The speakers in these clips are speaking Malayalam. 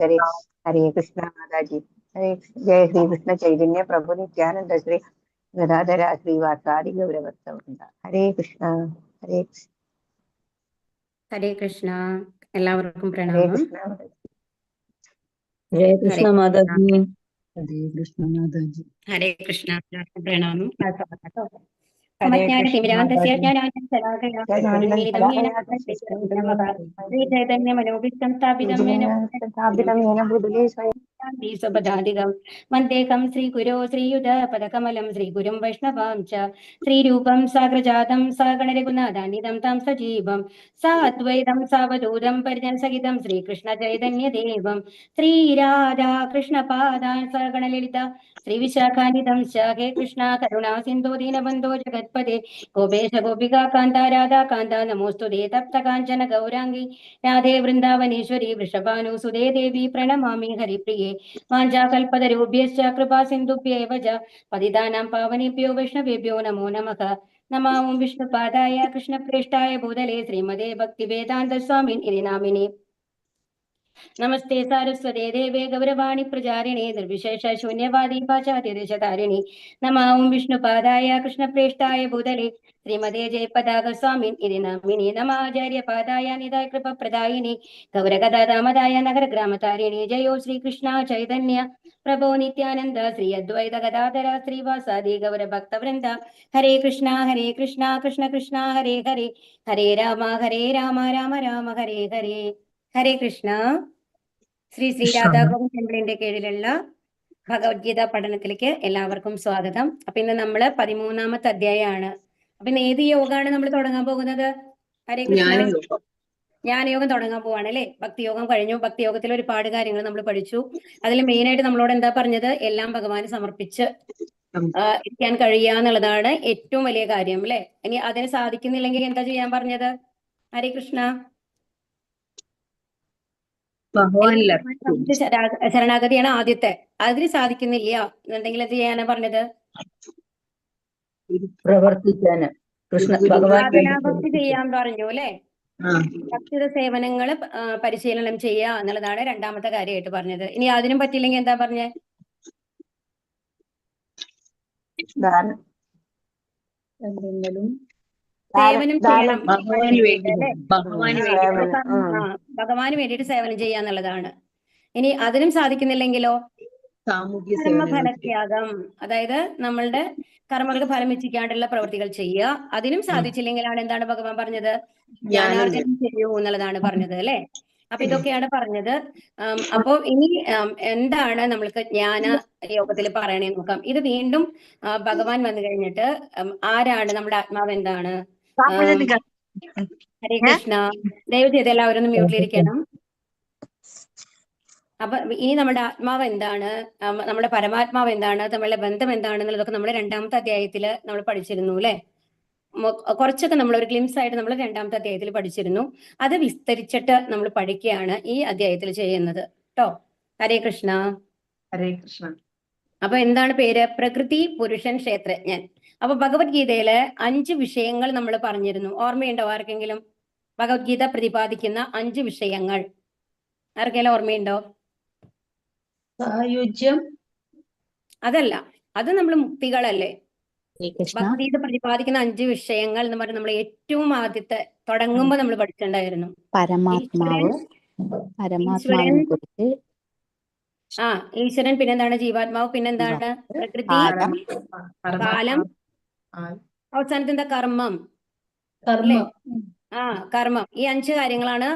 हरे हरे कृष्णा माता जी। हरे जय श्री कृष्ण चैतन्य प्रभु नित्यानंद श्री गदाधर श्रीवासादि गौरभक्तवृंद। हरे कृष्ण हरे कृष्ण ഹരേ കൃഷ്ണ. എല്ലാവർക്കും हरे പ്രണാമം. कृष्ण जय कृष्ण माता जी। हरे कृष्ण माता जी। ഹരേ കൃഷ്ണ. എല്ലാവർക്കും പ്രണാമം. हरे कृष्ण माता जी। ശ്രീചൈതന്യമനോഭിഷ്ടം സ്ഥാപിതം येन भूतले स्वयं വന്ദേഹം ശ്രീഗുരോ ശ്രീയുത പദകമലം ശ്രീഗുരും വൈഷ്ണവാം ച ശ്രീരൂപം സാഗ്രജാതം സഗണരഘുനാഥാനിതം തം സജീവം സാദ്വൈതം സാവധൂതം പരിജനസഹിതം ശ്രീകൃഷ്ണ ചൈതന്യദേവം ശ്രീരാധാ കൃഷ്ണപാദാൻ സഗണലളിത ശ്രീവിശാഖാനിതം ച ഹേ കൃഷ്ണ കരുണാ സിന്ധോ ദീനബന്ധോ ജഗത്പദേ ഗോപേശ ഗോപികാ കാന്ത രാധാ കാന്ത നമോസ്തുതേ തപ്ത കാഞ്ചന ഗൗരാംഗി രാധേ വൃന്ദാവനേശ്വരി വൃഷഭാനുസുതേ ദേവി പ്രണമാമി ഹരിപ്രിയേ വാഞ്ചാകൽപതരുഭ്യശ്ച കൃപാ സിന്ധുഭ്യേവ ച പതിതാനാം പാവനേഭ്യോ വൈഷ്ണവേഭ്യോ നമോ നമഃ. നമാം വിഷ്ണുപാദായ കൃഷ്ണപ്രേഷ്ഠായ ഭൂതലേ ശ്രീമതേ ഭക്തിവേദാന്ത സ്വാമിനി നാമിനി. നമസ്തേ സാരസ്വതേ ദേവേ ഗൗരവാണി പ്രചാരിണേ നിർവിശേഷ ശൂന്യവാദി പാശ്ചാത്യദേശതാരിണി. നമാം വിഷ്ണുപാദായ കൃഷ്ണപ്രേഷ്ഠായ ഭൂതലേ ശ്രീമതേ ജയപതാക സ്വാമിൻ ഇതി നാമിനി. നമാചാര്യപാദായ നിതായ കൃപപ്രദായിനി ഗൗരഗദാമതായ നഗരഗ്രാമതാരിണി. ജയോ ശ്രീകൃഷ്ണ ചൈതന്യ പ്രഭോ നിത്യാനന്ദ ശ്രീ അദ്വൈത ഗദാധര ശ്രീവാസാദി ഗൗരഭക്തവൃന്ദ. ഹരേ കൃഷ്ണ കൃഷ്ണ കൃഷ്ണ ഹരേ ഹരേ ഹരേ രാമ രാമ രാമ ഹരേ ഹരേ. ഹരേ കൃഷ്ണ. ശ്രീ രാധാഗോവിന്ദ് ടെമ്പിളിന്റെ കീഴിലുള്ള ഭഗവത്ഗീത പഠനത്തിലേക്ക് എല്ലാവർക്കും സ്വാഗതം. അപ്പൊ ഇന്ന് നമ്മള് 13ാമത്തെ അധ്യായമാണ്. അപ്പൊ ഇന്ന് ഏത് യോഗമാണ് നമ്മൾ തുടങ്ങാൻ പോകുന്നത്? ഹരേ കൃഷ്ണ. ജ്ഞാനയോഗം തുടങ്ങാൻ പോവാണ് അല്ലെ. ഭക്തിയോഗം കഴിഞ്ഞു. ഭക്തിയോഗത്തിൽ ഒരുപാട് കാര്യങ്ങൾ നമ്മൾ പഠിച്ചു. അതിൽ മെയിൻ ആയിട്ട് നമ്മളോട് എന്താ പറഞ്ഞത്? എല്ലാം ഭഗവാന് സമർപ്പിച്ച് ഇരിക്കാൻ കഴിയുക എന്നുള്ളതാണ് ഏറ്റവും വലിയ കാര്യം അല്ലെ. ഇനി അതിന് സാധിക്കുന്നില്ലെങ്കിൽ എന്താ ചെയ്യാൻ പറഞ്ഞത്? ഹരേ കൃഷ്ണ. ശരണാഗതിയാണ് ആദ്യത്തെ. അതിന് സാധിക്കുന്നില്ല എന്നുണ്ടെങ്കിൽ എന്ത് ചെയ്യാനാ പറഞ്ഞത്? പ്രവർത്തിക്കാന് കൃഷ്ണ ഭഗവാൻ ഭക്തി ചെയ്യാൻ പറഞ്ഞു അല്ലെ. ഭക്തിയുടെ സേവനങ്ങള് പരിശീലനം ചെയ്യുക എന്നുള്ളതാണ് രണ്ടാമത്തെ കാര്യമായിട്ട് പറഞ്ഞത്. ഇനി അതിനും പറ്റില്ലെങ്കിൽ എന്താ പറഞ്ഞേ? സേവനം ചെയ്യണം. ഭഗവാന് വേണ്ടിയിട്ട് സേവനം ചെയ്യാന്നുള്ളതാണ്. ഇനി അതിനും സാധിക്കുന്നില്ലെങ്കിലോ? കർമ്മഫലത്യാഗം, അതായത് നമ്മളുടെ കർമ്മങ്ങൾക്ക് ഫലം വെച്ചിക്കാണ്ടുള്ള പ്രവൃത്തികൾ ചെയ്യുക. അതിനും സാധിച്ചില്ലെങ്കിലാണ് എന്താണ് ഭഗവാൻ പറഞ്ഞത്? ജ്ഞാനാർജനം ചെയ്യൂ എന്നുള്ളതാണ് പറഞ്ഞത് അല്ലെ. അപ്പൊ ഇതൊക്കെയാണ് പറഞ്ഞത്. അപ്പോ ഇനി എന്താണ് നമ്മൾക്ക് ജ്ഞാന യോഗത്തിൽ പറയണേ നോക്കാം. ഇത് വീണ്ടും ഭഗവാൻ വന്നു കഴിഞ്ഞിട്ട് ആരാണ് നമ്മുടെ ആത്മാവ് എന്താണ്? ഹരേ കൃഷ്ണ. ദയവ് ചെയ്ത് എല്ലാവരും ഒന്ന് മ്യൂട്ടിലിരിക്കണം. അപ്പൊ ഇനി നമ്മുടെ ആത്മാവ് എന്താണ്, നമ്മുടെ പരമാത്മാവ് എന്താണ്, നമ്മളുടെ ബന്ധം എന്താണെന്നുള്ളതൊക്കെ നമ്മൾ 2ാമത്തെ അധ്യായത്തിൽ നമ്മൾ പഠിച്ചിരുന്നു അല്ലെ. കുറച്ചൊക്കെ നമ്മൾ ഒരു ഗ്ലിംസ് ആയിട്ട് നമ്മൾ 2ാമത്തെ അധ്യായത്തിൽ പഠിച്ചിരുന്നു. അത് വിസ്തരിച്ചിട്ട് നമ്മൾ പഠിക്കുകയാണ് ഈ അധ്യായത്തിൽ ചെയ്യുന്നത് കേട്ടോ. ഹരേ കൃഷ്ണ. ഹരേ കൃഷ്ണ. അപ്പൊ എന്താണ് പേര്? പ്രകൃതി, പുരുഷൻ, ക്ഷേത്രജ്ഞൻ. അപ്പൊ ഭഗവത്ഗീതയിലെ 5 വിഷയങ്ങൾ നമ്മൾ പറഞ്ഞിരുന്നു. ഓർമ്മയുണ്ടോ ആർക്കെങ്കിലും? ഭഗവത്ഗീത പ്രതിപാദിക്കുന്ന 5 വിഷയങ്ങൾ ആർക്കെങ്കിലും ഓർമ്മയുണ്ടോ? സായുജ്യം അതല്ല, അത് നമ്മൾ മുക്തികളല്ലേ. ഭഗവത്ഗീത പ്രതിപാദിക്കുന്ന 5 വിഷയങ്ങൾ എന്ന് പറഞ്ഞാൽ നമ്മൾ ഏറ്റവും ആദ്യത്തെ തുടങ്ങുമ്പോ നമ്മൾ പഠിച്ചിട്ടുണ്ടായിരുന്നു. ഈശ്വരൻ, പിന്നെന്താണ് ജീവാത്മാവ്, പിന്നെന്താണ് പ്രകൃതി, കാലം, അവസാനത്തെ എന്താ? കർമ്മം അല്ലേ. കർമ്മം. ഈ 5 കാര്യങ്ങളാണ്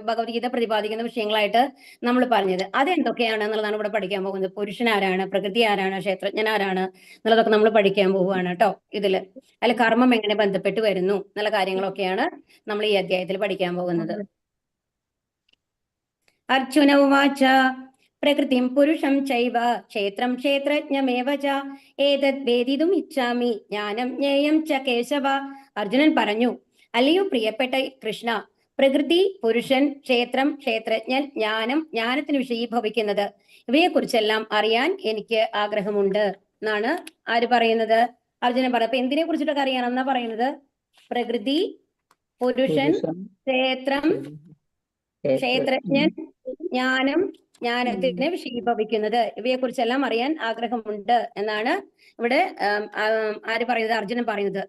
ഭഗവത്ഗീത പ്രതിപാദിക്കുന്ന വിഷയങ്ങളായിട്ട് നമ്മൾ പറഞ്ഞത്. അതെന്തൊക്കെയാണ് എന്നുള്ളതാണ് ഇവിടെ പഠിക്കാൻ പോകുന്നത്. പുരുഷൻ ആരാണ്, പ്രകൃതി ആരാണ്, ക്ഷേത്രജ്ഞൻ ആരാണ് എന്നുള്ളതൊക്കെ നമ്മൾ പഠിക്കാൻ പോവുകയാണ് കേട്ടോ. അതിൽ കർമ്മം എങ്ങനെ ബന്ധപ്പെട്ട് വരുന്നു എന്നുള്ള കാര്യങ്ങളൊക്കെയാണ് നമ്മൾ ഈ അധ്യായത്തിൽ പഠിക്കാൻ പോകുന്നത്. അർജുന ഉവാച പ്രകൃതിം പുരുഷം ചൈവ ക്ഷേത്രം ക്ഷേത്രജ്ഞമേവ ച ഏതദ് വേദിതും ഇച്ഛാമി ജ്ഞാനം ജ്ഞേയം ച കേശവ. അർജുനൻ പറഞ്ഞു, അല്ലയോ പ്രിയപ്പെട്ട കൃഷ്ണ, പ്രകൃതി, പുരുഷൻ, ക്ഷേത്രം, ക്ഷേത്രജ്ഞൻ, ജ്ഞാനം, ജ്ഞാനത്തിന് വിഷയീഭവിക്കുന്നത്, ഇവയെക്കുറിച്ചെല്ലാം അറിയാൻ എനിക്ക് ആഗ്രഹമുണ്ട് എന്നാണ് ആര് പറയുന്നത്? അർജുനൻ പറയുന്നത്. അപ്പൊ എന്തിനെ കുറിച്ചിട്ടൊക്കെ അറിയണം എന്നാ പറയുന്നത്? പ്രകൃതി, പുരുഷൻ, ക്ഷേത്രം, ക്ഷേത്രജ്ഞൻ, ജ്ഞാനം, ജ്ഞാനത്തിന് വിഷയീഭവിക്കുന്നത്. ഇവയെ കുറിച്ചെല്ലാം അറിയാൻ ആഗ്രഹമുണ്ട് എന്നാണ് ഇവിടെ ആര് പറയുന്നത്? അർജുനൻ പറയുന്നത്.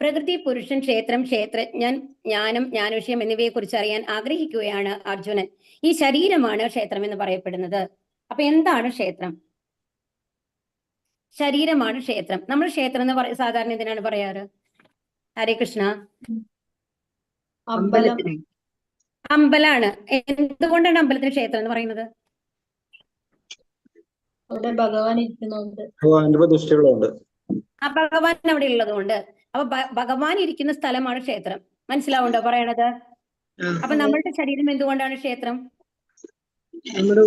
പ്രകൃതി, പുരുഷൻ, ക്ഷേത്രം, ക്ഷേത്രജ്ഞൻ, ജ്ഞാനം, ജ്ഞാനവിഷയം എന്നിവയെ കുറിച്ച് അറിയാൻ ആഗ്രഹിക്കുകയാണ് അർജുനൻ. ഈ ശരീരമാണ് ക്ഷേത്രം എന്ന് പറയപ്പെടുന്നത്. അപ്പൊ എന്താണ് ക്ഷേത്രം? ശരീരമാണ് ക്ഷേത്രം. നമ്മൾ ക്ഷേത്രം എന്ന് സാധാരണ എന്തിനാണ് പറയാറ്? ഹരേ കൃഷ്ണ. അമ്പലാണ്. എന്തുകൊണ്ടാണ് അമ്പലത്തിന് ക്ഷേത്രം എന്ന് പറയുന്നത്? അവിടെ ഭഗവാൻ ഇരിക്കുന്നുണ്ട്. ആ ഭഗവാൻ അവിടെ ഉള്ളത് കൊണ്ട്. അപ്പൊ ഭഗവാൻ ഇരിക്കുന്ന സ്ഥലമാണ് ക്ഷേത്രം. മനസ്സിലാവുണ്ടോ പറയണത്? അപ്പൊ നമ്മളുടെ ശരീരം എന്തുകൊണ്ടാണ് ക്ഷേത്രം? നമ്മുടെ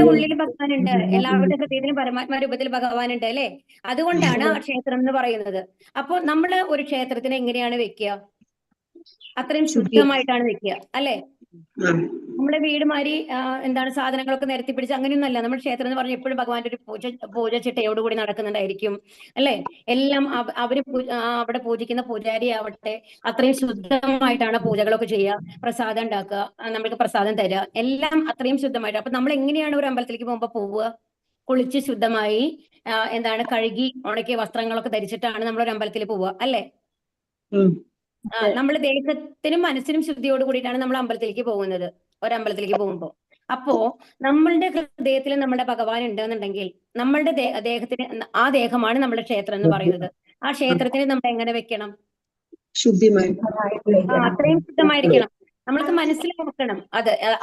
ഉള്ളിൽ ഭഗവാനുണ്ട്. എല്ലാവരുടെ ഹൃദയത്തിലും പരമാത്മാ രൂപത്തിൽ ഭഗവാനുണ്ട് അല്ലെ? അതുകൊണ്ടാണ് ആ ക്ഷേത്രം എന്ന് പറയുന്നത്. അപ്പൊ നമ്മള് ഒരു ക്ഷേത്രത്തിന് എങ്ങനെയാണ് വെക്കുക? അത്രയും ശുദ്ധമായിട്ടാണ് വെക്കുക അല്ലെ? നമ്മളെ വീട് മാതിരി എന്താണ് സാധനങ്ങളൊക്കെ നിരത്തി പിടിച്ച് അങ്ങനെയൊന്നല്ല. നമ്മൾ ക്ഷേത്രം എന്ന് പറഞ്ഞാൽ എപ്പോഴും ഭഗവാന്റെ ഒരു പൂജ ചിട്ടയോടുകൂടി നടക്കുന്നുണ്ടായിരിക്കും അല്ലെ? എല്ലാം അവര് അവിടെ പൂജിക്കുന്ന പൂജാരി ആവട്ടെ അത്രയും ശുദ്ധമായിട്ടാണ് പൂജകളൊക്കെ ചെയ്യുക, പ്രസാദം ഉണ്ടാക്കുക, നമ്മൾക്ക് പ്രസാദം തരിക, എല്ലാം അത്രയും ശുദ്ധമായിട്ട്. അപ്പൊ നമ്മൾ എങ്ങനെയാണ് ഒരു അമ്പലത്തിലേക്ക് പോകുമ്പോൾ പോവുക? കുളിച്ച് ശുദ്ധമായി എന്താണ് കഴുകി ഉണക്കിയ വസ്ത്രങ്ങളൊക്കെ ധരിച്ചിട്ടാണ് നമ്മൾ ഒരു അമ്പലത്തിൽ പോവുക അല്ലെ? നമ്മൾ ദേഹത്തിനും മനസ്സിനും ശുദ്ധിയോട് കൂടിയിട്ടാണ് നമ്മൾ അമ്പലത്തിലേക്ക് പോകുന്നത്, ഒരമ്പലത്തിലേക്ക് പോകുമ്പോൾ. അപ്പോ നമ്മളുടെ ഹൃദയത്തിൽ നമ്മുടെ ഭഗവാൻ ഉണ്ടെന്നുണ്ടെങ്കിൽ നമ്മളുടെ ദേഹത്തിന് ആ ദേഹമാണ് നമ്മുടെ ക്ഷേത്രം എന്ന് പറയുന്നത്. ആ ക്ഷേത്രത്തിന് നമ്മൾ എങ്ങനെ വെക്കണം? അത്രയും ശുദ്ധമായിരിക്കണം. നമ്മൾക്ക് മനസ്സിലാക്കണം.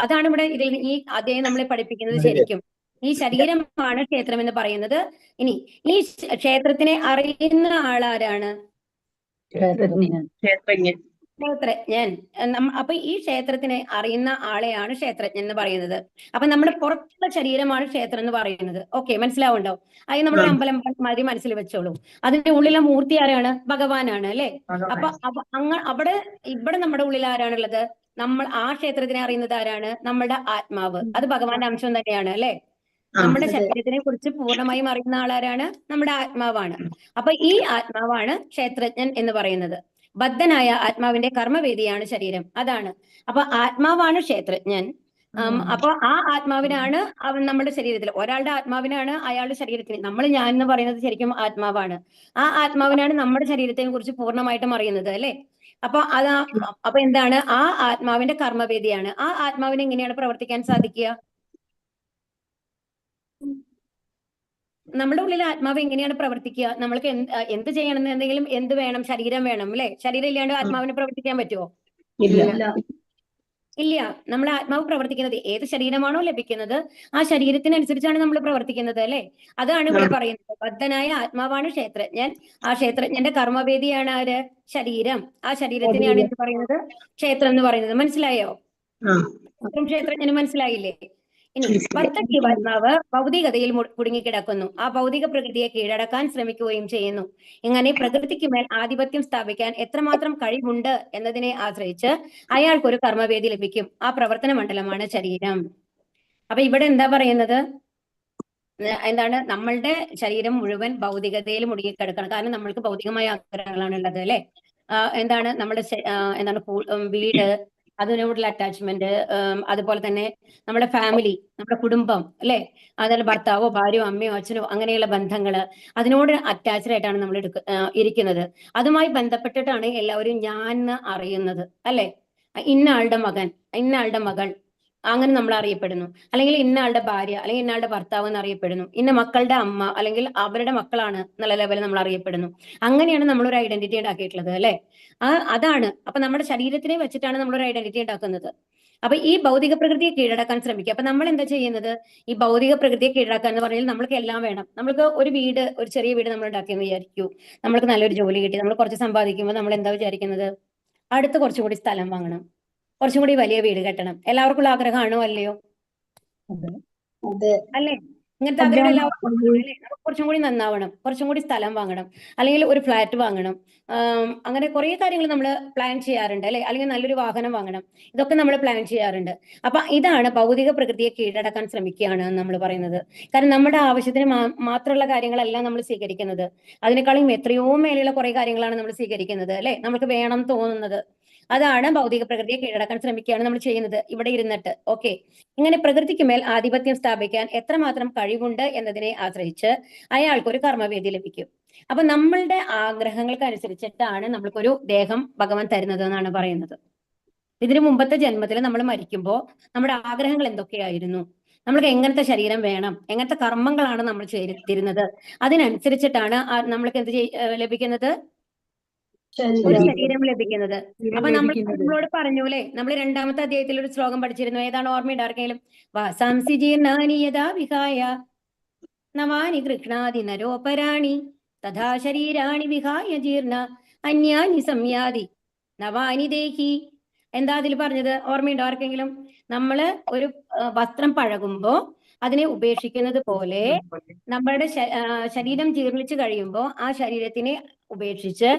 അതാണ് ഇവിടെ ഇതിൽ ഈ അദ്ദേഹം നമ്മളെ പഠിപ്പിക്കുന്നത്. ശരിക്കും ഈ ശരീരമാണ് ക്ഷേത്രം എന്ന് പറയുന്നത്. ഇനി ഈ ക്ഷേത്രത്തിനെ അറിയുന്ന ആളാരാണ്? ക്ഷേത്രജ്ഞൻ. അപ്പൊ ഈ ക്ഷേത്രത്തിനെ അറിയുന്ന ആളെയാണ് ക്ഷേത്രജ്ഞൻ എന്ന് പറയുന്നത്. അപ്പൊ നമ്മുടെ പുറത്തുള്ള ശരീരമാണ് ക്ഷേത്രം എന്ന് പറയുന്നത്. ഓക്കെ, മനസ്സിലാവുണ്ടോ? അത് നമ്മളൊരു അമ്പലം മാതിരി മനസ്സിൽ വെച്ചോളൂ. അതിന്റെ ഉള്ളിലെ മൂർത്തി ആരാണ്? ഭഗവാനാണ് അല്ലെ? അപ്പൊ ഇവിടെ നമ്മുടെ ഉള്ളിൽ ആരാണുള്ളത്? നമ്മൾ ആ ക്ഷേത്രത്തിനെ അറിയുന്നത് ആരാണ്? നമ്മുടെ ആത്മാവ്. അത് ഭഗവാന്റെ അംശം തന്നെയാണ് അല്ലെ? നമ്മുടെ ശരീരത്തിനെ കുറിച്ച് പൂർണ്ണമായും അറിയുന്ന ആളാരാണ്? നമ്മുടെ ആത്മാവാണ്. അപ്പൊ ഈ ആത്മാവാണ് ക്ഷേത്രജ്ഞൻ എന്ന് പറയുന്നത്. ബദ്ധനായ ആത്മാവിന്റെ കർമ്മവേദിയാണ് ശരീരം. അതാണ്. അപ്പൊ ആത്മാവാണ് ക്ഷേത്രജ്ഞൻ. അപ്പൊ ആ ആത്മാവിനാണ് അവൻ നമ്മുടെ ശരീരത്തിൽ, ഒരാളുടെ ആത്മാവിനാണ് അയാളുടെ ശരീരത്തിന്. ഞാൻ എന്ന് പറയുന്നത് ശരിക്കും ആത്മാവാണ്. ആ ആത്മാവിനാണ് നമ്മുടെ ശരീരത്തെ കുറിച്ച് പൂർണ്ണമായിട്ടും അറിയുന്നത് അല്ലെ? അപ്പൊ എന്താണ്? ആ ആത്മാവിന്റെ കർമ്മവേദിയാണ്. ആ ആത്മാവിന് എങ്ങനെയാണ് പ്രവർത്തിക്കാൻ സാധിക്കുക? നമ്മുടെ ഉള്ളിൽ ആത്മാവ് എങ്ങനെയാണ് പ്രവർത്തിക്കുക? നമ്മൾക്ക് എന്ത് ചെയ്യണം എന്തെങ്കിലും എന്ത് വേണം? ശരീരം വേണം അല്ലെ? ശരീരം ഇല്ലാണ്ട് ആത്മാവിന് പ്രവർത്തിക്കാൻ പറ്റുമോ? ഇല്ല. നമ്മുടെ ആത്മാവ് പ്രവർത്തിക്കുന്നത് ഏത് ശരീരമാണോ ലഭിക്കുന്നത് ആ ശരീരത്തിനനുസരിച്ചാണ് നമ്മൾ പ്രവർത്തിക്കുന്നത് അല്ലെ? അതാണ് ഇവിടെ പറയുന്നത്. ബദ്ധനായ ആത്മാവാണ് ക്ഷേത്രജ്ഞൻ. ആ ക്ഷേത്രജ്ഞന്റെ കർമ്മവേദിയാണ് ആര്? ശരീരം. ആ ശരീരത്തിനെയാണ് എന്ത് പറയുന്നത്? ക്ഷേത്രം എന്ന് പറയുന്നത്. മനസ്സിലായോ? ക്ഷേത്രജ്ഞന് മനസ്സിലായില്ലേ? ഇനി ബദ്ധജീവാത്മാവ് ഭൗതികതയിൽ കുടുങ്ങിക്കിടക്കുന്നു. ആ ഭൗതിക പ്രകൃതിയെ കീഴടക്കാൻ ശ്രമിക്കുകയും ചെയ്യുന്നു. ഇങ്ങനെ പ്രകൃതിക്ക് മേൽ ആധിപത്യം സ്ഥാപിക്കാൻ എത്രമാത്രം കഴിവുണ്ട് എന്നതിനെ ആശ്രയിച്ച് അയാൾക്കൊരു കർമ്മവേദി ലഭിക്കും. ആ പ്രവർത്തന മണ്ഡലമാണ് ശരീരം. അപ്പൊ ഇവിടെ എന്താ പറയുന്നത്? എന്താണ്? നമ്മളുടെ ശരീരം മുഴുവൻ ഭൗതികതയിൽ മുടുങ്ങിക്കിടക്കണം. കാരണം നമ്മൾക്ക് ഭൗതികമായ ആഗ്രഹങ്ങളാണ് ഉള്ളത് അല്ലെ? എന്താണ് നമ്മുടെ വീട്, അതിനോടുള്ള അറ്റാച്ച്മെന്റ്, അതുപോലെ തന്നെ നമ്മുടെ ഫാമിലി, നമ്മുടെ കുടുംബം അല്ലെ? അതുപോലെ ഭർത്താവോ ഭാര്യയോ അമ്മയോ അച്ഛനോ അങ്ങനെയുള്ള ബന്ധങ്ങള്, അതിനോട് അറ്റാച്ച്ഡ് ആയിട്ടാണ് നമ്മൾ ഇരിക്കുന്നത്. അതുമായി ബന്ധപ്പെട്ടിട്ടാണ് എല്ലാവരും ഞാൻ എന്ന് അറിയുന്നത് അല്ലെ? ഇന്ന ആളുടെ മകൻ, ഇന്ന ആളുടെ മകൾ, അങ്ങനെ നമ്മൾ അറിയപ്പെടുന്നു. അല്ലെങ്കിൽ ഇന്ന ആളുടെ ഭാര്യ, അല്ലെങ്കിൽ ഇന്ന ആളുടെ ഭർത്താവ് എന്ന് അറിയപ്പെടുന്നു. ഇന്ന മക്കളുടെ അമ്മ, അല്ലെങ്കിൽ അവരുടെ മക്കളാണ് എന്നുള്ള ലെവലിൽ നമ്മൾ അറിയപ്പെടുന്നു. അങ്ങനെയാണ് നമ്മളൊരു ഐഡന്റിറ്റി ഉണ്ടാക്കിയിട്ടുള്ളത് അല്ലെ? അതാണ്. അപ്പൊ നമ്മുടെ ശരീരത്തിനെ വെച്ചിട്ടാണ് നമ്മളൊരു ഐഡന്റിറ്റി ഉണ്ടാക്കുന്നത്. അപ്പൊ ഈ ഭൗതിക പ്രകൃതിയെ കീഴടക്കാൻ ശ്രമിക്കുക. അപ്പൊ നമ്മൾ എന്താ ചെയ്യുന്നത്? ഈ ഭൗതിക പ്രകൃതിയെ കീഴടക്കാൻ എന്ന് പറഞ്ഞാൽ നമ്മൾക്ക് എല്ലാം വേണം. നമ്മൾക്ക് ഒരു വീട്, ഒരു ചെറിയ വീട് നമ്മൾ ഉണ്ടാക്കിയെന്ന് വിചാരിക്കൂ. നമ്മൾക്ക് നല്ലൊരു ജോലി കിട്ടി, നമ്മൾ കുറച്ച് സമ്പാദിക്കുമ്പോൾ നമ്മൾ എന്താ വിചാരിക്കുന്നത്? അടുത്ത് കുറച്ചും കൂടി സ്ഥലം വാങ്ങണം, കുറച്ചും കൂടി വലിയ വീട് കെട്ടണം. എല്ലാവർക്കും ആഗ്രഹമാണോ അല്ലയോ? അല്ലേ? ഇങ്ങനത്തെ ആഗ്രഹം എല്ലാവർക്കും അല്ലേ? കുറച്ചും കൂടി നന്നാവണം, കുറച്ചും കൂടി സ്ഥലം വാങ്ങണം, അല്ലെങ്കിൽ ഒരു ഫ്ലാറ്റ് വാങ്ങണം, അങ്ങനെ കുറെ കാര്യങ്ങൾ നമ്മൾ പ്ലാൻ ചെയ്യാറുണ്ട് അല്ലെ? അല്ലെങ്കിൽ നല്ലൊരു വാഹനം വാങ്ങണം. ഇതൊക്കെ നമ്മൾ പ്ലാൻ ചെയ്യാറുണ്ട്. അപ്പൊ ഇതാണ് ഭൗതിക പ്രകൃതിയെ കീഴടക്കാൻ ശ്രമിക്കുകയാണ് എന്ന് നമ്മൾ പറയുന്നത്. കാരണം നമ്മുടെ ആവശ്യത്തിന് മാത്രമുള്ള കാര്യങ്ങളല്ല നമ്മൾ സ്വീകരിക്കുന്നത്. അതിനേക്കാളും എത്രയോ മേലെയുള്ള കുറെ കാര്യങ്ങളാണ് നമ്മൾ സ്വീകരിക്കുന്നത് അല്ലെ? നമുക്ക് വേണം തോന്നുന്നത്. അതാണ് ഭൗതിക പ്രകൃതിയെ കീഴടക്കാൻ ശ്രമിക്കുകയാണ് നമ്മൾ ചെയ്യുന്നത് ഇവിടെ ഇരുന്നിട്ട്. ഓക്കെ, ഇങ്ങനെ പ്രകൃതിക്ക് മേൽ ആധിപത്യം സ്ഥാപിക്കാൻ എത്രമാത്രം കഴിവുണ്ട് എന്നതിനെ ആശ്രയിച്ച് അയാൾക്ക് ഒരു കർമ്മവേദി ലഭിക്കും. അപ്പൊ നമ്മളുടെ ആഗ്രഹങ്ങൾക്ക് അനുസരിച്ചിട്ടാണ് നമ്മൾക്കൊരു ദേഹം ഭഗവാൻ തരുന്നത് എന്നാണ് പറയുന്നത്. ഇതിനു മുമ്പത്തെ ജന്മത്തിൽ നമ്മൾ മരിക്കുമ്പോൾ നമ്മുടെ ആഗ്രഹങ്ങൾ എന്തൊക്കെയായിരുന്നു, നമ്മൾക്ക് എങ്ങനത്തെ ശരീരം വേണം, എങ്ങനത്തെ കർമ്മങ്ങളാണ് നമ്മൾ ചെയ്തിരുന്നത്, അതിനനുസരിച്ചിട്ടാണ് നമ്മൾക്ക് എന്ത് ലഭിക്കുന്നത്, ഒരു ശരീരം ലഭിക്കുന്നത്. അപ്പൊ നമ്മളോട് പറഞ്ഞു അല്ലെ, നമ്മൾ 2ാമത്തെ അധ്യായത്തിൽ ഒരു ശ്ലോകം പഠിച്ചിരുന്നു. ഏതാണ് ഓർമ്മയുണ്ട് ആർക്കെങ്കിലും? വാസാംസി ജീർണാനി യഥാ വിഹായ നവാനി ഗൃഹ്ണാതി നരോപരാണി തഥാ ശരീരാണി വിഹായ ജീർണ അന്യാനി സംയാതി നവാനി ദേഹി. എന്താ അതിൽ പറഞ്ഞത്? ഓർമ്മയുണ്ടോ ആർക്കെങ്കിലും? നമ്മള് ഒരു വസ്ത്രം പഴകുമ്പോ അതിനെ ഉപേക്ഷിക്കുന്നത് പോലെ നമ്മുടെ ശരീരം ജീർണിച്ചു കഴിയുമ്പോൾ ആ ശരീരത്തിനെ ഉപേക്ഷിച്ച്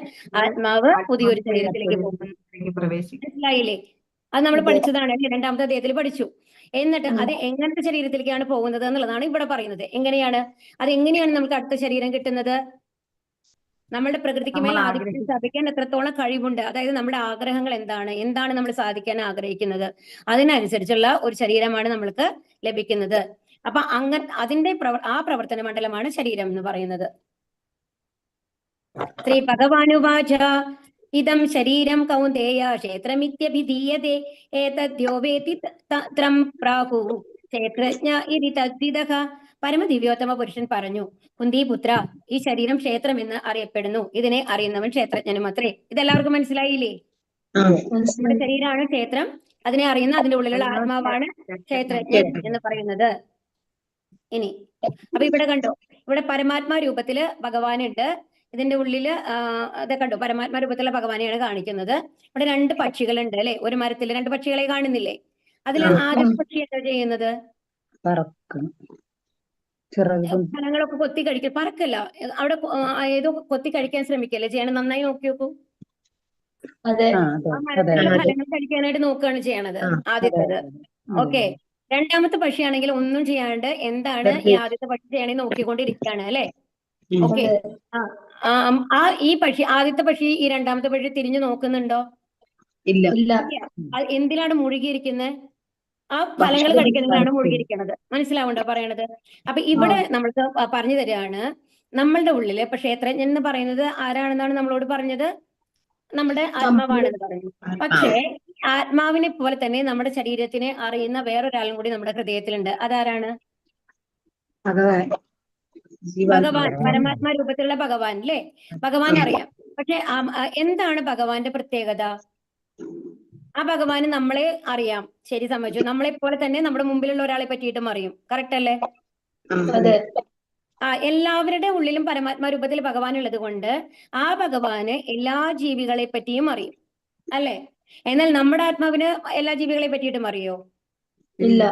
ആത്മാവ് പുതിയൊരു ശരീരത്തിലേക്ക് പോകുന്നു. മനസ്സിലായില്ലേ? അത് നമ്മൾ പഠിച്ചതാണ്, 2ാമത്തെ അധ്യായത്തിൽ പഠിച്ചു. എന്നിട്ട് അത് എങ്ങനത്തെ ശരീരത്തിലേക്കാണ് പോകുന്നത് എന്നുള്ളതാണ് ഇവിടെ പറയുന്നത്. എങ്ങനെയാണ് അത്, എങ്ങനെയാണ് നമുക്ക് അടുത്ത ശരീരം കിട്ടുന്നത്? നമ്മുടെ പ്രകൃതിക്ക് മേൽ ആധിപത്യം സ്ഥാപിക്കാൻ എത്രത്തോളം കഴിവുണ്ട്, അതായത് നമ്മുടെ ആഗ്രഹങ്ങൾ എന്താണ് നമ്മൾ സാധിക്കാൻ ആഗ്രഹിക്കുന്നത്, അതിനനുസരിച്ചുള്ള ഒരു ശരീരമാണ് നമ്മൾക്ക് ലഭിക്കുന്നത്. അപ്പൊ അതിന്റെ ആ പ്രവർത്തന മണ്ഡലമാണ് ശരീരം എന്ന് പറയുന്നത്. ശ്രീ ഭഗവാനുവാച ഇദം ശരീരം കൗന്ദേയ ക്ഷേത്രമിത്യഭിധീയതേ ഏതദ്യോ വേതി ത്രം പ്രാഹു ക്ഷേത്രജ്ഞ ഇതി തദ്വിദഃ. പരമദിവ്യോത്തമ പുരുഷൻ പറഞ്ഞു, കുന്തിപുത്ര, ഈ ശരീരം ക്ഷേത്രം എന്ന് അറിയപ്പെടുന്നു. ഇതിനെ അറിയുന്നവൻ ക്ഷേത്രജ്ഞനും അത്രേ. ഇതെല്ലാവർക്കും മനസ്സിലായില്ലേ? നമ്മുടെ ശരീരമാണ് ക്ഷേത്രം, അതിനെ അറിയുന്ന അതിന്റെ ഉള്ളിലുള്ള ആത്മാവാണ് ക്ഷേത്രജ്ഞൻ എന്ന് പറയുന്നത്. ഇനി അപ്പൊ ഇവിടെ കണ്ടോ, ഇവിടെ പരമാത്മാ രൂപത്തില് ഭഗവാനുണ്ട്. ഇതിന്റെ ഉള്ളില് അത് കണ്ടു, പരമാത്മാ രൂപത്തിലുള്ള ഭഗവാനെയാണ് കാണിക്കുന്നത്. ഇവിടെ 2 പക്ഷികളുണ്ട് അല്ലെ, ഒരു മരത്തിൽ 2 പക്ഷികളെ കാണുന്നില്ലേ? അതിൽ ആദ്യത്തെ പക്ഷി എന്താ ചെയ്യുന്നത്? ഫലങ്ങളൊക്കെ കൊത്തി കഴിക്കുക, പറക്കല്ല, അവിടെ ഏതോ കൊത്തി കഴിക്കാൻ ശ്രമിക്കല്ലേ ചെയ്യണം. നന്നായി നോക്കി നോക്കൂ. ആ മരത്തിലുള്ള ഫലങ്ങൾ കഴിക്കാനായിട്ട് നോക്കുകയാണ് ചെയ്യണത് ആദ്യത്തേത്. ഓക്കെ, 2ാമത്തെ പക്ഷിയാണെങ്കിൽ ഒന്നും ചെയ്യാണ്ട് എന്താണ് ഈ ആദ്യത്തെ പക്ഷി ചെയ്യണേ നോക്കിക്കൊണ്ടിരിക്കുകയാണ് അല്ലെ. ഓക്കെ, ഈ പക്ഷി, ആദ്യത്തെ പക്ഷി ഈ 2ാമത്തെ പക്ഷി തിരിഞ്ഞു നോക്കുന്നുണ്ടോ? ഇല്ല. എന്തിലാണ് മുഴുകിയിരിക്കുന്നത്? ആ ഫലങ്ങൾ കഴിക്കുന്നതിനാണ് മുഴുകിയിരിക്കുന്നത്. മനസ്സിലാവുണ്ടോ പറയണത്? അപ്പൊ ഇവിടെ നമ്മൾക്ക് പറഞ്ഞു തരികയാണ്, നമ്മളുടെ ഉള്ളില് ഇപ്പൊ ക്ഷേത്രജ്ഞൻ എന്ന് പറയുന്നത് ആരാണെന്നാണ് നമ്മളോട് പറഞ്ഞത്? നമ്മുടെ ആത്മാവാണെന്ന് പറഞ്ഞു. പക്ഷേ ആത്മാവിനെ പോലെ തന്നെ നമ്മുടെ ശരീരത്തിനെ അറിയുന്ന വേറൊരാളും കൂടി നമ്മുടെ ഹൃദയത്തിലുണ്ട്. അതാരാണ്? ഭഗവാൻ, പരമാത്മാ രൂപത്തിലുള്ള ഭഗവാൻ അല്ലേ? ഭഗവാൻ അറിയാം. പക്ഷെ എന്താണ് ഭഗവാന്റെ പ്രത്യേകത? ആ ഭഗവാന് നമ്മളെ അറിയാം, ശരി, സമ്മതിച്ചു. നമ്മളെ പോലെ തന്നെ നമ്മുടെ മുമ്പിലുള്ള ഒരാളെ പറ്റിയിട്ടും അറിയും. കറക്റ്റ് അല്ലേ? എല്ലാവരുടെ ഉള്ളിലും പരമാത്മാ രൂപത്തിൽ ഭഗവാൻ ഉള്ളത് കൊണ്ട് ആ ഭഗവാന് എല്ലാ ജീവികളെ പറ്റിയും അറിയും അല്ലെ. എന്നാൽ നമ്മുടെ ആത്മാവിന് എല്ലാ ജീവികളെ പറ്റിയിട്ടും അറിയോ? ഇല്ല.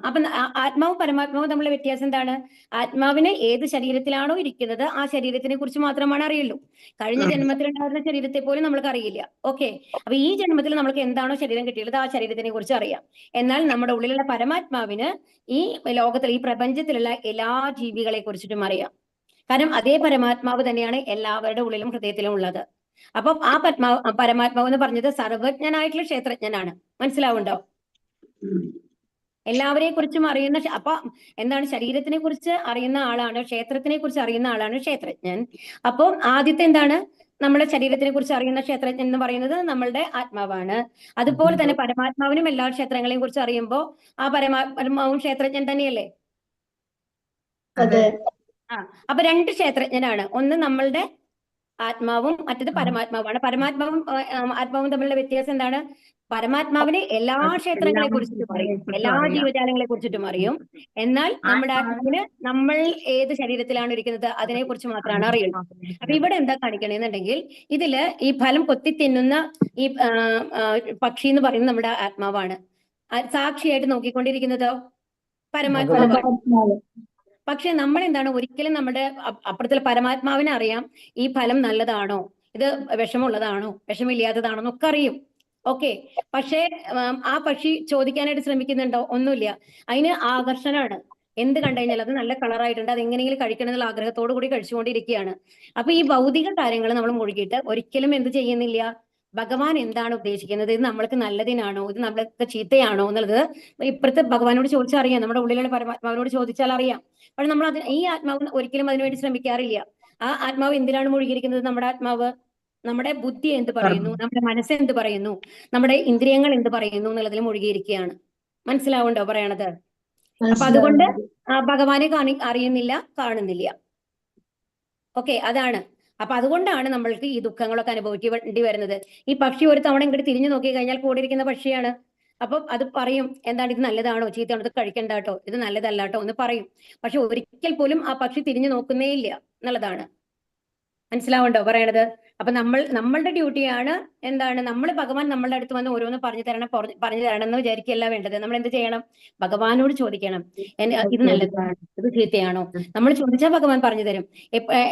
അപ്പൊ ആത്മാവും പരമാത്മാവും തമ്മിലുള്ള വ്യത്യാസം എന്താണ്? ആത്മാവിന് ഏത് ശരീരത്തിലാണോ ഇരിക്കുന്നത് ആ ശരീരത്തിനെ കുറിച്ച് മാത്രമാണ് അറിയുള്ളൂ. കഴിഞ്ഞ ജന്മത്തിൽ ഉണ്ടായിരുന്ന ശരീരത്തെ പോലും നമ്മൾക്ക് അറിയില്ല. ഓക്കെ, അപ്പൊ ഈ ജന്മത്തിൽ നമ്മൾക്ക് എന്താണോ ശരീരം കിട്ടിയത് ആ ശരീരത്തിനെ കുറിച്ച് അറിയാം. എന്നാൽ നമ്മുടെ ഉള്ളിലുള്ള പരമാത്മാവിന് ഈ ലോകത്തിൽ, ഈ പ്രപഞ്ചത്തിലുള്ള എല്ലാ ജീവികളെ കുറിച്ചിട്ടും അറിയാം. കാരണം അതേ പരമാത്മാവ് തന്നെയാണ് എല്ലാവരുടെ ഉള്ളിലും ഹൃദയത്തിലും ഉള്ളത്. അപ്പം ആ പരമാത്മാവ് എന്ന് പറഞ്ഞത് സർവജ്ഞനായിട്ടുള്ള ക്ഷേത്രജ്ഞനാണ്. മനസ്സിലാവുണ്ടോ? എല്ലാവരെ കുറിച്ചും അറിയുന്ന, അപ്പൊ എന്താണ്, ശരീരത്തിനെ കുറിച്ച് അറിയുന്ന ആളാണ്, ക്ഷേത്രത്തിനെ കുറിച്ച് അറിയുന്ന ആളാണ് ക്ഷേത്രജ്ഞൻ. അപ്പോൾ ആദ്യത്തെ എന്താണ്, നമ്മുടെ ശരീരത്തിനെ കുറിച്ച് അറിയുന്ന ക്ഷേത്രജ്ഞൻ എന്ന് പറയുന്നത് നമ്മളുടെ ആത്മാവാണ്. അതുപോലെ തന്നെ പരമാത്മാവിനും എല്ലാ ക്ഷേത്രങ്ങളെയും കുറിച്ച് അറിയുമ്പോൾ ആ പരമാത്മാവും ക്ഷേത്രജ്ഞൻ തന്നെയല്ലേ? അപ്പൊ 2 ക്ഷേത്രജ്ഞനാണ്. ഒന്ന് നമ്മളുടെ ആത്മാവും മറ്റത് പരമാത്മാവാണ്. പരമാത്മാവും ആത്മാവും തമ്മിലുള്ള വ്യത്യാസം എന്താണ്? പരമാത്മാവിന് എല്ലാ ക്ഷേത്രങ്ങളെ കുറിച്ചിട്ടും അറിയും, എല്ലാ ജീവജാലങ്ങളെ കുറിച്ചിട്ടും അറിയും. എന്നാൽ നമ്മുടെ ആത്മാവിന് നമ്മൾ ഏത് ശരീരത്തിലാണ് ഇരിക്കുന്നത് അതിനെ കുറിച്ച് മാത്രമാണ് അറിയുള്ളൂ. അപ്പൊ ഇവിടെ എന്താ കാണിക്കണെന്നുണ്ടെങ്കിൽ, ഇതില് ഈ ഫലം കൊത്തി തിന്നുന്ന ഈ പക്ഷി എന്ന് പറയുന്നത് നമ്മുടെ ആത്മാവാണ്. സാക്ഷിയായിട്ട് നോക്കിക്കൊണ്ടിരിക്കുന്നതോ പരമാത്മാവാണ്. പക്ഷെ നമ്മൾ എന്താണ്, ഒരിക്കലും നമ്മുടെ അപ്പുറത്തുള്ള പരമാത്മാവിനെ അറിയാം ഈ ഫലം നല്ലതാണോ, ഇത് വിഷമുള്ളതാണോ, വിഷമില്ലാത്തതാണോ എന്നൊക്കെ അറിയും. ഓക്കെ, പക്ഷേ ആ പക്ഷി ചോദിക്കാനായിട്ട് ശ്രമിക്കുന്നുണ്ടോ? ഒന്നുമില്ല. അതിന് ആകർഷണമാണ്. എന്ത് കണ്ടു കഴിഞ്ഞാൽ അത് നല്ല കളറായിട്ടുണ്ട്, അത് എങ്ങനെയെങ്കിലും കഴിക്കണം എന്നുള്ള ആഗ്രഹത്തോടു കൂടി കഴിച്ചുകൊണ്ടിരിക്കുകയാണ്. അപ്പൊ ഈ ഭൗതിക കാര്യങ്ങൾ നമ്മൾ മുഴുകിയിട്ട് ഒരിക്കലും എന്ത് ചെയ്യുന്നില്ല, ഭഗവാൻ എന്താണ് ഉദ്ദേശിക്കുന്നത്, ഇത് നമ്മൾക്ക് നല്ലതിനാണോ, ഇത് നമ്മൾക്ക് ചീത്തയാണോ എന്നുള്ളത് ഇപ്പുറത്തെ ഭഗവാനോട് ചോദിച്ചാൽ അറിയാം, നമ്മുടെ ഉള്ളിലുള്ള പരമാത്മാവിനോട് ചോദിച്ചാൽ അറിയാം. പക്ഷെ നമ്മൾ ഈ ആത്മാവ് ഒരിക്കലും അതിനുവേണ്ടി ശ്രമിക്കാറില്ല. ആ ആത്മാവ് എന്തിനാണ് മുഴുകിയിരിക്കുന്നത്? നമ്മുടെ ആത്മാവ് നമ്മുടെ ബുദ്ധി എന്ത് പറയുന്നു, നമ്മുടെ മനസ്സ് എന്ത് പറയുന്നു, നമ്മുടെ ഇന്ദ്രിയങ്ങൾ എന്ത് പറയുന്നു എന്നുള്ളതിൽ മുഴുകിയിരിക്കുകയാണ്. മനസ്സിലാവുണ്ടോ പറയണത്? അപ്പൊ അതുകൊണ്ട് ഭഗവാനെ അറിയുന്നില്ല, കാണുന്നില്ല. ഓക്കെ, അതാണ്. അപ്പൊ അതുകൊണ്ടാണ് നമ്മൾക്ക് ഈ ദുഃഖങ്ങളൊക്കെ അനുഭവിക്കേണ്ടി വരുന്നത്. ഈ പക്ഷി ഒരു തവണ ഇങ്ങോട്ട് തിരിഞ്ഞു നോക്കി കഴിഞ്ഞാൽ കൂടെ ഇരിക്കുന്ന പക്ഷിയാണ്. അപ്പൊ അത് പറയും, എന്താണ് ഇത് നല്ലതാണോ ചീത്തയാണോ, ഇത് കഴിക്കണ്ട കേട്ടോ, ഇത് നല്ലതല്ല കേട്ടോ എന്ന് പറയും. പക്ഷെ ഒരിക്കൽ പോലും ആ പക്ഷി തിരിഞ്ഞു നോക്കുന്നേ ഇല്ല എന്നുള്ളതാണ്. മനസ്സിലാവുണ്ടോ പറയണത്? അപ്പൊ നമ്മളുടെ ഡ്യൂട്ടിയാണ് എന്താണ്, നമ്മൾ ഭഗവാൻ നമ്മളുടെ അടുത്ത് വന്ന് ഓരോന്ന് പറഞ്ഞു തരണം എന്ന് വിചാരിക്കുകയല്ല വേണ്ടത്. നമ്മൾ എന്ത് ചെയ്യണം? ഭഗവാനോട് ചോദിക്കണം, ഇത് നല്ലതാണോ, ഇത് ചീത്തയാണോ. നമ്മൾ ചോദിച്ചാൽ ഭഗവാൻ പറഞ്ഞു തരും.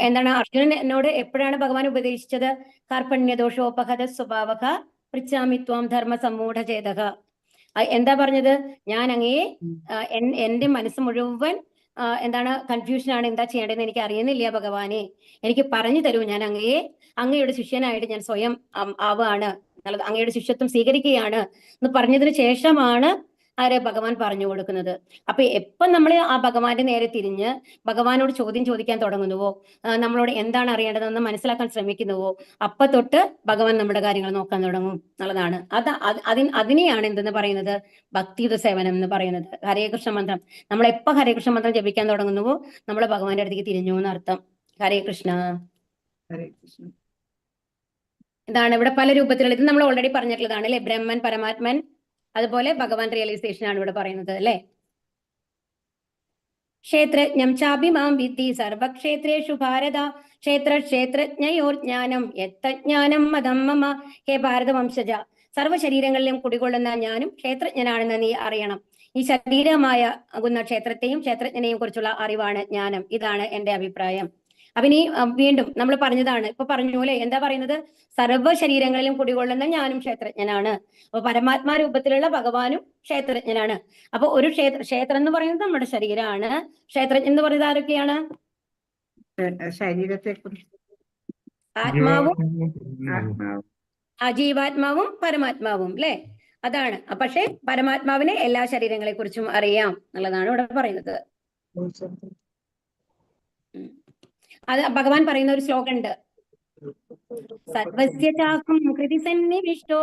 എന്താണ് അർജുനൻ എന്നോട് എപ്പോഴാണ് ഭഗവാൻ ഉപദേശിച്ചത്? കാർപ്പണ്യദോഷോപഹത സ്വഭാവക പൃച്ഛാമി ത്വാം ധർമ്മ സമ്മൂഢചേതക. എന്താ പറഞ്ഞത്? ഞാൻ അങ്ങയെ എന്റെ മനസ്സ് മുഴുവൻ എന്താണ് കൺഫ്യൂഷനാണ്, എന്താ ചെയ്യേണ്ടതെന്ന് എനിക്ക് അറിയുന്നില്ല ഭഗവാനെ, എനിക്ക് പറഞ്ഞു തരൂ. ഞാൻ അങ്ങയുടെ ശിഷ്യനായിട്ട് ഞാൻ സ്വയം ആവുകയാണ്, അങ്ങയുടെ ശിഷ്യത്വം സ്വീകരിക്കുകയാണ് എന്ന് പറഞ്ഞതിന് ശേഷമാണ് ഭഗവാൻ പറഞ്ഞു കൊടുക്കുന്നത്. അപ്പൊ എപ്പം നമ്മൾ ആ ഭഗവാന്റെ നേരെ തിരിഞ്ഞ് ഭഗവാനോട് ചോദ്യം ചോദിക്കാൻ തുടങ്ങുന്നുവോ, നമ്മളോട് എന്താണ് അറിയേണ്ടതെന്ന് മനസ്സിലാക്കാൻ ശ്രമിക്കുന്നുവോ, അപ്പൊ തൊട്ട് ഭഗവാൻ നമ്മുടെ കാര്യങ്ങൾ നോക്കാൻ തുടങ്ങും എന്നുള്ളതാണ്. അതിനെയാണ് എന്തെന്ന് പറയുന്നത്? ഭക്തിയുത സേവനം എന്ന് പറയുന്നത്. ഹരേ കൃഷ്ണ മന്ത്രം നമ്മൾ എപ്പോ ഹരേ കൃഷ്ണ മന്ത്രം ജപിക്കാൻ തുടങ്ങുന്നുവോ നമ്മൾ ഭഗവാന്റെ അടുത്തേക്ക് തിരിഞ്ഞു എന്നർത്ഥം. ഹരേ കൃഷ്ണ. ഹരേ കൃഷ്ണ. ഇതാണ് ഇവിടെ പല രൂപത്തിലുള്ള, ഇത് നമ്മൾ ഓൾറെഡി പറഞ്ഞിട്ടുള്ളതാണ് അല്ലെ, ബ്രഹ്മൻ, പരമാത്മൻ, അതുപോലെ ഭഗവാൻ റിയലൈസേഷൻ ആണ് ഇവിടെ പറയുന്നത് അല്ലെ. ക്ഷേത്രജ്ഞം ചാഭിമാം വിദ്ധി സർവക്ഷേത്രേഷു ഭാരത ക്ഷേത്രജ്ഞയോർജ്ഞാനം യത്തജ്ഞാനം മതം മമ. ഹേ ഭാരതവംശജ, സർവ്വശരീരങ്ങളിലും കുടികൊള്ളുന്ന ഞാനും ക്ഷേത്രജ്ഞനാണെന്ന് നീ അറിയണം. ഈ ശരീരമായ ക്ഷേത്രത്തെയും ക്ഷേത്രജ്ഞനെയും കുറിച്ചുള്ള അറിവാണ് ജ്ഞാനം. ഇതാണ് എന്റെ അഭിപ്രായം. അപ്പൊ ഇനി വീണ്ടും നമ്മൾ പറഞ്ഞതാണ്, ഇപ്പൊ പറഞ്ഞു അല്ലെ, എന്താ പറയുന്നത്? സർവ്വ ശരീരങ്ങളിലും കുടികൊള്ളുന്ന ഞാനും ക്ഷേത്രജ്ഞനാണ്. അപ്പൊ പരമാത്മാ രൂപത്തിലുള്ള ഭഗവാനും ക്ഷേത്രജ്ഞനാണ്. അപ്പൊ ഒരു ക്ഷേത്രം എന്ന് പറയുന്നത് നമ്മുടെ ശരീരമാണ്. ക്ഷേത്രജ്ഞൻ എന്ന് പറയുന്നത് ആരൊക്കെയാണ്? ശരീരത്തെ കുറിച്ച് ആത്മാവും ജീവാത്മാവും പരമാത്മാവും അല്ലെ, അതാണ്. പക്ഷെ പരമാത്മാവിന് എല്ലാ ശരീരങ്ങളെ കുറിച്ചും അറിയാം എന്നുള്ളതാണ് ഇവിടെ പറയുന്നത്. അത് ഭഗവാൻ പറയുന്ന ഒരു ശ്ലോകം ഉണ്ട്, സർവസ്യ ചാഹം കൃതി സന്നിവിഷ്ടോ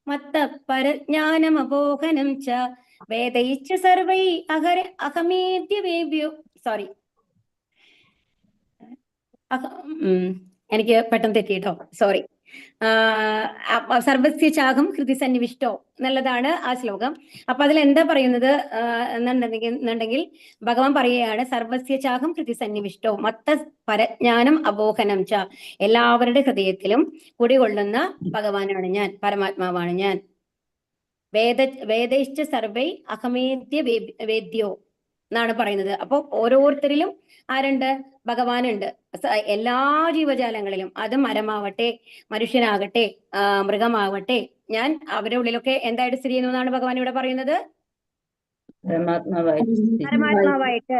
മത്ത പരജ്ഞാനമപോഹനം ച വേദൈശ്ച സർവൈ അഹമേദ്യവേഭ്യോ. സോറി, എനിക്ക് പെട്ടെന്ന് തെറ്റിട്ടോ, സോറി. സർവസ്യ ചാഹം ഹൃദി സന്നിവിഷ്ടോ എന്നുള്ളതാണ് ആ ശ്ലോകം. അപ്പൊ അതിൽ എന്താ പറയുന്നത് എന്നുണ്ടെങ്കിൽ ഭഗവാൻ പറയുകയാണ്, സർവസ്യ ചാഹം ഹൃദി സന്നിവിഷ്ടോ മത്ത പരജ്ഞാനം അബോഹനം ച. എല്ലാവരുടെ ഹൃദയത്തിലും കുടികൊള്ളുന്ന ഭഗവാനാണ് ഞാൻ, പരമാത്മാവാണ് ഞാൻ. വേദൈശ്ച സർവൈ അഹമേദ്യ വേദ്യോ എന്നാണ് പറയുന്നത്. അപ്പൊ ഓരോരുത്തരിലും ആരുണ്ട്? ഭഗവാനുണ്ട്. എല്ലാ ജീവജാലങ്ങളിലും, അത് മരമാവട്ടെ, മനുഷ്യനാകട്ടെ, മൃഗമാവട്ടെ, ഞാൻ അവരുടെ ഉള്ളിലൊക്കെ എന്തായിട്ട് സ്ഥിതി ചെയ്യുന്നു എന്നാണ് ഭഗവാൻ ഇവിടെ പറയുന്നത്? പരമാത്മാവായിട്ട്.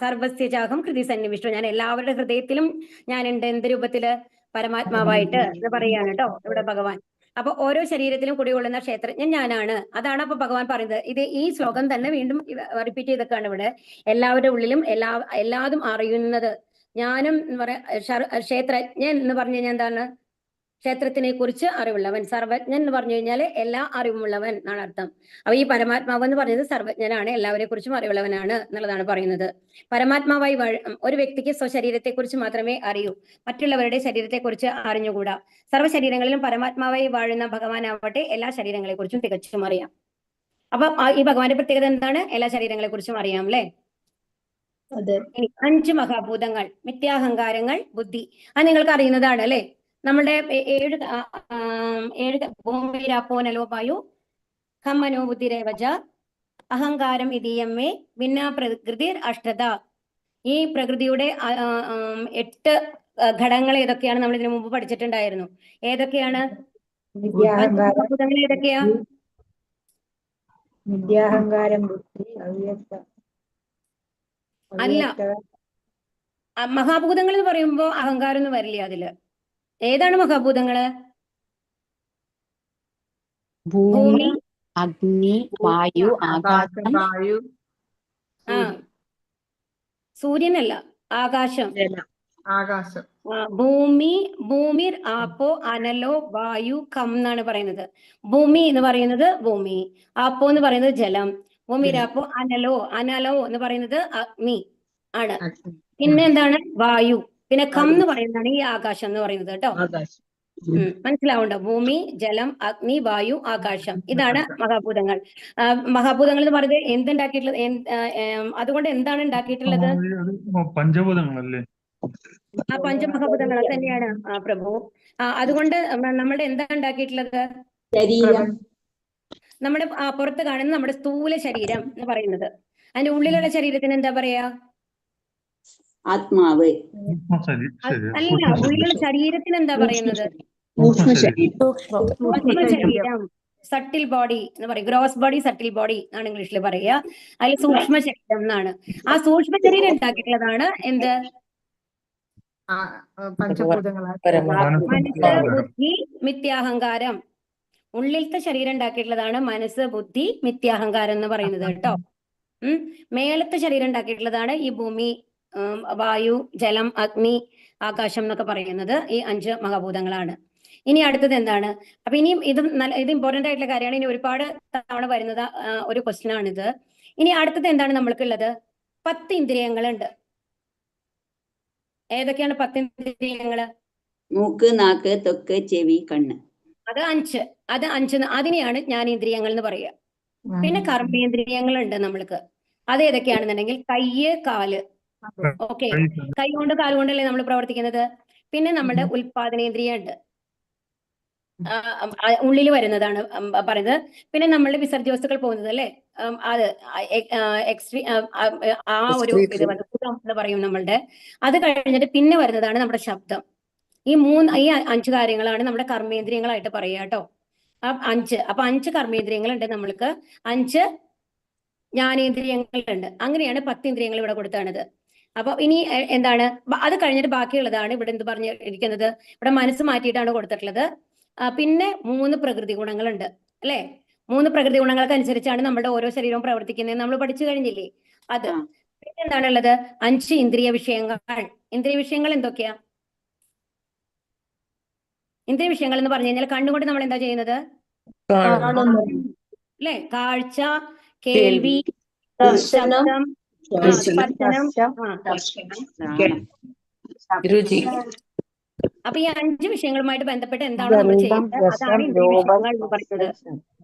സർവസ്യ ചാഹം ഹൃദി സന്നിവിഷ്ടോ, ഞാൻ എല്ലാവരുടെ ഹൃദയത്തിലും ഞാനുണ്ട്. എന്ത് രൂപത്തില്? പരമാത്മാവായിട്ട് എന്ന് പറയാണ് കേട്ടോ ഇവിടെ ഭഗവാൻ. അപ്പൊ ഓരോ ശരീരത്തിലും കുടികൊള്ളുന്ന ക്ഷേത്രജ്ഞൻ ഞാനാണ്. അതാണ് അപ്പൊ ഭഗവാൻ പറയുന്നത്. ഈ ശ്ലോകം തന്നെ വീണ്ടും റിപ്പീറ്റ് ചെയ്തൊക്കെയാണ് ഇവിടെ. എല്ലാവരുടെ ഉള്ളിലും എല്ലാതും അറിയുന്നത് ഞാനും എന്ന് പറയാ. ക്ഷേത്രജ്ഞൻ എന്ന് പറഞ്ഞു കഴിഞ്ഞാൽ എന്താണ്? ക്ഷേത്രത്തിനെ കുറിച്ച് അറിവുള്ളവൻ. സർവജ്ഞൻ എന്ന് പറഞ്ഞു കഴിഞ്ഞാൽ എല്ലാ അറിവുമുള്ളവൻ എന്നാണ് അർത്ഥം. അപ്പൊ ഈ പരമാത്മാവ് എന്ന് പറയുന്നത് സർവജ്ഞനാണ്, എല്ലാവരെ കുറിച്ചും അറിവുള്ളവനാണ് എന്നുള്ളതാണ് പറയുന്നത്. പരമാത്മാവായി ഒരു വ്യക്തിക്ക് സ്വശരീരത്തെ കുറിച്ച് മാത്രമേ അറിയൂ, മറ്റുള്ളവരുടെ ശരീരത്തെ കുറിച്ച് അറിഞ്ഞുകൂടാ. സർവ്വ ശരീരങ്ങളിലും പരമാത്മാവായി വാഴുന്ന ഭഗവാനാവട്ടെ എല്ലാ ശരീരങ്ങളെ കുറിച്ചും തികച്ചും അറിയാം. അപ്പൊ ഈ ഭഗവാന്റെ പ്രത്യേകത എന്താണ്? എല്ലാ ശരീരങ്ങളെ കുറിച്ചും അറിയാം അല്ലെ. ഇനി 5 മഹാഭൂതങ്ങൾ, മിഥ്യാഹങ്കാരങ്ങൾ, ബുദ്ധി, അത് നിങ്ങൾക്ക് അറിയുന്നതാണ് അല്ലെ. നമ്മളുടെ 7 ഭൂമിരാപ്പോ നലോ വായു ഖം മനോ ബുദ്ധിരേവച അഹങ്കാരം ഇതീയമ്മേ ഭിന്നാ പ്രകൃതിർ അഷ്ടത. ഈ പ്രകൃതിയുടെ 8 ഘടകങ്ങൾ ഏതൊക്കെയാണ് നമ്മൾ ഇതിനു മുമ്പ് പഠിച്ചിട്ടുണ്ടായിരുന്നു. ഏതൊക്കെയാണ്? ഏതൊക്കെയാ? വിദ്യാഹങ്കാരം, ബുദ്ധി, അല്ല, മഹാഭൂതങ്ങൾ എന്ന് പറയുമ്പോ അഹങ്കാരം ഒന്നും വരില്ല അതില്. ഏതാണ് മഹാഭൂതങ്ങള്? ഭൂമി, അഗ്നി, വായു, ആകാശം, ആകാശം, വായു, ആ സൂര്യനല്ല, ആകാശം. ജലം, ആകാശം. ഭൂമി, ഭൂമിർ ആപ്പോ അനലോ വായു കം എന്നാണ് പറയുന്നത്. ഭൂമി എന്ന് പറയുന്നത് ഭൂമി, ആപ്പോ എന്ന് പറയുന്നത് ജലം, ഭൂമിരാപ്പോ അനലോ, അനലോ എന്ന് പറയുന്നത് അഗ്നി ആണ്. പിന്നെ എന്താണ് വായു, പിന്നെ കം എന്ന് പറയുന്നതാണ് ഈ ആകാശം എന്ന് പറയുന്നത് കേട്ടോ. ആകാശം. മനസ്സിലാവുണ്ടോ? ഭൂമി, ജലം, അഗ്നി, വായു, ആകാശം, ഇതാണ് മഹാഭൂതങ്ങൾ. മഹാഭൂതങ്ങൾ എന്ന് പറയുന്നത് എന്തുണ്ടാക്കിയിട്ടുള്ളത്? അതുകൊണ്ട് എന്താണ് ഉണ്ടാക്കിയിട്ടുള്ളത്? പഞ്ചഭൂതങ്ങളല്ലേ? ആ പഞ്ചമഹാഭൂതങ്ങൾ അത് തന്നെയാണ് പ്രഭു. അതുകൊണ്ട് നമ്മുടെ എന്താ ഉണ്ടാക്കിയിട്ടുള്ളത്? നമ്മുടെ പുറത്ത് കാണുന്ന നമ്മുടെ സ്ഥൂല ശരീരം എന്ന് പറയുന്നത്. അതിന്റെ ഉള്ളിലുള്ള ശരീരത്തിന് എന്താ പറയാ? ആത്മാവ്. അല്ല, ഉള്ളിലുള്ള ശരീരത്തിന് എന്താ പറയുന്നത്? സൂക്ഷ്മ ശരീരം. സൂക്ഷ്മ ശരീരം, സട്ടിൽ ബോഡി എന്ന് പറയും. ഗ്രോസ് ബോഡി, സട്ടിൽ ബോഡി എന്നാണ് ഇംഗ്ലീഷിൽ പറയുക. അതിൽ സൂക്ഷ്മ ശരീരം എന്നാണ്. ആ സൂക്ഷ്മ ശരീരം ഉണ്ടാക്കിയിട്ടുള്ളതാണ് എന്ത്? പഞ്ചഭൂതങ്ങളാണ്. മനസ്സ്, ബുദ്ധി, മിഥ്യാഹങ്കാരം. ഉള്ളിലത്തെ ശരീരം ഉണ്ടാക്കിയിട്ടുള്ളതാണ് മനസ്സ്, ബുദ്ധി, മിഥ്യാഹങ്കാരം എന്ന് പറയുന്നത് കേട്ടോ. മേലത്തെ ശരീരം ഉണ്ടാക്കിയിട്ടുള്ളതാണ് ഈ ഭൂമി, വായു, ജലം, അഗ്നി, ആകാശം എന്നൊക്കെ പറയുന്നത്. ഈ 5 മഹാഭൂതങ്ങളാണ്. ഇനി അടുത്തത് എന്താണ്? അപ്പൊ ഇനിയും ഇത് ഇമ്പോർട്ടന്റ് ആയിട്ടുള്ള കാര്യമാണ്. ഇനി ഒരുപാട് തവണ വരുന്നത് ഒരു ക്വസ്റ്റ്യൻ ആണിത്. ഇനി അടുത്തത് എന്താണ് നമ്മൾക്കുള്ളത്? 10 ഇന്ദ്രിയങ്ങളുണ്ട്. ഏതൊക്കെയാണ് 10 ഇന്ദ്രിയങ്ങള്? മൂക്ക്, നാക്ക്, ത്വക്ക്, ചെവി, കണ്ണ്. അത് 5. അതിനെയാണ് ജ്ഞാനേന്ദ്രിയങ്ങൾ എന്ന് പറയുക. പിന്നെ കർമ്മേന്ദ്രിയങ്ങളുണ്ട് നമ്മൾക്ക്. അത് ഏതൊക്കെയാണെന്നുണ്ടെങ്കിൽ കയ്യ്, കാല്. ഓക്കെ, കൈ കൊണ്ട് കാല് കൊണ്ടല്ലേ നമ്മൾ പ്രവർത്തിക്കുന്നത്. പിന്നെ നമ്മുടെ ഉൽപാദനേന്ദ്രിയം ഉണ്ട്, ഉള്ളിൽ വരുന്നതാണ് പറയുന്നത്. പിന്നെ നമ്മളുടെ വിസർജ്യവസ്തുക്കൾ പോകുന്നത് അല്ലെ, അത് ഒരു ഇത് എന്ന് പറയും നമ്മളുടെ. അത് കഴിഞ്ഞിട്ട് പിന്നെ വരുന്നതാണ് നമ്മുടെ ശബ്ദം. ഈ 5 കാര്യങ്ങളാണ് നമ്മുടെ കർമ്മേന്ദ്രിയങ്ങളായിട്ട് പറയുക കേട്ടോ. 5. അപ്പൊ 5 കർമ്മേന്ദ്രിയങ്ങളുണ്ട് നമ്മൾക്ക്, 5 ജ്ഞാനേന്ദ്രിയങ്ങളുണ്ട്. അങ്ങനെയാണ് 10 ഇന്ദ്രിയങ്ങൾ ഇവിടെ കൊടുത്താണത്. അപ്പൊ ഇനി എന്താണ്? അത് കഴിഞ്ഞിട്ട് ബാക്കിയുള്ളതാണ് ഇവിടെ എന്ത് പറഞ്ഞിരിക്കുന്നത്? ഇവിടെ മനസ്സ് മാറ്റിയിട്ടാണ് കൊടുത്തിട്ടുള്ളത്. പിന്നെ 3 പ്രകൃതി ഗുണങ്ങളുണ്ട് അല്ലെ. 3 പ്രകൃതി ഗുണങ്ങൾക്ക് അനുസരിച്ചാണ് നമ്മുടെ ഓരോ ശരീരവും പ്രവർത്തിക്കുന്നത്. നമ്മൾ പഠിച്ചു കഴിഞ്ഞില്ലേ അത്. പിന്നെ എന്താണുള്ളത്? 5 ഇന്ദ്രിയ വിഷയങ്ങൾ. ഇന്ദ്രിയ വിഷയങ്ങൾ എന്തൊക്കെയാ? ഇന്ദ്രിയ വിഷയങ്ങൾ എന്ന് പറഞ്ഞു കഴിഞ്ഞാൽ കണ്ണുകൊണ്ട് നമ്മൾ എന്താ ചെയ്യുന്നത്? അല്ലെ, കാഴ്ച, കേൾവി, ശബ്ദം, സ്പർശനം, രുചി. അപ്പൊ ഈ 5 വിഷയങ്ങളുമായിട്ട് ബന്ധപ്പെട്ട് എന്താണ് നമ്മൾ ചെയ്യുന്നത്? അതാണ് ഇന്ദ്രിയ വിഷയങ്ങൾ എന്ന് പറയുന്നത്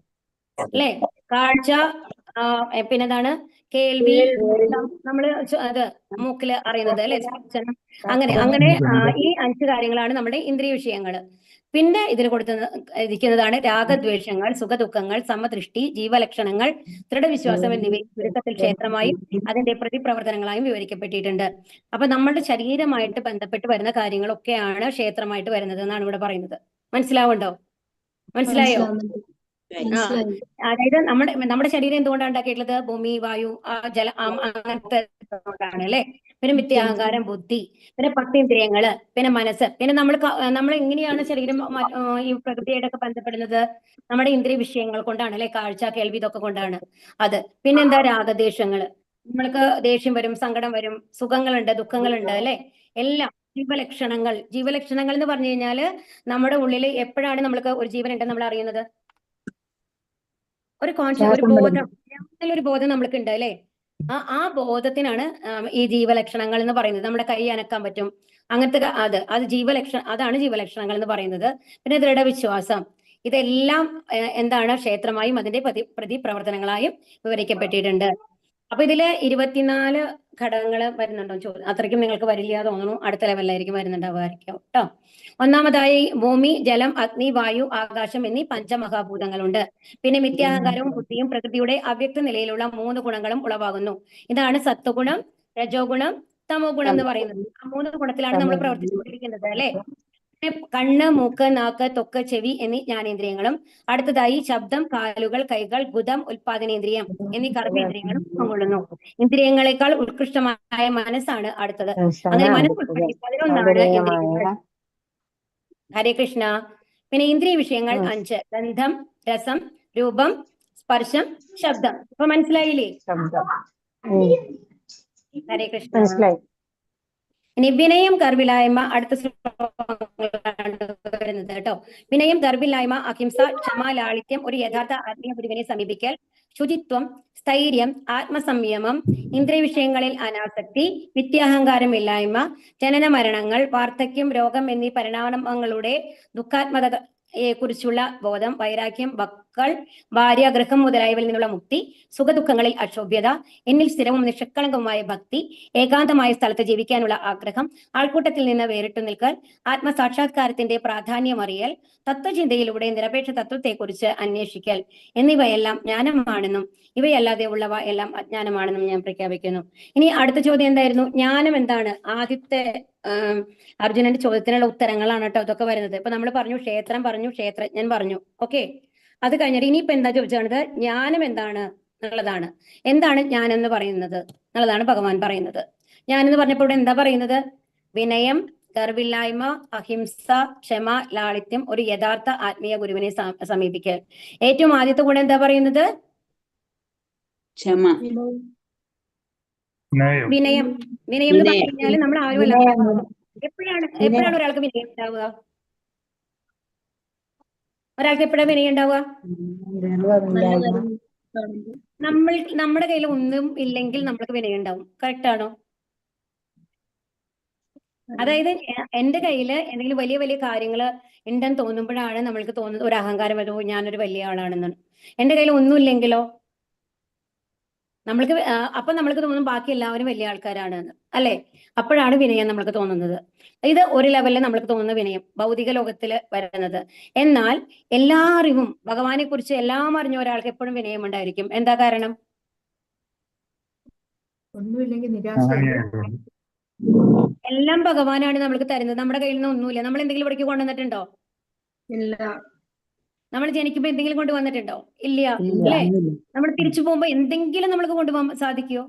അല്ലെ. കാഴ്ച, പിന്നെന്താണ്? കേൾവി, നമ്മള് അത് മൂക്കില് അറിയുന്നത് അല്ലെ, സ്പർശനം. അങ്ങനെ ഈ 5 കാര്യങ്ങളാണ് നമ്മുടെ ഇന്ദ്രിയ വിഷയങ്ങൾ. പിന്നെ ഇതിൽ കൊടുത്തിരിക്കുന്നതാണ് രാഗദ്വേഷങ്ങൾ, സുഖദുഃഖങ്ങൾ, സമദൃഷ്ടി, ജീവലക്ഷണങ്ങൾ, ദൃഢവിശ്വാസം എന്നിവ ചുരുക്കത്തിൽ ക്ഷേത്രമായും അതിന്റെ പ്രതിപ്രവർത്തനങ്ങളായും വിവരിക്കപ്പെട്ടിട്ടുണ്ട്. അപ്പൊ നമ്മുടെ ശരീരമായിട്ട് ബന്ധപ്പെട്ട് വരുന്ന കാര്യങ്ങളൊക്കെയാണ് ക്ഷേത്രമായിട്ട് വരുന്നത് എന്നാണ് ഇവിടെ പറയുന്നത്. മനസ്സിലാവുണ്ടോ? മനസ്സിലായോ? അതായത് നമ്മുടെ ശരീരം എന്തുകൊണ്ടാണ് ഉണ്ടാക്കിയിട്ടുള്ളത്? ഭൂമി, വായു, ജലം, അങ്ങനത്തെ കൊണ്ടാണ് അല്ലെ. പിന്നെ മിഥ്യാഹങ്കാരം, ബുദ്ധി, പിന്നെ 10 ഇന്ദ്രിയങ്ങള്, പിന്നെ മനസ്സ്. പിന്നെ നമ്മൾ എങ്ങനെയാണ് ശരീരം ഈ പ്രകൃതിയായിട്ടൊക്കെ ബന്ധപ്പെടുന്നത്? നമ്മുടെ ഇന്ദ്രിയ വിഷയങ്ങൾ കൊണ്ടാണ് അല്ലെ. കാഴ്ച, കേൾവി, ഇതൊക്കെ കൊണ്ടാണ് അത്. പിന്നെന്താ? രാഗദ്വേഷങ്ങള്. നമ്മൾക്ക് ദേഷ്യം വരും, സങ്കടം വരും, സുഖങ്ങളുണ്ട്, ദുഃഖങ്ങളുണ്ട് അല്ലെ. എല്ലാം ജീവലക്ഷണങ്ങൾ എന്ന് പറഞ്ഞു കഴിഞ്ഞാല് നമ്മുടെ ഉള്ളിൽ എപ്പോഴാണ് നമ്മൾക്ക് ഒരു ജീവൻ ഉണ്ടെന്ന് നമ്മൾ അറിയുന്നത്? ഒരു ബോധം, ഒരു ബോധം നമ്മൾക്ക് ഉണ്ട് അല്ലെ. ആ ബോധത്തിനാണ് ഈ ജീവലക്ഷണങ്ങൾ എന്ന് പറയുന്നത്. നമ്മുടെ കൈ അനക്കാൻ പറ്റും, അങ്ങനത്തെ അതാണ് ജീവലക്ഷണങ്ങൾ എന്ന് പറയുന്നത്. പിന്നെ ദൃഢവിശ്വാസം, ഇതെല്ലാം എന്താണ്? ക്ഷേത്രമായും അതിന്റെ പ്രതിപ്രവർത്തനങ്ങളായും വിവരിക്കപ്പെട്ടിട്ടുണ്ട്. അപ്പൊ ഇതില് 24 ഘടകങ്ങൾ വരുന്നുണ്ടോ ചോദ്യം? അത്രയ്ക്കും നിങ്ങൾക്ക് വരില്ല തോന്നുന്നു. അടുത്ത ലെവലിലായിരിക്കും വരുന്നുണ്ടാവുമായിരിക്കും കേട്ടോ. ഒന്നാമതായി ഭൂമി, ജലം, അഗ്നി, വായു, ആകാശം എന്നീ പഞ്ചമഹാഭൂതങ്ങളുണ്ട്. പിന്നെ മിഥ്യാഹങ്കാരവും ബുദ്ധിയും പ്രകൃതിയുടെ അവ്യക്ത നിലയിലുള്ള 3 ഗുണങ്ങളും ഉളവാകുന്നു. ഇതാണ് സത്വഗുണം, രജോ ഗുണം, തമോ ഗുണം എന്ന് പറയുന്നത്. ആ 3 ഗുണത്തിലാണ് നമ്മൾ പ്രവർത്തിച്ചുകൊണ്ടിരിക്കുന്നത് അല്ലെ. കണ്ണ്, മൂക്ക്, നാക്ക്, ത്വക്ക്, ചെവി എന്നീ ജ്ഞാനേന്ദ്രിയങ്ങളും, അടുത്തതായി ശബ്ദം, കാലുകൾ, കൈകൾ, ഗുദം, ഉൽപാദനേന്ദ്രിയം എന്നീ കർമ്മേന്ദ്രിയങ്ങളും ഉൾക്കൊള്ളുന്നു. ഇന്ദ്രിയങ്ങളെക്കാൾ ഉത്കൃഷ്ടമായ മനസ്സാണ് അടുത്തത്. അങ്ങനെ മനസ്സ് ഉൾപ്പെടെ 11 ഇന്ദ്രിയങ്ങൾ. ഹരേ കൃഷ്ണ. പിന്നെ ഇന്ദ്രിയ വിഷയങ്ങൾ ഉം. 5: ഗന്ധം, രസം, രൂപം, സ്പർശം, ശബ്ദം. ഇപ്പൊ മനസ്സിലായില്ലേ? ശബ്ദം. ഉം. ഹരേ കൃഷ്ണ. മനസ്സിലായി. ഇനി വിനയം, ഗർഭില്ലായ്മ അടുത്ത ശ്ലോകങ്ങളാണ് വരുന്നത് കേട്ടോ. വിനയം, ഗർഭില്ലായ്മ, അഹിംസ, ക്ഷമ, ലാളിത്യം, ഒരു യഥാർത്ഥ ആത്മീയ ഗുരുവിനെ സമീപിക്കൽ, ശുചിത്വം, സ്ഥൈര്യം, ആത്മസംയമം, ഇന്ദ്രിയ വിഷയങ്ങളിൽ അനാസക്തി, നിത്യാഹങ്കാരമില്ലായ്മ, ജനന മരണങ്ങൾ, വാർദ്ധക്യം, രോഗം എന്നീ പരിണാമങ്ങളുടെ ദുഃഖാത്മകത കുറിച്ചുള്ള ബോധം, വൈരാഗ്യം, മക്കൾ, ഭാര്യ, ഗൃഹം മുതലായവയിൽ നിന്നുള്ള മുക്തി, സുഖദുഃഖങ്ങളിൽ അക്ഷോഭ്യത, എന്നിൽ സ്ഥിരവും നിഷ്കളങ്കവുമായ ഭക്തി, ഏകാന്തമായ സ്ഥലത്ത് ജീവിക്കാനുള്ള ആഗ്രഹം, ആൾക്കൂട്ടത്തിൽ നിന്ന് വേറിട്ടു നിൽക്കൽ, ആത്മസാക്ഷാത്കാരത്തിന്റെ പ്രാധാന്യമറിയൽ, തത്വചിന്തയിലൂടെ നിരപേക്ഷ തത്വത്തെക്കുറിച്ച് അന്വേഷിക്കൽ എന്നിവയെല്ലാം ജ്ഞാനമാണെന്നും ഇവയല്ലാതെ ഉള്ളവ എല്ലാം അജ്ഞാനമാണെന്നും ഞാൻ പ്രഖ്യാപിക്കുന്നു. ഇനി അടുത്ത ചോദ്യം എന്തായിരുന്നു? ജ്ഞാനം എന്താണ്? ആദ്യത്തെ അർജുനന്റെ ചോദ്യത്തിനുള്ള ഉത്തരങ്ങളാണ് കേട്ടോ അതൊക്കെ വരുന്നത്. ഇപ്പൊ നമ്മൾ പറഞ്ഞു ക്ഷേത്രം പറഞ്ഞു, ക്ഷേത്രജ്ഞൻ പറഞ്ഞു. ഓക്കെ, അത് കഴിഞ്ഞിട്ട് ഇനിയിപ്പോ എന്താ ചോദിച്ചത്? ജ്ഞാനം എന്താണ് എന്നുള്ളതാണ്. എന്താണ് ജ്ഞാനം എന്ന് പറയുന്നത് എന്നുള്ളതാണ് ഭഗവാൻ പറയുന്നത്. ജ്ഞാനം എന്ന് പറഞ്ഞപ്പോൾ ഇവിടെ എന്താ പറയുന്നത്? വിനയം, ഗർവില്ലായ്മ, അഹിംസ, ക്ഷമ, ലാളിത്യം, ഒരു യഥാർത്ഥ ആത്മീയ ഗുരുവിനെ സമീപിക്കൽ. ഏറ്റവും ആദ്യത്തെ ഗുണം എന്താ പറയുന്നത്? ക്ഷമ, വിനയം. വിനയം എന്ന് പറഞ്ഞു കഴിഞ്ഞാൽ നമ്മൾ ആരുമല്ല. എപ്പോഴാണ് ഒരാൾക്ക് വിനയം ഉണ്ടാവുക? ഒരാൾക്ക് എപ്പോഴാണ് വിനയം ഉണ്ടാവുക? നമ്മുടെ കയ്യിൽ ഒന്നും ഇല്ലെങ്കിൽ നമ്മൾക്ക് വിനയം ഉണ്ടാവും. കറക്റ്റ് ആണോ? അതായത് എന്റെ കയ്യിൽ എന്തെങ്കിലും വലിയ വലിയ കാര്യങ്ങൾ ഉണ്ടെന്ന് തോന്നുമ്പോഴാണ് നമ്മൾക്ക് തോന്നുന്നത്, ഒരു അഹങ്കാരം വരുമോ, ഞാനൊരു വലിയ ആളാണെന്നാണ്. എന്റെ കയ്യിൽ ഒന്നുമില്ലെങ്കിലോ നമ്മൾക്ക് അപ്പൊ നമ്മൾക്ക് തോന്നും ബാക്കി എല്ലാവരും വലിയ ആൾക്കാരാണ് അല്ലെ? അപ്പോഴാണ് വിനയം നമ്മൾക്ക് തോന്നുന്നത്. ഇത് ഒരു ലെവലിൽ നമ്മൾക്ക് തോന്നുന്ന വിനയം ഭൗതിക ലോകത്തിൽ വരുന്നത്. എന്നാൽ എല്ലാ അറിവും ഭഗവാനെ കുറിച്ച് എല്ലാം അറിഞ്ഞ ഒരാൾക്ക് എപ്പോഴും വിനയം ഉണ്ടായിരിക്കും. എന്താ കാരണം? ഒന്നുമില്ലെങ്കിൽ നിരാശ. എല്ലാം ഭഗവാനാണ് നമ്മൾക്ക് തരുന്നത്. നമ്മുടെ കയ്യിൽ നിന്ന് ഒന്നുമില്ല. നമ്മൾ എന്തെങ്കിലും ഇവിടേക്ക് കൊണ്ടുവന്നിട്ടുണ്ടോ? ഇല്ല. നമ്മൾ ജനിക്കുമ്പോ എന്തെങ്കിലും കൊണ്ടുവന്നിട്ടുണ്ടോ? ഇല്ല അല്ലേ? നമ്മൾ തിരിച്ചു പോകുമ്പോ എന്തെങ്കിലും നമ്മൾക്ക് കൊണ്ടുപോകാൻ സാധിക്കുമോ?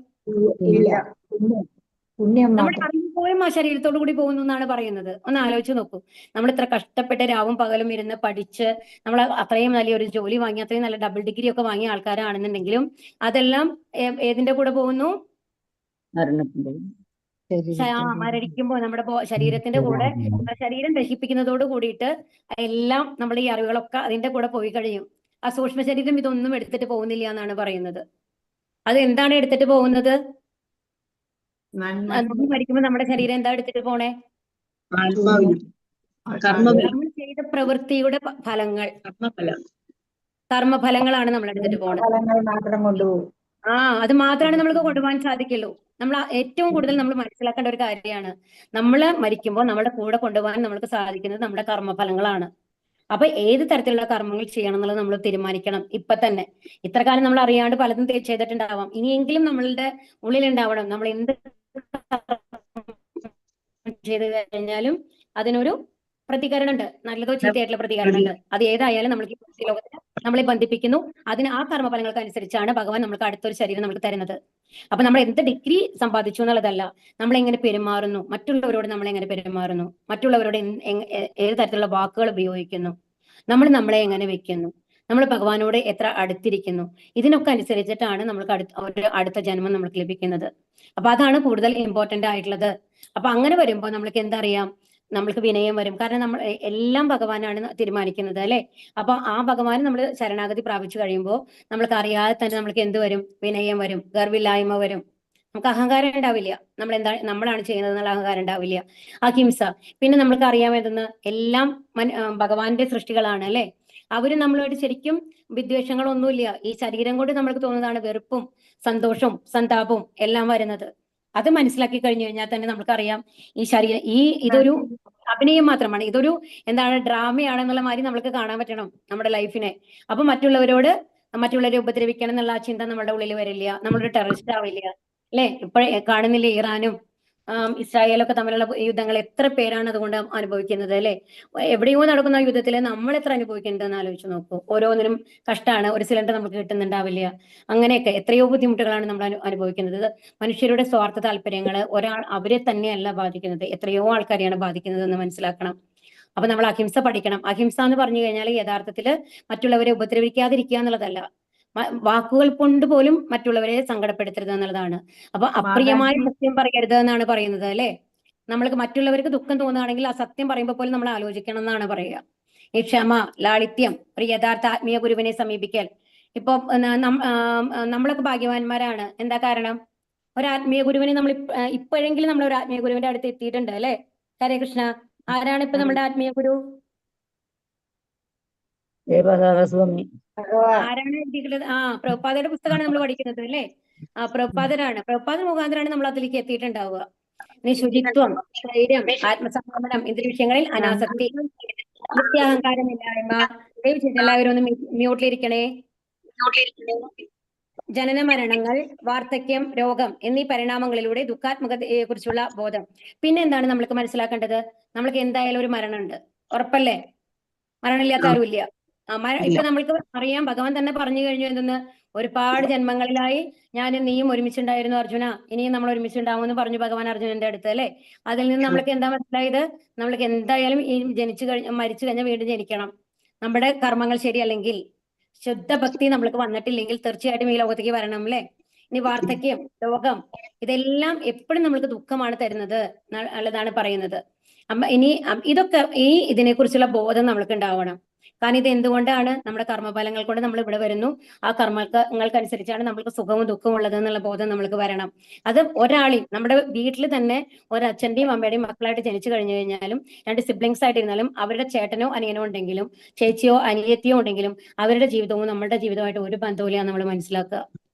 നമ്മൾ അറിയുമ്പോഴും ആ ശരീരത്തോടു കൂടി പോകുന്നു എന്നാണ് പറയുന്നത്. ഒന്ന് ആലോചിച്ച് നോക്കൂ. നമ്മൾ ഇത്ര കഷ്ടപ്പെട്ട് രാവും പകലും ഇരുന്ന് പഠിച്ച് നമ്മൾ അത്രയും നല്ലൊരു ജോലി വാങ്ങി അത്രയും നല്ല ഡബിൾ ഡിഗ്രി ഒക്കെ വാങ്ങിയ ആൾക്കാരാണെന്നുണ്ടെങ്കിലും അതെല്ലാം ഏതിന്റെ കൂടെ പോകുന്നു? മരടിക്കുമ്പോൾ നമ്മുടെ ശരീരത്തിന്റെ കൂടെ, ശരീരം ദഹിപ്പിക്കുന്നതോട് കൂടിയിട്ട് എല്ലാം നമ്മുടെ ഈ അറിവുകളൊക്കെ അതിന്റെ കൂടെ പോയി കഴിയും. ആ സൂക്ഷ്മ ശരീരം ഇതൊന്നും എടുത്തിട്ട് പോകുന്നില്ല എന്നാണ് പറയുന്നത്. അത് എന്താണ് എടുത്തിട്ട് പോകുന്നത്? നമ്മൾ മരിക്കുമ്പോൾ നമ്മുടെ ശരീരം എന്താ എടുത്തിട്ട് പോണേ? നമ്മൾ ചെയ്ത പ്രവൃത്തിയുടെ ഫലങ്ങൾ, കർമ്മഫലങ്ങളാണ് നമ്മൾ എടുത്തിട്ട് പോണത്. അത് മാത്രമാണ് നമ്മൾക്ക് കൊണ്ടുപോകാൻ സാധിക്കുള്ളൂ. നമ്മൾ ഏറ്റവും കൂടുതൽ നമ്മൾ മനസ്സിലാക്കേണ്ട ഒരു കാര്യമാണ്, നമ്മൾ മരിക്കുമ്പോൾ നമ്മുടെ കൂടെ കൊണ്ടുപോകാൻ നമ്മൾക്ക് സാധിക്കുന്നത് നമ്മുടെ കർമ്മഫലങ്ങളാണ്. അപ്പൊ ഏത് തരത്തിലുള്ള കർമ്മങ്ങൾ ചെയ്യണം എന്നുള്ളത് നമ്മൾ തീരുമാനിക്കണം ഇപ്പൊ തന്നെ. ഇത്ര കാലം നമ്മൾ അറിയാണ്ട് പലതും ചെയ്തിട്ടുണ്ടാവാം. ഇനിയെങ്കിലും നമ്മളുടെ ഉള്ളിലുണ്ടാവണം, നമ്മൾ എന്ത് ചെയ്ത് കഴിഞ്ഞാലും അതിനൊരു പ്രതികരണം ഉണ്ട്, നല്ലതോ ചീത്തയായിട്ടുള്ള പ്രതികരണം ഉണ്ട്. അത് ഏതായാലും നമ്മൾക്ക് ഈ ലോകത്തിൽ നമ്മളെ ബന്ധിപ്പിക്കുന്നു. അതിന് ആ കർമ്മഫലങ്ങൾക്ക് അനുസരിച്ചാണ് ഭഗവാൻ നമുക്ക് അടുത്തൊരു ശരീരം നമുക്ക് തരുന്നത്. അപ്പൊ നമ്മൾ എന്ത് ഡിഗ്രി സമ്പാദിച്ചു എന്നുള്ളതല്ല, നമ്മൾ എങ്ങനെ പെരുമാറുന്നു, മറ്റുള്ളവരോട് നമ്മൾ എങ്ങനെ പെരുമാറുന്നു, മറ്റുള്ളവരോട് ഏത് തരത്തിലുള്ള വാക്കുകൾ ഉപയോഗിക്കുന്നു, നമ്മൾ നമ്മളെ എങ്ങനെ വെക്കുന്നു, നമ്മൾ ഭഗവാനോട് എത്ര അടുത്തിരിക്കുന്നു, ഇതിനൊക്കെ അനുസരിച്ചിട്ടാണ് നമ്മൾക്ക് അടുത്ത ജന്മം നമുക്ക് ലഭിക്കുന്നത്. അപ്പൊ അതാണ് കൂടുതൽ ഇമ്പോർട്ടന്റ് ആയിട്ടുള്ളത്. അപ്പൊ അങ്ങനെ വരുമ്പോൾ നമ്മൾക്ക് എന്തറിയാം? നമ്മൾക്ക് വിനയം വരും. കാരണം നമ്മൾ എല്ലാം ഭഗവാനാണ് തീരുമാനിക്കുന്നത് അല്ലെ? അപ്പൊ ആ ഭഗവാൻ നമ്മൾ ശരണാഗതി പ്രാപിച്ചു കഴിയുമ്പോൾ നമ്മൾക്ക് അറിയാതെ തന്നെ നമ്മൾക്ക് എന്ത് വരും? വിനയം വരും, ഗർവില്ലായ്മ വരും, നമുക്ക് അഹങ്കാരം ഉണ്ടാവില്ല. നമ്മളാണ് ചെയ്യുന്നത് എന്നുള്ള അഹങ്കാരം ഉണ്ടാവില്ല. അഹിംസ, പിന്നെ നമ്മൾക്ക് അറിയാം എന്തെന്ന്, എല്ലാം ഭഗവാന്റെ സൃഷ്ടികളാണ് അല്ലെ? അവര് നമ്മളോട് ശരിക്കും വിദ്വേഷങ്ങളൊന്നുമില്ല. ഈ ശരീരം കൊണ്ട് നമ്മൾക്ക് തോന്നുന്നതാണ് വെറുപ്പും സന്തോഷവും സന്താപവും എല്ലാം വരുന്നത്. അത് മനസ്സിലാക്കി കഴിഞ്ഞു കഴിഞ്ഞാൽ തന്നെ നമുക്കറിയാം ഈ ശരീരം ഇതൊരു അഭിനയം മാത്രമാണ്, ഇതൊരു എന്താണ് ഡ്രാമയാണെന്നുള്ള മാതിരി നമ്മൾക്ക് കാണാൻ പറ്റണം നമ്മുടെ ലൈഫിനെ. അപ്പൊ മറ്റുള്ളവരെ ഉപദ്രവിക്കണം എന്നുള്ള ആ ചിന്ത നമ്മുടെ ഉള്ളിൽ വരില്ല. നമ്മളൊരു ടെററിസ്റ്റ് ആവില്ല അല്ലെ? ഇപ്പോഴേ കാണുന്നില്ലേ ഇറാനും ഇസ്രായേലൊക്കെ തമ്മിലുള്ള യുദ്ധങ്ങൾ എത്ര പേരാണ് അതുകൊണ്ട് അനുഭവിക്കുന്നത് അല്ലെ? എവിടെയോ നടക്കുന്ന യുദ്ധത്തിൽ നമ്മൾ എത്ര അനുഭവിക്കുന്നുണ്ടെന്ന് ആലോചിച്ച് നോക്കൂ. ഓരോന്നിനും കഷ്ടമാണ്, ഒരു സിലിണ്ടർ നമുക്ക് കിട്ടുന്നുണ്ടാവില്ല, അങ്ങനെയൊക്കെ എത്രയോ ബുദ്ധിമുട്ടുകളാണ് നമ്മൾ അനുഭവിക്കുന്നത്. മനുഷ്യരുടെ സ്വാർത്ഥ താല്പര്യങ്ങൾ അവരെ തന്നെയല്ല ബാധിക്കുന്നത്, എത്രയോ ആൾക്കാരെയാണ് ബാധിക്കുന്നത് എന്ന് മനസ്സിലാക്കണം. അപ്പൊ നമ്മൾ അഹിംസ പഠിക്കണം. അഹിംസ എന്ന് പറഞ്ഞു കഴിഞ്ഞാൽ യഥാർത്ഥത്തിൽ മറ്റുള്ളവരെ ഉപദ്രവിക്കാതിരിക്കുക എന്നുള്ളതല്ല, വാക്കുകൾ കൊണ്ട് പോലും മറ്റുള്ളവരെ സങ്കടപ്പെടുത്തരുത് എന്നുള്ളതാണ്. അപ്പൊ അപ്രിയമായ മാതാജി സത്യം പറയരുത് എന്നാണ് പറയുന്നത് അല്ലെ. നമ്മൾക്ക് മറ്റുള്ളവർക്ക് ദുഃഖം തോന്നുകയാണെങ്കിൽ ആ സത്യം പറയുമ്പോൾ പോലും നമ്മൾ ആലോചിക്കണം എന്നാണ് പറയുക. ഈ ക്ഷമ, ലാളിത്യം, ഒരു യഥാർത്ഥ ആത്മീയ ഗുരുവിനെ സമീപിക്കൽ. ഇപ്പൊ നമ്മളൊക്കെ ഭാഗ്യവാന്മാരാണ്. എന്താ കാരണം? ഒരു ആത്മീയ ഗുരുവിനെ നമ്മൾ ഇപ്പോഴെങ്കിലും നമ്മൾ ഒരു ആത്മീയ ഗുരുവിന്റെ അടുത്ത് എത്തിയിട്ടുണ്ട് അല്ലെ. ഹരേ കൃഷ്ണ. ആരാണ് ഇപ്പൊ നമ്മുടെ ആത്മീയ ഗുരു? ജയപ്രകാശസ്വാമി. ആരാണ് എഴുതിയിട്ടുള്ളത്? പ്രഭുപാദയുടെ പുസ്തകമാണ് നമ്മൾ പഠിക്കുന്നത് അല്ലേ. പ്രഭുപാദരാണ്. പ്രഭുപാദ മുഖാന്തരാണ് നമ്മൾ അതിലേക്ക് എത്തിയിട്ടുണ്ടാവുക. ഇനി ശുചിത്വം, ധൈര്യം, ആത്മസംയമനം, ഇന്ദ്രിയ വിഷയങ്ങളിൽ അനാസക്തി, നിത്യാഹങ്കാരമില്ലായ്മ. ദയവ് ചെയ്ത് എല്ലാവരും ഒന്ന് മ്യൂട്ടിലിരിക്കണേ. ജനന മരണങ്ങൾ, വാർദ്ധക്യം, രോഗം എന്നീ പരിണാമങ്ങളിലൂടെ ദുഃഖാത്മകതയെ കുറിച്ചുള്ള ബോധം. പിന്നെ എന്താണ് നമ്മൾക്ക് മനസ്സിലാക്കേണ്ടത്? നമ്മൾക്ക് എന്തായാലും ഒരു മരണമുണ്ട്, ഉറപ്പല്ലേ? മരണമില്ലാത്ത ആരുമില്ല. ഇപ്പൊ നമ്മൾക്ക് അറിയാം, ഭഗവാൻ തന്നെ പറഞ്ഞു കഴിഞ്ഞു എന്തെന്ന്, ഒരുപാട് ജന്മങ്ങളിലായി ഞാനും നീയും ഒരുമിച്ചുണ്ടായിരുന്നു അർജുന, ഇനിയും നമ്മൾ ഒരുമിച്ചുണ്ടാവുമെന്ന് പറഞ്ഞു ഭഗവാൻ അർജുനന്റെ അടുത്ത് അല്ലെ. അതിൽ നിന്ന് നമ്മൾക്ക് എന്താ മനസ്സിലായത്? നമ്മൾക്ക് എന്തായാലും ഈ മരിച്ചു കഴിഞ്ഞാൽ വീണ്ടും ജനിക്കണം. നമ്മുടെ കർമ്മങ്ങൾ ശരിയല്ലെങ്കിൽ, ശുദ്ധ ഭക്തി നമ്മൾക്ക് വന്നിട്ടില്ലെങ്കിൽ തീർച്ചയായിട്ടും ഈ ലോകത്തേക്ക് വരണം അല്ലെ. ഇനി വാർദ്ധക്യം, രോഗം, ഇതെല്ലാം എപ്പോഴും നമ്മൾക്ക് ദുഃഖമാണ് തരുന്നത് നല്ലതാണ് പറയുന്നത്. ഇനി ഇതൊക്കെ ഇതിനെ കുറിച്ചുള്ള ബോധം നമ്മൾക്ക് ഉണ്ടാവണം. കാരണം ഇത് എന്തുകൊണ്ടാണ്? നമ്മുടെ കർമ്മഫലങ്ങൾ കൊണ്ട് നമ്മൾ ഇവിടെ വരുന്നു. ആ കർമ്മങ്ങൾക്കനുസരിച്ചാണ് നമ്മൾക്ക് സുഖവും ദുഃഖവും ഉള്ളത് എന്നുള്ള ബോധം നമ്മൾക്ക് വരണം. അത് ഒരാളെയും, നമ്മുടെ വീട്ടിൽ തന്നെ ഒരച്ഛന്റെയും അമ്മയുടെയും മക്കളായിട്ട് ജനിച്ചു കഴിഞ്ഞു കഴിഞ്ഞാലും, 2 സിബ്ലിങ്സ് ആയിട്ടിരുന്നാലും, അവരുടെ ചേട്ടനോ അനിയനോ ഉണ്ടെങ്കിലും, ചേച്ചിയോ അനിയത്തിയോ ഉണ്ടെങ്കിലും, അവരുടെ ജീവിതവും നമ്മുടെ ജീവിതവുമായിട്ട് ഒരു ബന്ധവുമില്ല നമ്മൾ മനസ്സിലാക്കുക.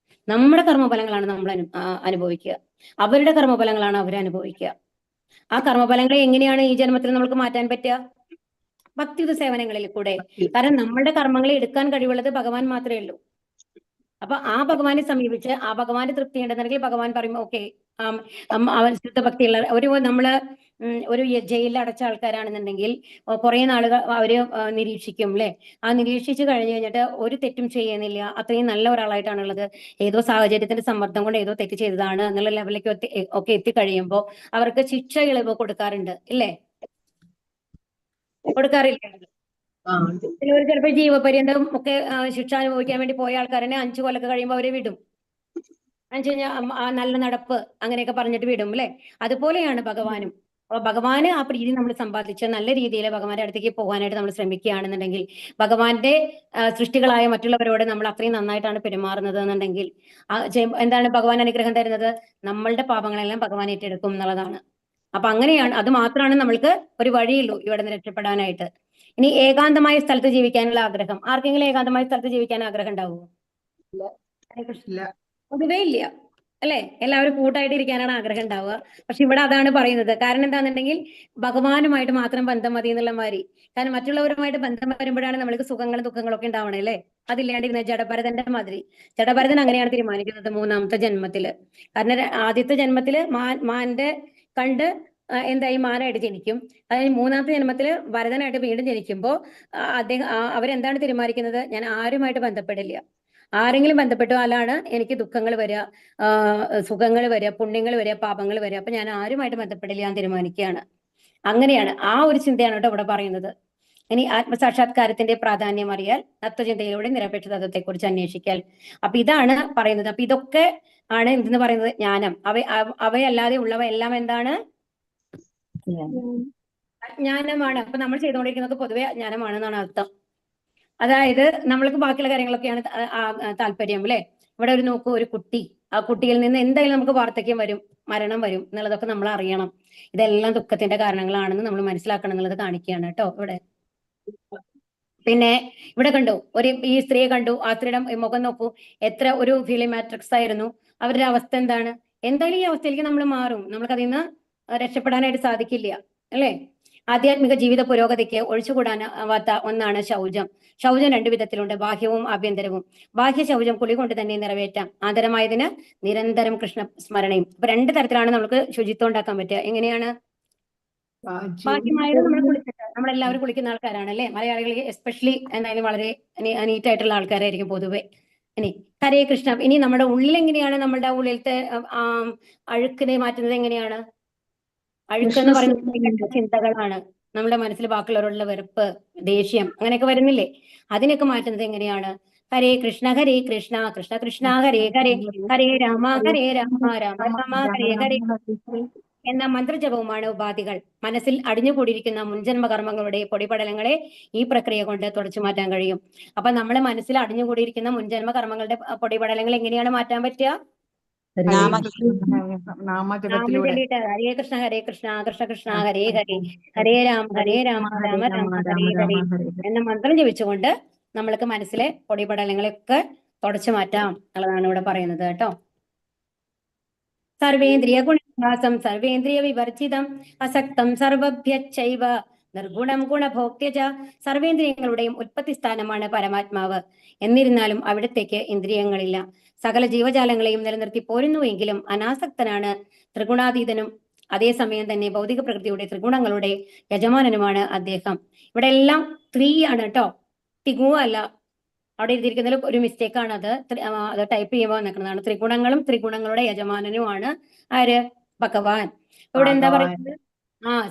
നമ്മുടെ കർമ്മഫലങ്ങളാണ് നമ്മൾ അനുഭവിക്കുക, അവരുടെ കർമ്മഫലങ്ങളാണ് അവരനുഭവിക്കുക. ആ കർമ്മഫലങ്ങളെ എങ്ങനെയാണ് ഈ ജന്മത്തിൽ നമുക്ക് മാറ്റാൻ പറ്റുക? ഭക്തിയുത സേവനങ്ങളിൽ കൂടെ. കാരണം നമ്മളുടെ കർമ്മങ്ങളെ എടുക്കാൻ കഴിവുള്ളത് ഭഗവാൻ മാത്രമേ ഉള്ളൂ. അപ്പൊ ആ ഭഗവാനെ സമീപിച്ച് ആ ഭഗവാന്റെ തൃപ്തി ഉണ്ടെന്നുണ്ടെങ്കിൽ ഭഗവാൻ പറയും ഓക്കെ, അവൻ ശുദ്ധഭക്തിയുള്ള നമ്മള് ഒരു ജയിലിൽ അടച്ച ആൾക്കാരാണെന്നുണ്ടെങ്കിൽ കുറെ നാളുകൾ അവര് നിരീക്ഷിക്കും അല്ലെ. ആ നിരീക്ഷിച്ചു കഴിഞ്ഞു കഴിഞ്ഞിട്ട് ഒരു തെറ്റും ചെയ്യുന്നില്ല, അത്രയും നല്ല ഒരാളായിട്ടാണുള്ളത്. ഏതോ സാഹചര്യത്തിന്റെ സമ്മർദ്ദം കൊണ്ട് ഏതോ തെറ്റ് ചെയ്തതാണ് എന്നുള്ള ലെവലിലേക്ക് ഒക്കെ എത്തിക്കഴിയുമ്പോൾ അവർക്ക് ശിക്ഷ ഇളവ് കൊടുക്കാറുണ്ട് ഇല്ലേ? കൊടുക്കാറില്ല. ചിലവർ ചിലപ്പോൾ ജീവപര്യന്തം ഒക്കെ ശിക്ഷ അനുഭവിക്കാൻ വേണ്ടി പോയ ആൾക്കാരനെ 5 കൊല്ലൊക്കെ കഴിയുമ്പോൾ അവരെ വിടും. നല്ല നടപ്പ് അങ്ങനെയൊക്കെ പറഞ്ഞിട്ട് വിടും അല്ലെ. അതുപോലെയാണ് ഭഗവാനും. അപ്പൊ ഭഗവാന് ആ പ്രീതി നമ്മൾ സമ്പാദിച്ച് നല്ല രീതിയിൽ ഭഗവാന്റെ അടുത്തേക്ക് പോകാനായിട്ട് നമ്മൾ ശ്രമിക്കുകയാണെന്നുണ്ടെങ്കിൽ, ഭഗവാന്റെ സൃഷ്ടികളായ മറ്റുള്ളവരോട് നമ്മൾ അത്രയും നന്നായിട്ടാണ് പെരുമാറുന്നത് എന്നുണ്ടെങ്കിൽ എന്താണ് ഭഗവാൻ അനുഗ്രഹം തരുന്നത്? നമ്മളുടെ പാപങ്ങളെല്ലാം ഭഗവാൻ ഏറ്റെടുക്കും എന്നുള്ളതാണ്. അപ്പൊ അങ്ങനെയാണ്, അത് മാത്രമാണ് നമ്മൾക്ക് ഒരു വഴിയുള്ളൂ ഇവിടെ നിന്ന് രക്ഷപ്പെടാനായിട്ട്. ഇനി ഏകാന്തമായ സ്ഥലത്ത് ജീവിക്കാനുള്ള ആഗ്രഹം. ആർക്കെങ്കിലും ഏകാന്തമായ സ്ഥലത്ത് ജീവിക്കാൻ ആഗ്രഹം ഉണ്ടാവുമോ? പൊതുവേ ഇല്ല അല്ലെ. എല്ലാവരും കൂട്ടായിട്ട് ഇരിക്കാനാണ് ആഗ്രഹം ഉണ്ടാവുക. പക്ഷെ ഇവിടെ അതാണ് പറയുന്നത്. കാരണം എന്താണെന്നുണ്ടെങ്കിൽ ഭഗവാനുമായിട്ട് മാത്രം ബന്ധം മതി എന്നുള്ള മാതിരി. കാരണം മറ്റുള്ളവരുമായിട്ട് ബന്ധം വരുമ്പോഴാണ് നമ്മൾക്ക് സുഖങ്ങളും ദുഃഖങ്ങളും ഒക്കെ ഉണ്ടാവണേ അല്ലെ. അതില്ലാണ്ടിരുന്ന ജഡഭരതന്റെ മാതിരി. ജഡഭരതൻ അങ്ങനെയാണ് തീരുമാനിക്കുന്നത് 3ാമത്തെ ജന്മത്തില്. കാരണം ആദ്യത്തെ ജന്മത്തില് മാന്റെ കണ്ട് എന്തായി മാനായിട്ട് ജനിക്കും. അതായത് 3ാമത്തെ ജന്മത്തില് ഭരതനായിട്ട് വീണ്ടും ജനിക്കുമ്പോൾ അവരെന്താണ് തീരുമാനിക്കുന്നത്? ഞാൻ ആരുമായിട്ട് ബന്ധപ്പെടില്ല. ആരെങ്കിലും ബന്ധപ്പെട്ടു അല്ലാണ് എനിക്ക് ദുഃഖങ്ങൾ വരിക, സുഖങ്ങൾ വരിക, പുണ്യങ്ങൾ വരിക, പാപങ്ങൾ വരിക. അപ്പൊ ഞാൻ ആരുമായിട്ട് ബന്ധപ്പെടില്ല ഞാൻ തീരുമാനിക്കുകയാണ്. അങ്ങനെയാണ്, ആ ഒരു ചിന്തയാണ് കേട്ടോ ഇവിടെ പറയുന്നത്. ഇനി ആത്മസാക്ഷാത്കാരത്തിന്റെ പ്രാധാന്യം അറിയാൽ, തത്വചിന്തയിലൂടെ നിരപേക്ഷ തത്വത്തെക്കുറിച്ച് അന്വേഷിക്കൽ. അപ്പൊ ഇതാണ് പറയുന്നത്. അപ്പൊ ഇതൊക്കെ ആണ് എന്തെന്ന് പറയുന്നത്? ജ്ഞാനം. അവയല്ലാതെ ഉള്ളവ എല്ലാം എന്താണ്? അജ്ഞാനമാണ്. അപ്പൊ നമ്മൾ ചെയ്തുകൊണ്ടിരിക്കുന്നത് പൊതുവെ അജ്ഞാനമാണെന്നാണ് അർത്ഥം. അതായത് നമ്മൾക്ക് ബാക്കിയുള്ള കാര്യങ്ങളൊക്കെയാണ് താല്പര്യം അല്ലെ. ഇവിടെ ഒരു നോക്കൂ, ഒരു കുട്ടി, ആ കുട്ടിയിൽ നിന്ന് എന്തായാലും നമുക്ക് വാർദ്ധക്യം വരും, മരണം വരും എന്നുള്ളതൊക്കെ നമ്മൾ അറിയണം. ഇതെല്ലാം ദുഃഖത്തിന്റെ കാരണങ്ങളാണെന്ന് നമ്മൾ മനസ്സിലാക്കണം എന്നുള്ളത് കാണിക്കുകയാണ് കേട്ടോ ഇവിടെ. പിന്നെ ഇവിടെ കണ്ടു, ഈ സ്ത്രീയെ കണ്ടു, ആ സ്ത്രീയുടെ മുഖം നോക്കൂ, എത്ര ഒരു ഫിലിമാട്രിക്സ് ആയിരുന്നു. അവരുടെ അവസ്ഥ എന്താണ്? എന്തായാലും ഈ അവസ്ഥയിലേക്ക് നമ്മൾ മാറും, നമുക്ക് അതിൽ നിന്ന് രക്ഷപ്പെടാനായിട്ട് സാധിക്കില്ല അല്ലെ. ആധ്യാത്മിക ജീവിത പുരോഗതിക്ക് ഒഴിച്ചുകൂടാനാവാത്ത ഒന്നാണ് ശൗചം. ശൗചം 2 വിധത്തിലുണ്ട്, ബാഹ്യവും ആഭ്യന്തരവും. ബാഹ്യ ശൗചം കുളി കൊണ്ട് തന്നെ നിറവേറ്റാം. ആന്തരമായതിന് നിരന്തരം കൃഷ്ണ സ്മരണയും. അപ്പൊ 2 തരത്തിലാണ് നമുക്ക് ശുചിത്വം ഉണ്ടാക്കാൻ പറ്റുക. എങ്ങനെയാണ്? ബാഹ്യമായത് നമ്മൾ കുളിച്ചിട്ട്, നമ്മളെല്ലാവരും കുളിക്കുന്ന ആൾക്കാരാണ് അല്ലെ. മലയാളികൾ എസ്പെഷ്യലി എന്തായാലും വളരെ നീറ്റായിട്ടുള്ള ആൾക്കാരായിരിക്കും പൊതുവെ. ഇനി ഹരേ കൃഷ്ണ. ഇനി നമ്മുടെ ഉള്ളിൽ എങ്ങനെയാണ് നമ്മുടെ ഉള്ളിലത്തെ അഴുക്കിനെ മാറ്റുന്നത്? എങ്ങനെയാണ്? അഴുക്കെന്ന് പറയുന്നത് ചിന്തകളാണ്. നമ്മുടെ മനസ്സിൽ ബാക്കിയുള്ളവരോടുള്ള വെറുപ്പ്, ദേഷ്യം അങ്ങനെയൊക്കെ വരുന്നില്ലേ? അതിനൊക്കെ മാറ്റുന്നത് എങ്ങനെയാണ്? ഹരേ കൃഷ്ണ കൃഷ്ണ കൃഷ്ണ ഹരേ ഹരേ, ഹരേ രാമ രാമ രാമ ഹരേ ഹരേ എന്ന മന്ത്രജപവുമാണ് ഉപാധികൾ. മനസ്സിൽ അടിഞ്ഞുകൂടിയിരിക്കുന്ന മുൻജന്മ കർമ്മങ്ങളുടെ പൊടിപടലങ്ങളെ ഈ പ്രക്രിയ കൊണ്ട് തുടച്ചു മാറ്റാൻ കഴിയും. അപ്പൊ നമ്മളെ മനസ്സിൽ അടിഞ്ഞുകൂടിയിരിക്കുന്ന മുൻജന്മ കർമ്മങ്ങളുടെ പൊടിപടലങ്ങൾ എങ്ങനെയാണ് മാറ്റാൻ പറ്റുക? നാമം ചൊല്ലിയിട്ട് ഹരേ കൃഷ്ണ കൃഷ്ണ കൃഷ്ണ ഹരേ ഹരേ, ഹരേ രാമ രാമ രാമ ഹരേ ഹരേ എന്ന മന്ത്രം ജപിച്ചുകൊണ്ട് നമ്മൾക്ക് മനസ്സിലെ പൊടിപടലങ്ങളെയൊക്കെ തുടച്ചു മാറ്റാം എന്നുള്ളതാണ് ഇവിടെ പറയുന്നത് കേട്ടോ. സർവേന്ദ്രിയ ഗുണാസം സർവേന്ദ്രിയ വിവർജിതം അസക്തം സർവഭ്യച്ചൈവ നിർഗുണം ഗുണഭോക്യജ. സർവേന്ദ്രിയങ്ങളുടെയും ഉത്പത്തി സ്ഥാനമാണ് പരമാത്മാവ്. എന്നിരുന്നാലും അവിടത്തേക്ക് ഇന്ദ്രിയങ്ങളില്ല. സകല ജീവജാലങ്ങളെയും നിലനിർത്തി പോരുന്നുവെങ്കിലും അനാസക്തനാണ്, ത്രിഗുണാതീതനും അതേസമയം തന്നെ ഭൗതിക പ്രകൃതിയുടെ ത്രിഗുണങ്ങളുടെ യജമാനനുമാണ് അദ്ദേഹം. ഇവിടെ എല്ലാം ത്രീ ആണ് കേട്ടോ, തിഗു അല്ല. അവിടെ എഴുതിയിരിക്കുന്നതിൽ ഒരു മിസ്റ്റേക്ക് ആണ്. അത് ടൈപ്പ് ചെയ്യുമ്പോൾ നിൽക്കുന്നതാണ്. ത്രിഗുണങ്ങളുടെ യജമാനനുമാണ് ആര്? ഭഗവാൻ. ഇവിടെ എന്താ പറയുന്നത്?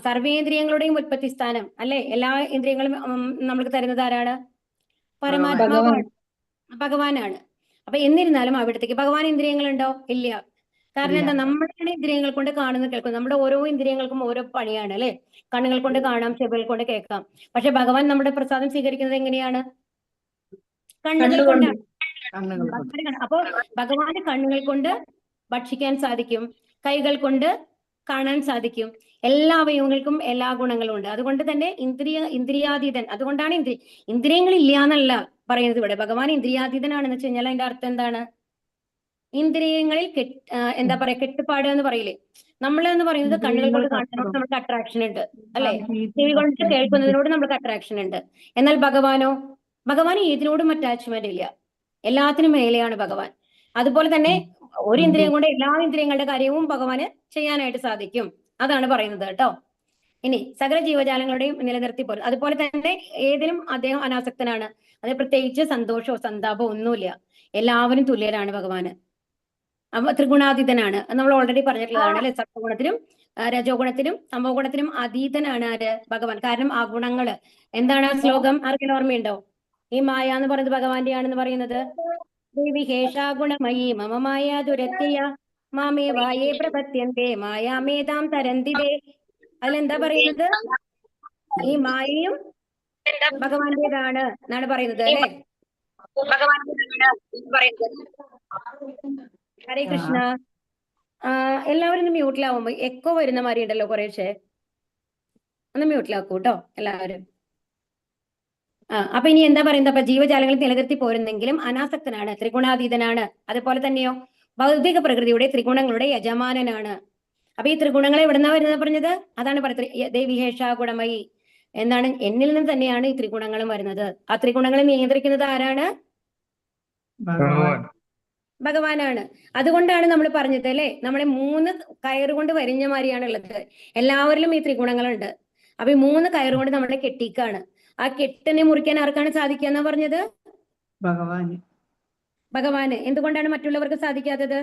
സർവേന്ദ്രിയങ്ങളുടെയും ഉത്പത്തി സ്ഥാനം അല്ലെ? എല്ലാ ഇന്ദ്രിയങ്ങളും നമ്മൾക്ക് തരുന്നത് ആരാണ്? പരമാത്മാവാണ്, ഭഗവാനാണ്. അപ്പൊ എന്നിരുന്നാലും അവിടത്തേക്ക് ഭഗവാൻ ഇന്ദ്രിയങ്ങളുണ്ടോ? ഇല്ല. കാരണം എന്താ? നമ്മുടെ ഇന്ദ്രിയങ്ങൾ കൊണ്ട് കാണുന്ന കേൾക്കും. നമ്മുടെ ഓരോ ഇന്ദ്രിയങ്ങൾക്കും ഓരോ പണിയാണ് അല്ലെ? കണ്ണുകൾ കൊണ്ട് കാണാം, ചെവികൾ കൊണ്ട് കേൾക്കാം. പക്ഷെ ഭഗവാൻ നമ്മുടെ പ്രസാദം സ്വീകരിക്കുന്നത് എങ്ങനെയാണ്? കണ്ണുകൾ കൊണ്ടാണ്. അപ്പോ ഭഗവാന് കണ്ണുകൾ കൊണ്ട് ഭക്ഷിക്കാൻ സാധിക്കും, കൈകൾ കൊണ്ട് കാണാൻ സാധിക്കും. എല്ലാ അവയവങ്ങൾക്കും എല്ലാ ഗുണങ്ങളും ഉണ്ട്. അതുകൊണ്ട് തന്നെ ഇന്ദ്രിയാതീതൻ. അതുകൊണ്ടാണ് ഇന്ദ്രിയങ്ങൾ ഇല്ല എന്നല്ല പറയുന്നത് ഇവിടെ. ഭഗവാൻ ഇന്ദ്രിയാതീതനാണെന്ന് വെച്ച് കഴിഞ്ഞാൽ അതിന്റെ അർത്ഥം എന്താണ്? ഇന്ദ്രിയങ്ങളിൽ എന്താ പറയാ, കെട്ടുപാട് എന്ന് പറയില്ലേ? നമ്മളെന്ന് പറയുന്നത് കണ്ണുകൾ കൊണ്ട് കാണുന്നതിനോട് നമുക്ക് അട്രാക്ഷൻ ഉണ്ട് അല്ലെ? ചെവി കൊണ്ട് കേൾക്കുന്നതിനോട് നമുക്ക് അട്രാക്ഷൻ ഉണ്ട്. എന്നാൽ ഭഗവാന് ഏതിനോടും അറ്റാച്ച്മെന്റ് ഇല്ല. എല്ലാത്തിനും മേലെയാണ് ഭഗവാൻ. അതുപോലെ തന്നെ ഒരു ഇന്ദ്രിയം കൊണ്ട് എല്ലാ ഇന്ദ്രിയങ്ങളുടെ കാര്യവും ഭഗവാന് ചെയ്യാനായിട്ട് സാധിക്കും. അതാണ് പറയുന്നത് കേട്ടോ. ഇനി സകല ജീവജാലങ്ങളുടെയും നിലനിർത്തി പോലും അതുപോലെ തന്നെ ഏതിനും അദ്ദേഹം അനാസക്തനാണ്. അത് പ്രത്യേകിച്ച് സന്തോഷമോ സന്താപമോ ഒന്നുമില്ല. എല്ലാവരും തുല്യരാണ് ഭഗവാന്. അപ്പൊ ത്രിഗുണാതീതനാണ്. നമ്മൾ ഓൾറെഡി പറഞ്ഞിട്ടുള്ളതാണ് അല്ലെ? സത്വഗുണത്തിനും രജോ ഗുണത്തിനും സംഭവ ഗുണത്തിനും അതീതനാണ് ആര്? ഭഗവാൻ. കാരണം ആ ഗുണങ്ങള് എന്താണ്? ആ ശ്ലോകം ആർക്കെങ്കിലും ഓർമ്മയുണ്ടോ? ഈ മായ എന്ന് പറയുന്നത് ഭഗവാന്റെ ആണെന്ന് പറയുന്നത്. ദേവി ഹേഷാ ഗുണമയീ മമ മായ ദുരത്യ മാമേ വായേ പ്രപത്യന്തേ മായാമേതാം തരന്തിതേ. അതിലെന്താ പറയുന്നത്? ഈ മായയും ഭഗവാന്റേതാണ് എന്നാണ് പറയുന്നത് അല്ലെ? ഹരേ കൃഷ്ണ. എല്ലാവരും ഒന്ന് മ്യൂട്ടിലാവുമ്പോ എക്കോ വരുന്ന മാതിരി ഉണ്ടല്ലോ കുറേശ്ശെ. ഒന്ന് മ്യൂട്ടിലാക്കൂ കേട്ടോ എല്ലാവരും. അപ്പൊ ഇനി എന്താ പറയുന്നത്? അപ്പൊ ജീവജാലങ്ങളിൽ നിലനിർത്തി പോരുന്നെങ്കിലും അനാസക്തനാണ്, ത്രിഗുണാതീതനാണ്. അതുപോലെ തന്നെയോ ഭൗതിക പ്രകൃതിയുടെ ത്രിഗുണങ്ങളുടെ യജമാനനാണ്. അപ്പൊ ഈ ത്രിഗുണങ്ങളെ എവിടുന്നാ വരുന്നത് പറഞ്ഞത്? അതാണ് പറയുന്നത് ദേവിഹേഷ ഗുണമയി. എന്താണ്? എന്നിൽ നിന്ന് തന്നെയാണ് ഈ ത്രിഗുണങ്ങളും വരുന്നത്. ആ ത്രിഗുണങ്ങളെ നിയന്ത്രിക്കുന്നത് ആരാണ്? ഭഗവാനാണ്. അതുകൊണ്ടാണ് നമ്മൾ പറഞ്ഞത് അല്ലെ, നമ്മളെ 3 കയറുകൊണ്ട് വരിഞ്ഞ മാതിരിയാണ് ഉള്ളത്. എല്ലാവരിലും ഈ ത്രിഗുണങ്ങളുണ്ട്. അപ്പൊ ഈ 3 കയറുകൊണ്ട് നമ്മളെ കെട്ടിക്കാണ്. ആ കെട്ടിനെ മുറിക്കാൻ ആർക്കാണ് സാധിക്കുക എന്നാ പറഞ്ഞത്? ഭഗവാന്. എന്തുകൊണ്ടാണ് മറ്റുള്ളവർക്ക് സാധിക്കാത്തത്?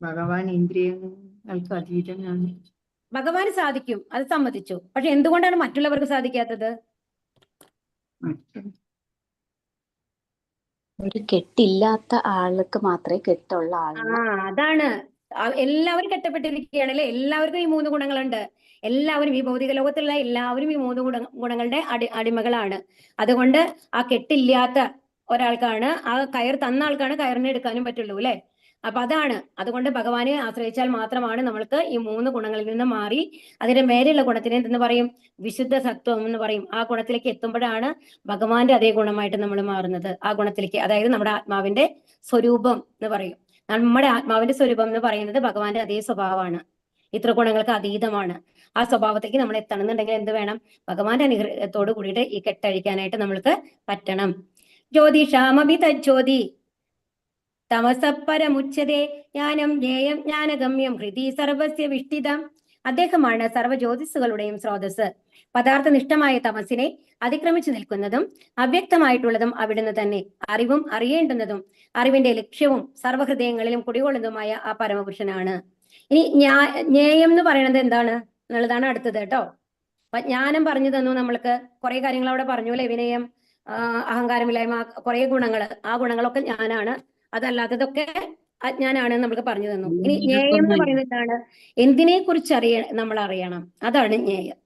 ഭഗവാൻ ഇന്ദ്രിയങ്ങൾക്ക് അതീതനാണ്. ഭഗവാന് സാധിക്കും, അത് സമ്മതിച്ചു. പക്ഷെ എന്തുകൊണ്ടാണ് മറ്റുള്ളവർക്ക് സാധിക്കാത്തത്? ഒരു കെട്ടില്ലാത്ത ആൾക്ക് മാത്രമേ കെട്ടുള്ള ആള്. അതാണ്. എല്ലാവരും കെട്ടപ്പെട്ടിരിക്കുകയാണ് അല്ലെ? എല്ലാവർക്കും ഈ 3 ഗുണങ്ങളുണ്ട്. എല്ലാവരും ഈ ഭൗതിക ലോകത്തുള്ള എല്ലാവരും ഈ 3 ഗുണങ്ങളുടെ അടിമകളാണ്. അതുകൊണ്ട് ആ കെട്ടില്ലാത്ത ഒരാൾക്കാണ്, ആ കയർ തന്ന ആൾക്കാണ് കയറിനെ എടുക്കാനും പറ്റുള്ളൂ അല്ലെ? അപ്പൊ അതാണ്. അതുകൊണ്ട് ഭഗവാനെ ആശ്രയിച്ചാൽ മാത്രമാണ് നമ്മൾക്ക് ഈ 3 ഗുണങ്ങളിൽ നിന്ന് മാറി അതിന്റെ മേലെയുള്ള ഗുണത്തിന് എന്തെന്ന് പറയും? വിശുദ്ധ സത്വം എന്ന് പറയും. ആ ഗുണത്തിലേക്ക് എത്തുമ്പോഴാണ് ഭഗവാന്റെ അതേ ഗുണമായിട്ട് നമ്മൾ മാറുന്നത്. ആ ഗുണത്തിലേക്ക്, അതായത് നമ്മുടെ ആത്മാവിന്റെ സ്വരൂപം എന്ന് പറയും. നമ്മുടെ ആത്മാവിന്റെ സ്വരൂപം എന്ന് പറയുന്നത് ഭഗവാന്റെ അതേ സ്വഭാവമാണ്. ഇത്ര ഗുണങ്ങൾക്ക് അതീതമാണ്. ആ സ്വഭാവത്തേക്ക് നമ്മൾ എത്തണമെന്നുണ്ടെങ്കിൽ എന്ത് വേണം? ഭഗവാന്റെ അനുഗ്രഹത്തോട് കൂടിയിട്ട് ഈ കെട്ടഴിക്കാനായിട്ട് നമ്മൾക്ക് പറ്റണം. ജ്യോതിഷാമഭി തജ്ജ്യോതി തമസപരമുച്യതേ ജ്ഞാനം ജ്ഞേയം ജ്ഞാനഗമ്യം ഹൃദി സർവസ്യ വിഷ്ഠിതം. അദ്ദേഹമാണ് സർവ്വജ്യോതിസുകളുടെയും സ്രോതസ്. പദാർത്ഥനിഷ്ഠമായ തമസിനെ അതിക്രമിച്ചു നിൽക്കുന്നതും അവ്യക്തമായിട്ടുള്ളതും അവിടുന്ന് തന്നെ. അറിവും അറിയേണ്ടുന്നതും അറിവിന്റെ ലക്ഷ്യവും സർവ്വഹൃദയങ്ങളിലും കുടികൊള്ളുന്നതുമായ ആ പരമപുരുഷനാണ്. ഇനി ജ്ഞേയം എന്ന് പറയുന്നത് എന്താണ് എന്നുള്ളതാണ് അടുത്തത് കേട്ടോ. അപ്പൊ ജ്ഞാനം പറഞ്ഞു തന്നു നമ്മൾക്ക് കുറെ കാര്യങ്ങൾ അവിടെ പറഞ്ഞു അല്ലെ. വിനയം, അഹങ്കാരമില്ലായ്മ, കുറെ ഗുണങ്ങൾ. ആ ഗുണങ്ങളൊക്കെ ജ്ഞാനാണ്. അതല്ലാത്തതൊക്കെ അജ്ഞാനാണ് നമ്മൾക്ക് പറഞ്ഞു തന്നു. ഇനി ജ്ഞേയം എന്ന് പറയുന്നത് എന്താണ്? എന്തിനെ കുറിച്ച് നമ്മൾ അറിയണം, അതാണ് ജ്ഞേയം.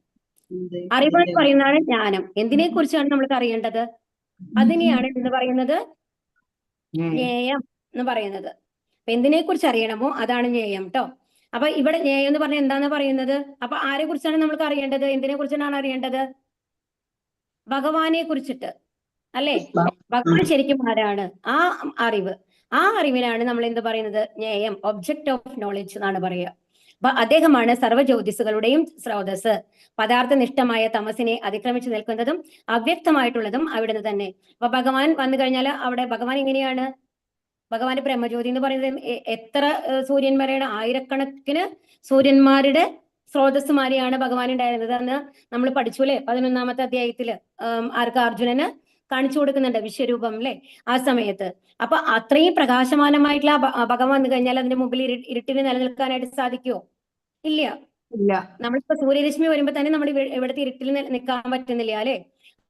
അറിവ് എന്ന് പറയുന്നതാണ് ജ്ഞാനം. എന്തിനെ കുറിച്ചാണ് നമ്മൾക്ക് അറിയേണ്ടത്, അതിനെയാണ് എന്ന് പറയുന്നത് ജ്ഞേയം എന്ന് പറയുന്നത്. അപ്പൊ എന്തിനെ കുറിച്ച് അറിയണമോ അതാണ് ജ്ഞേയം കേട്ടോ. അപ്പൊ ഇവിടെ ജ്ഞേയം എന്ന് പറഞ്ഞാൽ എന്താന്ന് പറയുന്നത്? അപ്പൊ ആരെ കുറിച്ചാണ് നമ്മൾക്ക് അറിയേണ്ടത്? എന്തിനെ കുറിച്ചാണ് അറിയേണ്ടത്? ഭഗവാനെ കുറിച്ചിട്ട് അല്ലേ. ഭഗവാൻ ശരിക്കും ആരാണ്? ആ അറിവ്, ആ അറിവിനാണ് നമ്മൾ എന്ത് പറയുന്നത്? ജ്ഞേയം, ഒബ്ജക്ട് ഓഫ് നോളജ് എന്നാണ് പറയുക. അപ്പൊ അദ്ദേഹമാണ് സർവ്വജ്യോതിസുകളുടെയും സ്രോതസ്. പദാർത്ഥനിഷ്ഠമായ തമസിനെ അതിക്രമിച്ചു നിൽക്കുന്നതും അവ്യക്തമായിട്ടുള്ളതും അവിടുന്ന് തന്നെ. അപ്പൊ ഭഗവാൻ വന്നു കഴിഞ്ഞാൽ അവിടെ ഭഗവാൻ എങ്ങനെയാണ്? ഭഗവാന്റെ ബ്രഹ്മജ്യോതി എന്ന് പറയുന്നത് എത്ര സൂര്യന്മാരാണ്? ആയിരക്കണക്കിന് സൂര്യന്മാരുടെ സ്രോതസ്സുമാരെയാണ് ഭഗവാൻ ഉണ്ടായിരുന്നത്. അന്ന് നമ്മൾ പഠിച്ചു അല്ലെ 11ാമത്തെ അധ്യായത്തില്. ആർക്ക്? അർജുനന് കാണിച്ചു കൊടുക്കുന്നുണ്ട് വിശ്വരൂപം അല്ലെ ആ സമയത്ത്. അപ്പൊ അത്രയും പ്രകാശമാനമായിട്ടുള്ള ഭഗവാൻ വന്നു കഴിഞ്ഞാൽ അതിന്റെ മുമ്പിൽ ഇരുട്ടിന് നിലനിൽക്കാനായിട്ട് സാധിക്കുമോ? ഇല്ല. നമ്മളിപ്പോ സൂര്യരശ്മി വരുമ്പോ തന്നെ നമ്മുടെ ഇവിടുത്തെ ഇരുട്ടിൽ നിൽക്കാൻ പറ്റുന്നില്ല അല്ലെ.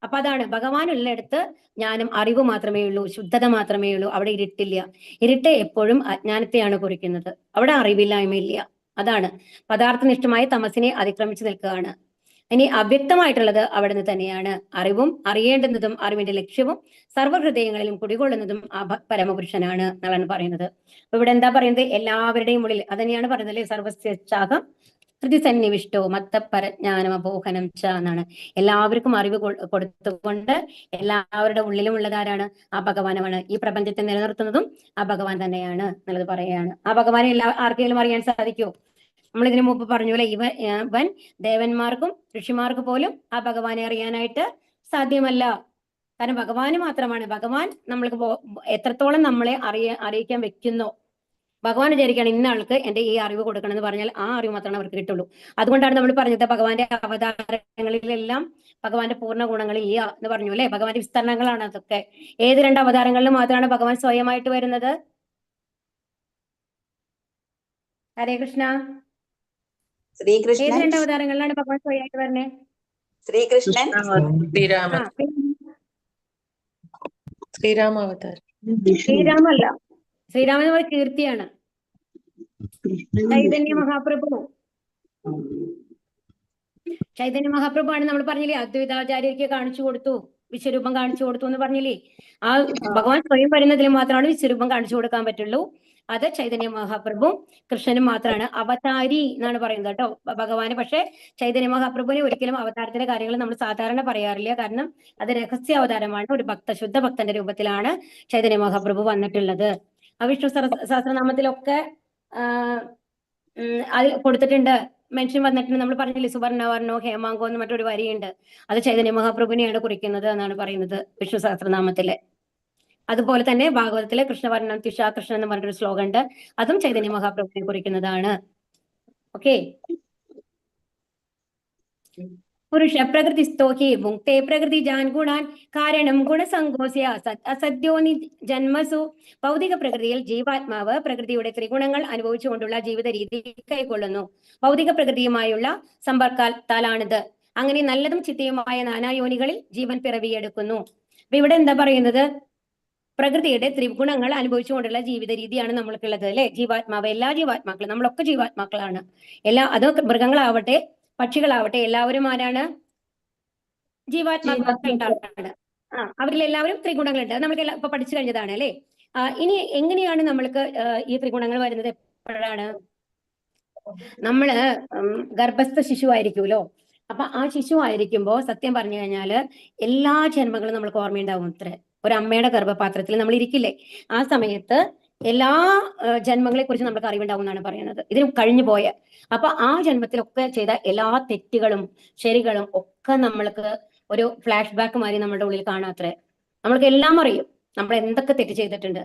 അപ്പൊ അതാണ് ഭഗവാൻ ഉള്ളിടത്ത് ജ്ഞാനം, അറിവ് മാത്രമേ ഉള്ളൂ, ശുദ്ധത മാത്രമേ ഉള്ളൂ. അവിടെ ഇരുട്ടില്ല. ഇരുട്ട് എപ്പോഴും അജ്ഞാനത്തെയാണ് കുറിക്കുന്നത്, അവിടെ അറിവില്ലായ്മയില്ല. അതാണ് പദാർത്ഥനിഷ്ഠമായ തമസിനെ അതിക്രമിച്ചു നിൽക്കുകയാണ്. ഇനി അവ്യക്തമായിട്ടുള്ളത് അവിടുന്ന് തന്നെയാണ്. അറിവും അറിയേണ്ടുന്നതും അറിവിന്റെ ലക്ഷ്യവും സർവ്വഹൃദയങ്ങളിലും കുടികൊള്ളുന്നതും ആ പരമപുരുഷനാണ് എന്നാണ് പറയുന്നത്. അപ്പൊ ഇവിടെ എന്താ പറയുന്നത്? എല്ലാവരുടെയും ഉള്ളിൽ, അതന്നെയാണ് പറയുന്നത് അല്ലെ, സർവസ്യച്ചാഹം ഹൃദിസന്നിവിഷ്ടോ മത്തപരജ്ഞാനമപോഹനം ച എന്നാണ്. എല്ലാവർക്കും അറിവ് കൊടുത്തുകൊണ്ട് എല്ലാവരുടെ ഉള്ളിലും ഉള്ളതാരാണ്? ആ ഭഗവാനാണ്. ഈ പ്രപഞ്ചത്തെ നിലനിർത്തുന്നതും ആ ഭഗവാൻ തന്നെയാണ് എന്നുള്ളത് പറയുകയാണ്. ആ ഭഗവാനെ ആർക്കെങ്കിലും അറിയാൻ സാധിക്കുമോ? നമ്മൾ ഇതിനു മുമ്പ് പറഞ്ഞു അല്ലെ, ഇവൻ ദേവന്മാർക്കും ഋഷിമാർക്ക് പോലും ആ ഭഗവാനെ അറിയാനായിട്ട് സാധ്യമല്ല. കാരണം ഭഗവാന് മാത്രമാണ്. ഭഗവാൻ നമ്മൾക്ക് എത്രത്തോളം നമ്മളെ അറിയിക്കാൻ വെക്കുന്നോ, ഭഗവാൻ വിചാരിക്കുകയാണ് ഇന്ന ആൾക്ക് എന്റെ ഈ അറിവ് കൊടുക്കണം എന്ന് പറഞ്ഞാൽ ആ അറിവ് മാത്രമാണ് അവർക്ക് കിട്ടുള്ളൂ. അതുകൊണ്ടാണ് നമ്മൾ പറഞ്ഞത് ഭഗവാന്റെ അവതാരങ്ങളിലെല്ലാം ഭഗവാന്റെ പൂർണ്ണ ഗുണങ്ങളില്ല എന്ന് പറഞ്ഞു അല്ലെ. ഭഗവാന്റെ വിസ്തരണങ്ങളാണ് അതൊക്കെ. ഏത് 2 അവതാരങ്ങളിൽ മാത്രമാണ് ഭഗവാൻ സ്വയമായിട്ട് വരുന്നത്? ഹരേ കൃഷ്ണ. ഏത് 2 അവതാരങ്ങളിലാണ് ഭഗവാൻ സ്വയമായിട്ട് വരുന്നത്? ശ്രീകൃഷ്ണൻ, ശ്രീരാമല്ല. ശ്രീരാമൻ എന്ന് കീർത്തിയാണ്. ചൈതന്യ മഹാപ്രഭു. ചൈതന്യ മഹാപ്രഭു ആണ് നമ്മൾ പറഞ്ഞില്ലേ, അദ്വൈതാചാര്യർക്ക് കാണിച്ചു കൊടുത്തു, വിശ്വരൂപം കാണിച്ചു കൊടുത്തു എന്ന് പറഞ്ഞില്ലേ. ആ ഭഗവാൻ സ്വയം വരുന്നതിൽ മാത്രമാണ് വിശ്വരൂപം കാണിച്ചു കൊടുക്കാൻ പറ്റുള്ളൂ. അത് ചൈതന്യ മഹാപ്രഭു കൃഷ്ണനും മാത്രമാണ്. അവതാരി എന്നാണ് പറയുന്നത് കേട്ടോ ഭഗവാന്. പക്ഷെ ചൈതന്യ മഹാപ്രഭുവിനെ ഒരിക്കലും അവതാരത്തിന്റെ കാര്യങ്ങൾ നമ്മൾ സാധാരണ പറയാറില്ല. കാരണം അത് രഹസ്യ അവതാരമാണ്. ഒരു ശുദ്ധ ഭക്തന്റെ രൂപത്തിലാണ് ചൈതന്യ മഹാപ്രഭു വന്നിട്ടുള്ളത്. വിഷ്ണു സഹസ്രനാമത്തിലൊക്കെ അതിൽ കൊടുത്തിട്ടുണ്ട്, മെൻഷൻ വന്നിട്ടുണ്ട്. നമ്മൾ പറഞ്ഞില്ലേ സുവർണവർണോ ഹേമാങ്കോ എന്ന് മറ്റൊരു വരിയുണ്ട്. അത് ചൈതന്യ മഹാപ്രഭുവിനെയാണ് കുറിക്കുന്നത് എന്നാണ് പറയുന്നത് വിഷ്ണു സഹസ്രനാമത്തിലെ. അതുപോലെ തന്നെ ഭാഗവതത്തിലെ കൃഷ്ണവർണ്ണം തുഷാകൃഷ്ണൻ എന്ന് പറഞ്ഞൊരു ശ്ലോകം ഉണ്ട്. അതും ചൈതന്യ മഹാപ്രഭുവിനെ കുറിക്കുന്നതാണ്. ഓക്കെ. പുരുഷ പ്രകൃതിസ്ഥോ ഹി മുക്തേ പ്രകൃതി ജാൻ ഗുണാൻ കാരണം ഗുണസങ്കോസ്യ അസദ്യോനി ജന്മസു. ഭൗതിക പ്രകൃതിയിൽ ജീവാത്മാവ് പ്രകൃതിയുടെ ത്രിഗുണങ്ങൾ അനുഭവിച്ചുകൊണ്ടുള്ള ജീവിത രീതി കൈക്കൊള്ളുന്നു. ഭൗതിക പ്രകൃതിയുമായുള്ള സമ്പർക്കത്താലാണിത്. അങ്ങനെ നല്ലതും ചിത്തയുമായ നാനായോനികളിൽ ജീവൻ പിറവിയെടുക്കുന്നു. അപ്പൊ ഇവിടെ എന്താ പറയുന്നത്? പ്രകൃതിയുടെ ത്രിഗുണങ്ങൾ അനുഭവിച്ചുകൊണ്ടുള്ള ജീവിത രീതിയാണ് നമ്മൾക്കുള്ളത് അല്ലെ. ജീവാത്മാവ്, എല്ലാ ജീവാത്മാക്കളും, നമ്മളൊക്കെ ജീവാത്മാക്കളാണ്. അത് മൃഗങ്ങളാവട്ടെ പക്ഷികളാവട്ടെ എല്ലാവരും ആരാണ്? ജീവാത്മാക്കളാണ്. അവരിൽ എല്ലാവരും ത്രിഗുണങ്ങളുണ്ട്. നമുക്ക് ഇപ്പൊ പഠിച്ചു കഴിഞ്ഞതാണ് അല്ലെ. ഇനി എങ്ങനെയാണ് നമ്മൾക്ക് ഈ ത്രിഗുണങ്ങൾ വരുന്നത്? എപ്പോഴാണ്? നമ്മള് ഗർഭസ്ഥ ശിശു ആയിരിക്കുമല്ലോ. അപ്പൊ ആ ശിശു ആയിരിക്കുമ്പോ സത്യം പറഞ്ഞു കഴിഞ്ഞാല് എല്ലാ ജന്മങ്ങളും നമ്മൾക്ക് ഓർമ്മയുണ്ടാവും. ഒരു അമ്മയുടെ ഗർഭപാത്രത്തിൽ നമ്മൾ ഇരിക്കില്ലേ, ആ സമയത്ത് എല്ലാ ജന്മങ്ങളെ കുറിച്ച് നമുക്ക് അറിവുണ്ടാവും എന്നാണ് പറയുന്നത്, ഇതിന് കഴിഞ്ഞു പോയ. അപ്പൊ ആ ജന്മത്തിലൊക്കെ ചെയ്ത എല്ലാ തെറ്റുകളും ശരികളും ഒക്കെ നമ്മൾക്ക് ഒരു ഫ്ലാഷ് ബാക്ക് മാതിരി നമ്മുടെ ഉള്ളിൽ കാണാത്രേ. നമ്മൾക്ക് എല്ലാം അറിയും നമ്മൾ എന്തൊക്കെ തെറ്റ് ചെയ്തിട്ടുണ്ട്,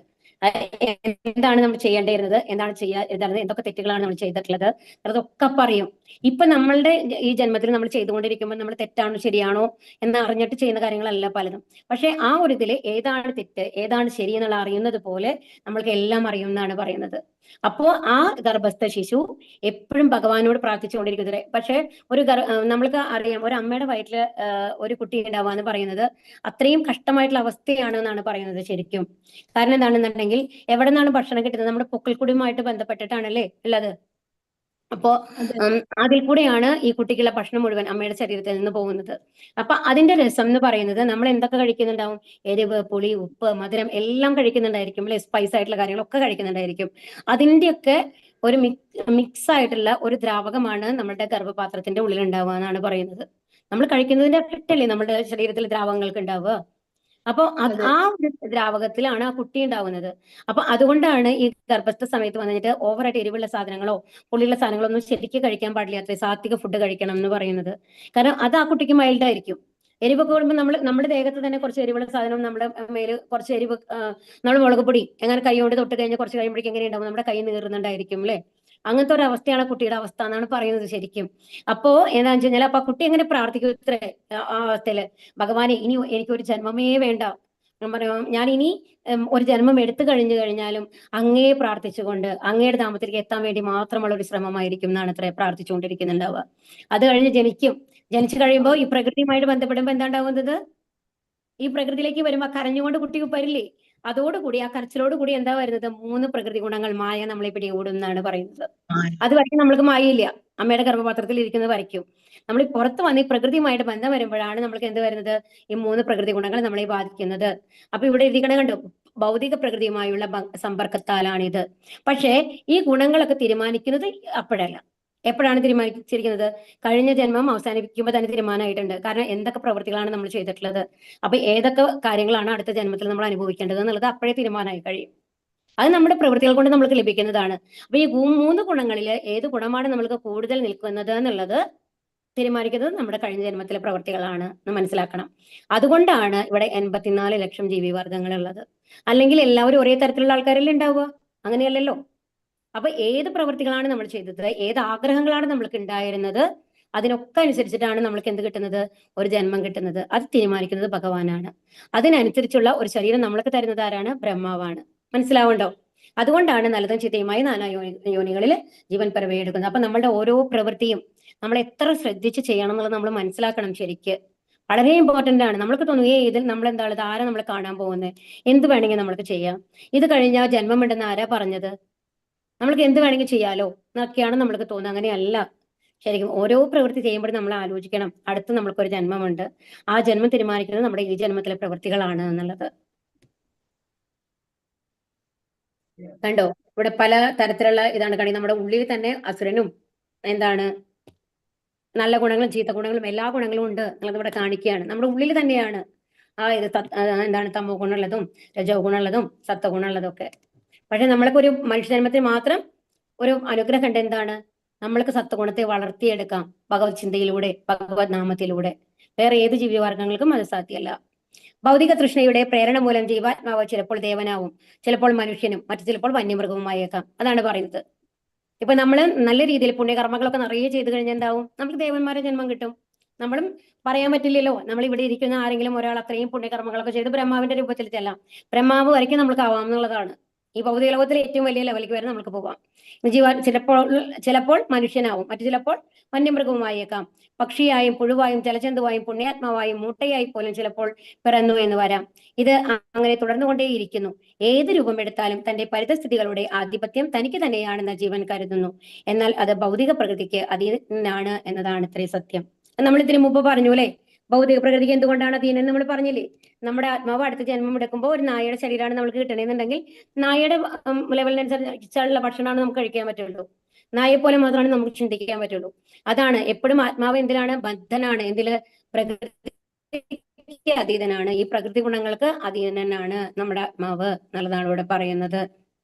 എന്താണ് നമ്മൾ ചെയ്യേണ്ടിയിരുന്നത്, എന്താണ് ചെയ്യാതിരുന്നത്, എന്തൊക്കെ തെറ്റുകളാണ് നമ്മൾ ചെയ്തിട്ടുള്ളത്, അതൊക്കെ പറയും. ഇപ്പൊ നമ്മളുടെ ഈ ജന്മത്തിൽ നമ്മൾ ചെയ്തുകൊണ്ടിരിക്കുമ്പോൾ നമ്മൾ തെറ്റാണോ ശരിയാണോ എന്ന് അറിഞ്ഞിട്ട് ചെയ്യുന്ന കാര്യങ്ങളല്ല പലതും. പക്ഷെ ആ ഒരു ഇതില് ഏതാണ് തെറ്റ് ഏതാണ് ശരി എന്നുള്ള അറിയുന്നത് പോലെ നമ്മൾക്ക് എല്ലാം അറിയും എന്നാണ് പറയുന്നത്. അപ്പോ ആ ഗർഭസ്ഥ ശിശു എപ്പോഴും ഭഗവാനോട് പ്രാർത്ഥിച്ചുകൊണ്ടിരിക്കുന്നത്. പക്ഷെ നമ്മൾക്ക് അറിയാം, ഒരു അമ്മയുടെ വയറ്റില് ഒരു കുട്ടി ഉണ്ടാവുക എന്ന് പറയുന്നത് അത്രയും കഷ്ടമായിട്ടുള്ള അവസ്ഥയാണ് എന്നാണ് പറയുന്നത് ശരിക്കും. കാരണം എന്താണെന്നുണ്ടെങ്കിൽ എവിടെ നിന്നാണ് ഭക്ഷണം കിട്ടുന്നത്? നമ്മുടെ പൊക്കിൾക്കുടിയുമായിട്ട് ബന്ധപ്പെട്ടിട്ടാണല്ലേ ഉള്ളത്. അപ്പോ അതിൽ കൂടെയാണ് ഈ കുട്ടിക്കുള്ള ഭക്ഷണം മുഴുവൻ അമ്മയുടെ ശരീരത്തിൽ നിന്ന് പോകുന്നത്. അപ്പൊ അതിന്റെ രസം എന്ന് പറയുന്നത് നമ്മൾ എന്തൊക്കെ കഴിക്കുന്നുണ്ടാവും? എരിവ്, പുളി, ഉപ്പ്, മധുരം എല്ലാം കഴിക്കുന്നുണ്ടായിരിക്കും അല്ലെ? സ്പൈസ് ആയിട്ടുള്ള കാര്യങ്ങളൊക്കെ കഴിക്കുന്നുണ്ടായിരിക്കും. അതിന്റെയൊക്കെ ഒരു മിക്സ് ആയിട്ടുള്ള ഒരു ദ്രാവകമാണ് നമ്മുടെ ഗർഭപാത്രത്തിന്റെ ഉള്ളിൽ ഉണ്ടാവുക എന്നാണ് പറയുന്നത്. നമ്മൾ കഴിക്കുന്നതിന്റെ എഫക്റ്റ് അല്ലേ നമ്മുടെ ശരീരത്തിൽ ദ്രാവകങ്ങൾക്ക് ഉണ്ടാവുക. അപ്പൊ ആ ഒരു ദ്രാവകത്തിലാണ് ആ കുട്ടി ഉണ്ടാവുന്നത്. അപ്പൊ അതുകൊണ്ടാണ് ഈ ഗർഭസ്ഥ സമയത്ത് വന്നിട്ട് ഓവറായിട്ട് എരിവുള്ള സാധനങ്ങളോ പുളിയുള്ള സാധനങ്ങളോ ഒന്നും ശരിക്കും കഴിക്കാൻ പാടില്ല. അത്ര സാത്വിക ഫുഡ് കഴിക്കണം എന്ന് പറയുന്നത്. കാരണം അത് ആ കുട്ടിക്ക് മൈൽഡ് ആയിരിക്കും. എരിവൊക്കെ കൂടുമ്പോൾ നമ്മുടെ ദേഹത്ത് തന്നെ കുറച്ച് എരിവുള്ള സാധനം നമ്മുടെ മേല് കുറച്ച് എരിവ്, നമ്മൾ മുളക് പൊടി എങ്ങനെ കൈ കൊണ്ട് തൊട്ട് കഴിഞ്ഞാൽ കുറച്ച് കഴിയുമ്പോഴേക്കും എങ്ങനെ ഉണ്ടാവും? നമ്മുടെ കൈ നീറുന്നുണ്ടായിരിക്കും അല്ലെ? അങ്ങനത്തെ ഒരു അവസ്ഥയാണ് കുട്ടിയുടെ അവസ്ഥ എന്നാണ് പറയുന്നത് ശരിക്കും. അപ്പോ എന്താണെന്ന് വെച്ച് കഴിഞ്ഞാൽ അപ്പൊ കുട്ടി എങ്ങനെ പ്രാർത്ഥിക്കും ഇത്രേ ആ അവസ്ഥയില്? ഭഗവാനെ, ഇനി എനിക്കൊരു ജന്മമേ വേണ്ട, ഞാൻ പറയാം, ഞാൻ ഇനി ഒരു ജന്മം എടുത്തു കഴിഞ്ഞാലും അങ്ങയെ പ്രാർത്ഥിച്ചുകൊണ്ട് അങ്ങയുടെ നാമത്തിലേക്ക് എത്താൻ വേണ്ടി മാത്രമുള്ള ഒരു ശ്രമമായിരിക്കും എന്നാണ് അത്ര പ്രാർത്ഥിച്ചുകൊണ്ടിരിക്കുന്നുണ്ടാവുക. അത് കഴിഞ്ഞ് ജനിച്ചു കഴിയുമ്പോൾ ഈ പ്രകൃതിയുമായിട്ട് ബന്ധപ്പെടുമ്പോൾ എന്താ ഉണ്ടാവുന്നത്? ഈ പ്രകൃതിയിലേക്ക് വരുമ്പോൾ കരഞ്ഞുകൊണ്ട് കുട്ടി വരില്ലേ? അതോടുകൂടി, ആ കരച്ചിലോടുകൂടി എന്താ വരുന്നത്? 3 പ്രകൃതി ഗുണങ്ങൾ മായ നമ്മളെ പിടികൂടും എന്നാണ് പറയുന്നത്. അത് വരയ്ക്കും നമ്മൾക്ക് മായയില്ല. അമ്മയുടെ ഗർഭപാത്രത്തിൽ ഇരിക്കുന്നത് വരയ്ക്കും. നമ്മൾ പുറത്ത് വന്ന് ഈ പ്രകൃതിയുമായിട്ട് ബന്ധം വരുമ്പോഴാണ് നമ്മൾക്ക് എന്ത് വരുന്നത്? ഈ 3 പ്രകൃതി ഗുണങ്ങൾ നമ്മളെ ബാധിക്കുന്നത്. അപ്പൊ ഇവിടെ എഴുതിക്കണ കണ്ടു, ഭൗതിക പ്രകൃതിയുമായുള്ള സമ്പർക്കത്താലാണിത്. പക്ഷേ ഈ ഗുണങ്ങളൊക്കെ തീരുമാനിക്കുന്നത് അപ്പോഴല്ല. എപ്പോഴാണ് തീരുമാനിച്ചിരിക്കുന്നത്? കഴിഞ്ഞ ജന്മം അവസാനിപ്പിക്കുമ്പോൾ തന്നെ തീരുമാനമായിട്ടുണ്ട്. കാരണം എന്തൊക്കെ പ്രവൃത്തികളാണ് നമ്മൾ ചെയ്തിട്ടുള്ളത്, അപ്പൊ ഏതൊക്കെ കാര്യങ്ങളാണ് അടുത്ത ജന്മത്തിൽ നമ്മൾ അനുഭവിക്കേണ്ടത് എന്നുള്ളത് അപ്പോഴേ തീരുമാനമായി കഴിയും. അത് നമ്മുടെ പ്രവൃത്തികൾ കൊണ്ട് നമ്മൾക്ക് ലഭിക്കുന്നതാണ്. അപ്പൊ ഈ 3 ഗുണങ്ങളിൽ ഏത് ഗുണമാണ് നമ്മൾക്ക് കൂടുതൽ നിൽക്കുന്നത് എന്നുള്ളത് തീരുമാനിക്കുന്നത് നമ്മുടെ കഴിഞ്ഞ ജന്മത്തിലെ പ്രവൃത്തികളാണ് എന്ന് മനസ്സിലാക്കണം. അതുകൊണ്ടാണ് ഇവിടെ 84 ലക്ഷം ജീവിവർഗങ്ങൾ ഉള്ളത്. അല്ലെങ്കിൽ എല്ലാവരും ഒരേ തരത്തിലുള്ള ആൾക്കാരല്ലേ ഉണ്ടാവുക? അങ്ങനെയല്ലല്ലോ. അപ്പൊ ഏത് പ്രവൃത്തികളാണ് നമ്മൾ ചെയ്തത്, ഏത് ആഗ്രഹങ്ങളാണ് നമ്മൾക്ക് ഉണ്ടായിരുന്നത്, അതിനൊക്കെ അനുസരിച്ചിട്ടാണ് നമ്മൾക്ക് എന്ത് കിട്ടുന്നത്? ഒരു ജന്മം കിട്ടുന്നത്. അത് തീരുമാനിക്കുന്നത് ഭഗവാനാണ്. അതിനനുസരിച്ചുള്ള ഒരു ശരീരം നമ്മൾക്ക് തരുന്നത് ആരാണ്? ബ്രഹ്മാവാണ്. മനസ്സിലാവുണ്ടോ? അതുകൊണ്ടാണ് നല്ലതും ചിത്തയുമായി നാനാ യോനികളിൽ ജീവൻ പിറവിയെടുക്കുന്നത്. അപ്പൊ നമ്മളുടെ ഓരോ പ്രവൃത്തിയും നമ്മൾ എത്ര ശ്രദ്ധിച്ച് ചെയ്യണം എന്നുള്ളത് നമ്മൾ മനസ്സിലാക്കണം. ശരിക്ക് വളരെ ഇമ്പോർട്ടന്റ് ആണ്. നമ്മൾക്ക് തോന്നുന്നു ഇതിൽ നമ്മൾ എന്താണ്, ആരാ നമ്മൾ കാണാൻ പോകുന്നത്, എന്ത് വേണമെങ്കിൽ നമ്മൾക്ക് ചെയ്യാം, ഇത് കഴിഞ്ഞാൽ ജന്മം ഉണ്ടെന്ന് ആരാ പറഞ്ഞത്, നമ്മൾക്ക് എന്ത് വേണമെങ്കിൽ ചെയ്യാലോ എന്നൊക്കെയാണ് നമ്മൾക്ക് തോന്നുന്നത്. അങ്ങനെയല്ല. ശരിക്കും ഓരോ പ്രവൃത്തി ചെയ്യുമ്പോഴും നമ്മൾ ആലോചിക്കണം, അടുത്ത് നമ്മൾക്കൊരു ജന്മമുണ്ട്, ആ ജന്മം തീരുമാനിക്കുന്നത് നമ്മുടെ ഈ ജന്മത്തിലെ പ്രവൃത്തികളാണ് എന്നുള്ളത്. കണ്ടോ, ഇവിടെ പല തരത്തിലുള്ള ഇതാണ് കാണി. നമ്മുടെ ഉള്ളിൽ തന്നെ അസുരനും എന്താണ് നല്ല ഗുണങ്ങളും ചീത്ത ഗുണങ്ങളും എല്ലാ ഗുണങ്ങളും ഉണ്ട് എന്നുള്ളത് ഇവിടെ കാണിക്കുകയാണ്. നമ്മുടെ ഉള്ളിൽ തന്നെയാണ് എന്താണ് തമോ ഗുണമുള്ളതും രജോ ഗുണമുള്ളതും സത്വ ഗുണമുള്ളതും ഒക്കെ. പക്ഷെ നമ്മൾക്ക് ഒരു മനുഷ്യജന്മത്തിൽ മാത്രം ഒരു അനുഗ്രഹം ഉണ്ട്. എന്താണ്? നമ്മൾക്ക് സത്വഗുണത്തെ വളർത്തിയെടുക്കാം ഭഗവത് ചിന്തയിലൂടെ, ഭഗവത് നാമത്തിലൂടെ. വേറെ ഏത് ജീവിവർഗങ്ങൾക്കും അത് സാധ്യമല്ല. ഭൗതിക തൃഷ്ണയുടെ പ്രേരണ മൂലം ജീവാത്മാവ് ചിലപ്പോൾ ദേവനാവും, ചിലപ്പോൾ മനുഷ്യനും, മറ്റു ചിലപ്പോൾ വന്യമൃഗവുമായേക്കാം. അതാണ് പറയുന്നത്. ഇപ്പൊ നമ്മൾ നല്ല രീതിയിൽ പുണ്യകർമ്മങ്ങളൊക്കെ നിറയെ ചെയ്ത് കഴിഞ്ഞാൽ എന്താവും? നമുക്ക് ദേവന്മാരെ ജന്മം കിട്ടും. നമ്മളും പറയാൻ പറ്റില്ലല്ലോ, നമ്മൾ ഇവിടെ ഇരിക്കുന്ന ആരെങ്കിലും ഒരാൾ അത്രയും പുണ്യകർമ്മങ്ങളൊക്കെ ചെയ്ത് ബ്രഹ്മാവിന്റെ രൂപത്തിൽ ചെല്ലാം. ബ്രഹ്മാവ് വരയ്ക്കും നമുക്ക് ആവാം എന്നുള്ളതാണ്. ഈ ഭൗതിക ലോകത്തിലെ ഏറ്റവും വലിയ ലെവലിലേക്ക് വരെ നമുക്ക് പോകാം. ചിലപ്പോൾ മനുഷ്യനാവും, മറ്റു ചിലപ്പോൾ വന്യമൃഗവുമായേക്കാം, പക്ഷിയായും പുഴുവായും ജലജന്തുവായും പുണ്യാത്മാവായും മൂട്ടയായി പോലും ചിലപ്പോൾ പിറന്നു എന്ന് വരാം. ഇത് അങ്ങനെ തുടർന്നുകൊണ്ടേയിരിക്കുന്നു. ഏത് രൂപം എടുത്താലും തന്റെ പരിതസ്ഥിതികളുടെ ആധിപത്യം തനിക്ക് തന്നെയാണെന്ന് ജീവൻ കരുതുന്നു. എന്നാൽ അത് ഭൗതിക പ്രകൃതിക്ക് അധീനാണ് എന്നതാണ് ഇത്രയും സത്യം. നമ്മൾ ഇതിനു മുമ്പ് പറഞ്ഞു അല്ലെ, ഭൗതിക പ്രകൃതിക്ക് എന്തുകൊണ്ടാണ് അധീനം നമ്മൾ പറഞ്ഞില്ലേ? നമ്മുടെ ആത്മാവ് അടുത്ത ജന്മം എടുക്കുമ്പോൾ ഒരു നായയുടെ ശരീരമാണ് നമ്മൾക്ക് കിട്ടണമെന്നുണ്ടെങ്കിൽ നായയുടെ ലെവലിനനുസരിച്ചുള്ള ഭക്ഷണമാണ് നമുക്ക് കഴിക്കാൻ പറ്റുള്ളൂ. നായയെ പോലെ മാത്രമാണ് നമുക്ക് ചിന്തിക്കാൻ പറ്റുള്ളൂ. അതാണ് എപ്പോഴും ആത്മാവ് എന്തിനാണ് ബദ്ധനാണ്? എന്തില്? പ്രകൃതിക്ക് അതീതനാണ്. ഈ പ്രകൃതി ഗുണങ്ങൾക്ക് അധീനനാണ് നമ്മുടെ ആത്മാവ് എന്നുള്ളതാണ് ഇവിടെ പറയുന്നത്.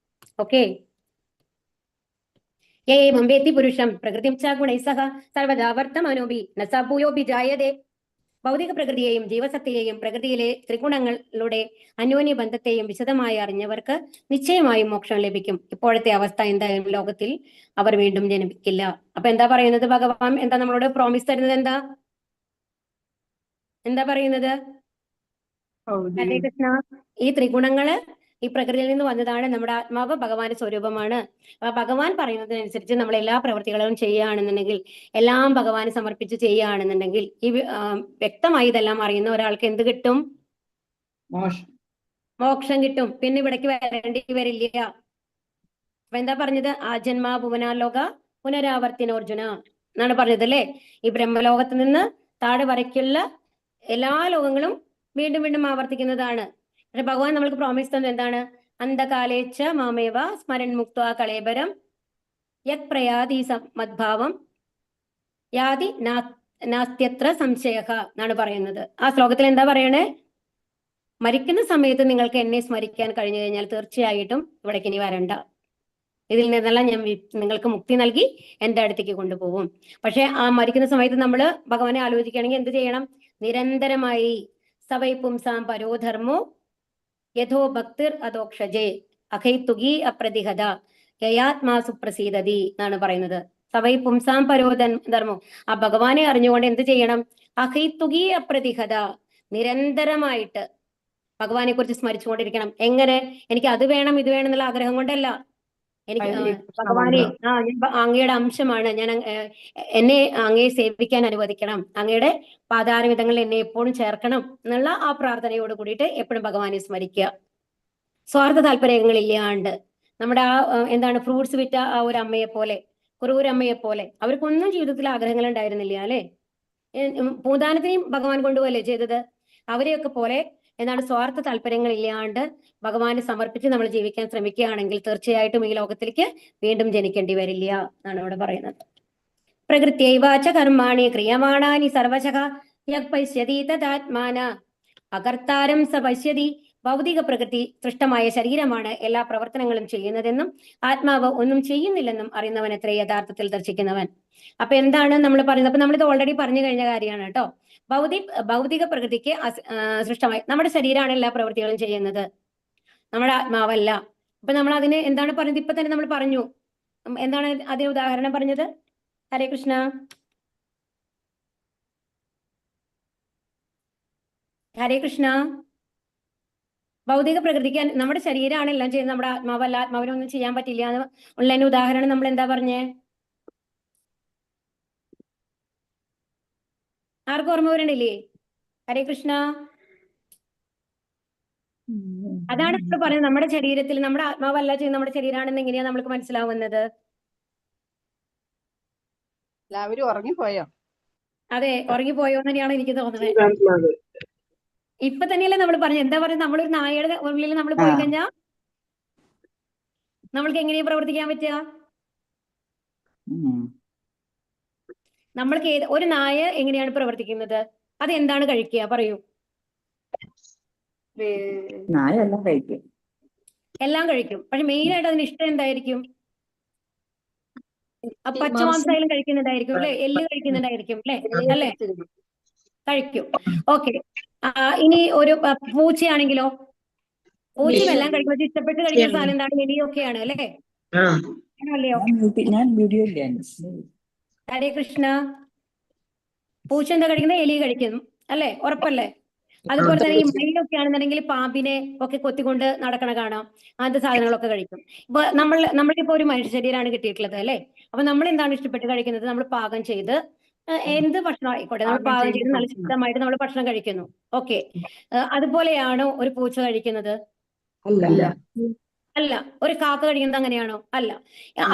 ഓക്കെ. ഏവം വേത്തി പുരുഷം പ്രകൃതിം ച ഗുണൈ സഹ സർവദാ വർത്തമാനോപി ന സ ഭൂയോപി ജായതേ. ഭൗതിക പ്രകൃതിയെയും ജീവസത്തയെയും പ്രകൃതിയിലെ ത്രിഗുണങ്ങളുടെ അന്യോന്യ ബന്ധത്തെയും വിശദമായി അറിഞ്ഞവർക്ക് നിശ്ചയമായും മോക്ഷം ലഭിക്കും. ഇപ്പോഴത്തെ അവസ്ഥ എന്തായാലും ലോകത്തിൽ അവർ വീണ്ടും ജനിപ്പിക്കില്ല. അപ്പൊ എന്താ പറയുന്നത്? ഭഗവാൻ എന്താ നമ്മളോട് പ്രോമിസ് തരുന്നത്? എന്താ പറയുന്നത്? ഹരേ കൃഷ്ണ. ഈ ത്രിഗുണങ്ങള്, ഈ പ്രകൃതിയിൽ നിന്ന് വന്നതാണ്. നമ്മുടെ ആത്മാവ് ഭഗവാന്റെ സ്വരൂപമാണ്. അപ്പൊ ഭഗവാൻ പറയുന്നതിനനുസരിച്ച് നമ്മൾ എല്ലാ പ്രവൃത്തികളും ചെയ്യുകയാണെന്നുണ്ടെങ്കിൽ, എല്ലാം ഭഗവാന് സമർപ്പിച്ച് ചെയ്യുകയാണെന്നുണ്ടെങ്കിൽ, വ്യക്തമായി ഇതെല്ലാം അറിയുന്ന ഒരാൾക്ക് എന്ത് കിട്ടും? മോക്ഷം കിട്ടും. പിന്നെ ഇവിടേക്ക് വരേണ്ടി വരില്ല. അപ്പൊ എന്താ പറഞ്ഞത്? ആജന്മ ഭുവനാലോക പുനരാവർത്തിനോർജുന എന്നാണ് പറഞ്ഞത് അല്ലേ? ഈ ബ്രഹ്മലോകത്ത് നിന്ന് താഴെ വരയ്ക്കുള്ള എല്ലാ ലോകങ്ങളും വീണ്ടും വീണ്ടും ആവർത്തിക്കുന്നതാണ്. പക്ഷെ ഭഗവാൻ നമ്മൾക്ക് പ്രോമിസ് തന്നത് എന്താണ്? അന്ധകാലേച്ച മാമേവ സ്മരൺ മുക്ത കളേബരം യത് പ്രയാതി മദ്ഭാവം യാതി നാസ്ത്യത്ര സംശയ എന്നാണ് പറയുന്നത്. ആ ശ്ലോകത്തിൽ എന്താ പറയണേ? മരിക്കുന്ന സമയത്ത് നിങ്ങൾക്ക് എന്നെ സ്മരിക്കാൻ കഴിഞ്ഞു കഴിഞ്ഞാൽ തീർച്ചയായിട്ടും ഇവിടേക്ക് ഇനി വരണ്ട. ഇതിൽ നിന്നെല്ലാം ഞാൻ നിങ്ങൾക്ക് മുക്തി നൽകി എൻ്റെ അടുത്തേക്ക് കൊണ്ടുപോകും. പക്ഷെ ആ മരിക്കുന്ന സമയത്ത് നമ്മൾ ഭഗവാനെ ആലോചിക്കുകയാണെങ്കിൽ എന്ത് ചെയ്യണം? നിരന്തരമായി സവൈ പുംസാം പരോധർമ്മോ യഥോ ഭക്തിർ അധോക്ഷജേ അഖൈതുകി അപ്രതിഹത യയാത്മാ സുപ്രസീദതി എന്നാണ് പറയുന്നത്. സവൈ പുംസാം പരോധർമ്മോ, ആ ഭഗവാനെ അറിഞ്ഞുകൊണ്ട് എന്ത് ചെയ്യണം? അഖൈതുകി അപ്രതിഹത, നിരന്തരമായിട്ട് ഭഗവാനെ കുറിച്ച് സ്മരിച്ചുകൊണ്ടിരിക്കണം. എങ്ങനെ? എനിക്ക് അത് വേണം ഇത് വേണം എന്നുള്ള ആഗ്രഹം കൊണ്ടല്ല. എനിക്ക് ഭഗവാനെ, ഞാൻ അങ്ങയുടെ അംശമാണ്, ഞാൻ എന്നെ അങ്ങയെ സേവിക്കാൻ അനുവദിക്കണം, അങ്ങയുടെ പാതാരവിധങ്ങളിൽ എന്നെ എപ്പോഴും ചേർക്കണം എന്നുള്ള ആ പ്രാർത്ഥനയോട് കൂടിയിട്ട് എപ്പോഴും ഭഗവാനെ സ്മരിക്കുക. സ്വാർത്ഥ താല്പര്യങ്ങളില്ലാണ്ട് നമ്മുടെ ആ എന്താണ് ഫ്രൂട്ട്സ് വിറ്റ ആ ഒരു അമ്മയെ പോലെ, കുറൂരമ്മയെ പോലെ, അവർക്കൊന്നും ജീവിതത്തിൽ ആഗ്രഹങ്ങൾ ഉണ്ടായിരുന്നില്ല അല്ലെ? പൂന്താനത്തിനെയും ഭഗവാൻ കൊണ്ടുപോകല്ലേ ചെയ്തത്? അവരെയൊക്കെ പോലെ എന്താണ് സ്വാർത്ഥ താല്പര്യങ്ങളില്ലാണ്ട് ഭഗവാനെ സമർപ്പിച്ച് നമ്മൾ ജീവിക്കാൻ ശ്രമിക്കുകയാണെങ്കിൽ തീർച്ചയായിട്ടും ഈ ലോകത്തിലേക്ക് വീണ്ടും ജനിക്കേണ്ടി വരില്ല എന്നാണ് ഇവിടെ പറയുന്നത്. പ്രകൃത്യൈവാച കർമാണി ക്രിയമാണാനി സർവശഃ യഃ പശ്യതി തദാത്മാന അകർത്താരം സ പശ്യതി. ഭൗതിക പ്രകൃതി സൃഷ്ടമായ ശരീരമാണ് എല്ലാ പ്രവർത്തനങ്ങളും ചെയ്യുന്നതെന്നും ആത്മാവ് ഒന്നും ചെയ്യുന്നില്ലെന്നും അറിയുന്നവൻ എത്ര യഥാർത്ഥത്തിൽ ദർശിക്കുന്നവൻ. അപ്പൊ എന്താണ് നമ്മൾ പറയുന്നത്? അപ്പൊ നമ്മളിത് ഓൾറെഡി പറഞ്ഞു കഴിഞ്ഞ കാര്യമാണ് കേട്ടോ. ഭൗതിക പ്രകൃതിക്ക് സൃഷ്ടമായി നമ്മുടെ ശരീരമാണ് എല്ലാ പ്രവൃത്തികളും ചെയ്യുന്നത്, നമ്മുടെ ആത്മാവല്ല. അപ്പൊ നമ്മൾ അതിന് എന്താണ് പറഞ്ഞത്? ഇപ്പൊ തന്നെ നമ്മൾ പറഞ്ഞു. എന്താണ് അതിന് ഉദാഹരണം പറഞ്ഞത്? ഹരേ കൃഷ്ണ. ഹരേ കൃഷ്ണ. ഭൗതിക പ്രകൃതിക്ക് നമ്മുടെ ശരീരമാണ് എല്ലാം ചെയ്യുന്നത്, നമ്മുടെ ആത്മാവല്ല, ആത്മാവിനൊന്നും ചെയ്യാൻ പറ്റില്ല എന്ന് ഉള്ളതിന് ഉദാഹരണം നമ്മൾ എന്താ പറഞ്ഞേ? ആർക്കും ഓർമ്മ വരണ്ടില്ലേ? ഹരേ കൃഷ്ണ. അതാണ് ഇപ്പോൾ പറയുന്നത്, നമ്മുടെ ശരീരത്തിൽ നമ്മുടെ ആത്മാവല്ല ചെയ്യുന്നത്, നമ്മുടെ ശരീരമാണെന്ന് എങ്ങനെയാ നമ്മൾക്ക് മനസ്സിലാവുന്നത്? എല്ലാവരും ഉറങ്ങിപ്പോയോ? അതെ, ഉറങ്ങിപ്പോയോ എന്ന് തന്നെയാണ് എനിക്ക് തോന്നുന്നത്. ഇപ്പൊ തന്നെയല്ലേ നമ്മൾ പറഞ്ഞു. എന്താ പറയുന്നത്? നമ്മളൊരു നായയുടെ ഉള്ളിൽ നമ്മൾ പോയി കഴിഞ്ഞാൽ നമ്മൾക്ക് എങ്ങനെയാ പ്രവർത്തിക്കാൻ പറ്റുക? നമ്മൾക്ക് ഒരു നായ എങ്ങനെയാണ് പ്രവർത്തിക്കുന്നത്? അത് എന്താണ് കഴിക്കുക? പറയൂ. നായെല്ലാം കഴിക്കും. എല്ലാം കഴിക്കും. പക്ഷെ മെയിനായിട്ട് അതിന് ഇഷ്ടം എന്തായിരിക്കും? പച്ചമാംസായാലും കഴിക്കുന്നുണ്ടായിരിക്കും അല്ലെ? എല്ല് കഴിക്കുന്നുണ്ടായിരിക്കും അല്ലെ? അല്ലേ? കഴിക്കും. ഓക്കെ. ഇനി ഒരു പൂച്ചയാണെങ്കിലോ? പൂച്ചയും എല്ലാം കഴിക്കുന്നത് ഇഷ്ടപ്പെട്ട് കഴിക്കുന്ന സാധനം എന്താണ്? എലിയൊക്കെയാണ് അല്ലേ? അല്ലയോ? ഹരേ കൃഷ്ണ. പൂച്ച എന്താ കഴിക്കുന്നത്? എലി കഴിക്കും അല്ലെ? ഉറപ്പല്ലേ? അതുപോലെ തന്നെ ഈ മയിലൊക്കെ ആണെന്നുണ്ടെങ്കിൽ പാമ്പിനെ ഒക്കെ കൊത്തിക്കൊണ്ട് നടക്കണ കാണാം. അങ്ങനത്തെ സാധനങ്ങളൊക്കെ കഴിക്കും. ഇപ്പൊ നമ്മളിപ്പോ ഒരു മനുഷ്യ ശരീരമാണ് കിട്ടിയിട്ടുള്ളത് അല്ലെ? അപ്പൊ നമ്മൾ എന്താണ് ഇഷ്ടപ്പെട്ട് കഴിക്കുന്നത്? നമ്മൾ പാകം ചെയ്ത് എന്ത് ഭക്ഷണം ആയിക്കോട്ടെ നമ്മൾ പാകം ചെയ്ത് നല്ല ശുദ്ധമായിട്ട് നമ്മൾ ഭക്ഷണം കഴിക്കുന്നു. ഓക്കെ. അതുപോലെയാണോ ഒരു പൂച്ച കഴിക്കുന്നത്? അല്ല. ഒരു കാക്ക കഴിക്കുന്നത് അങ്ങനെയാണോ? അല്ല.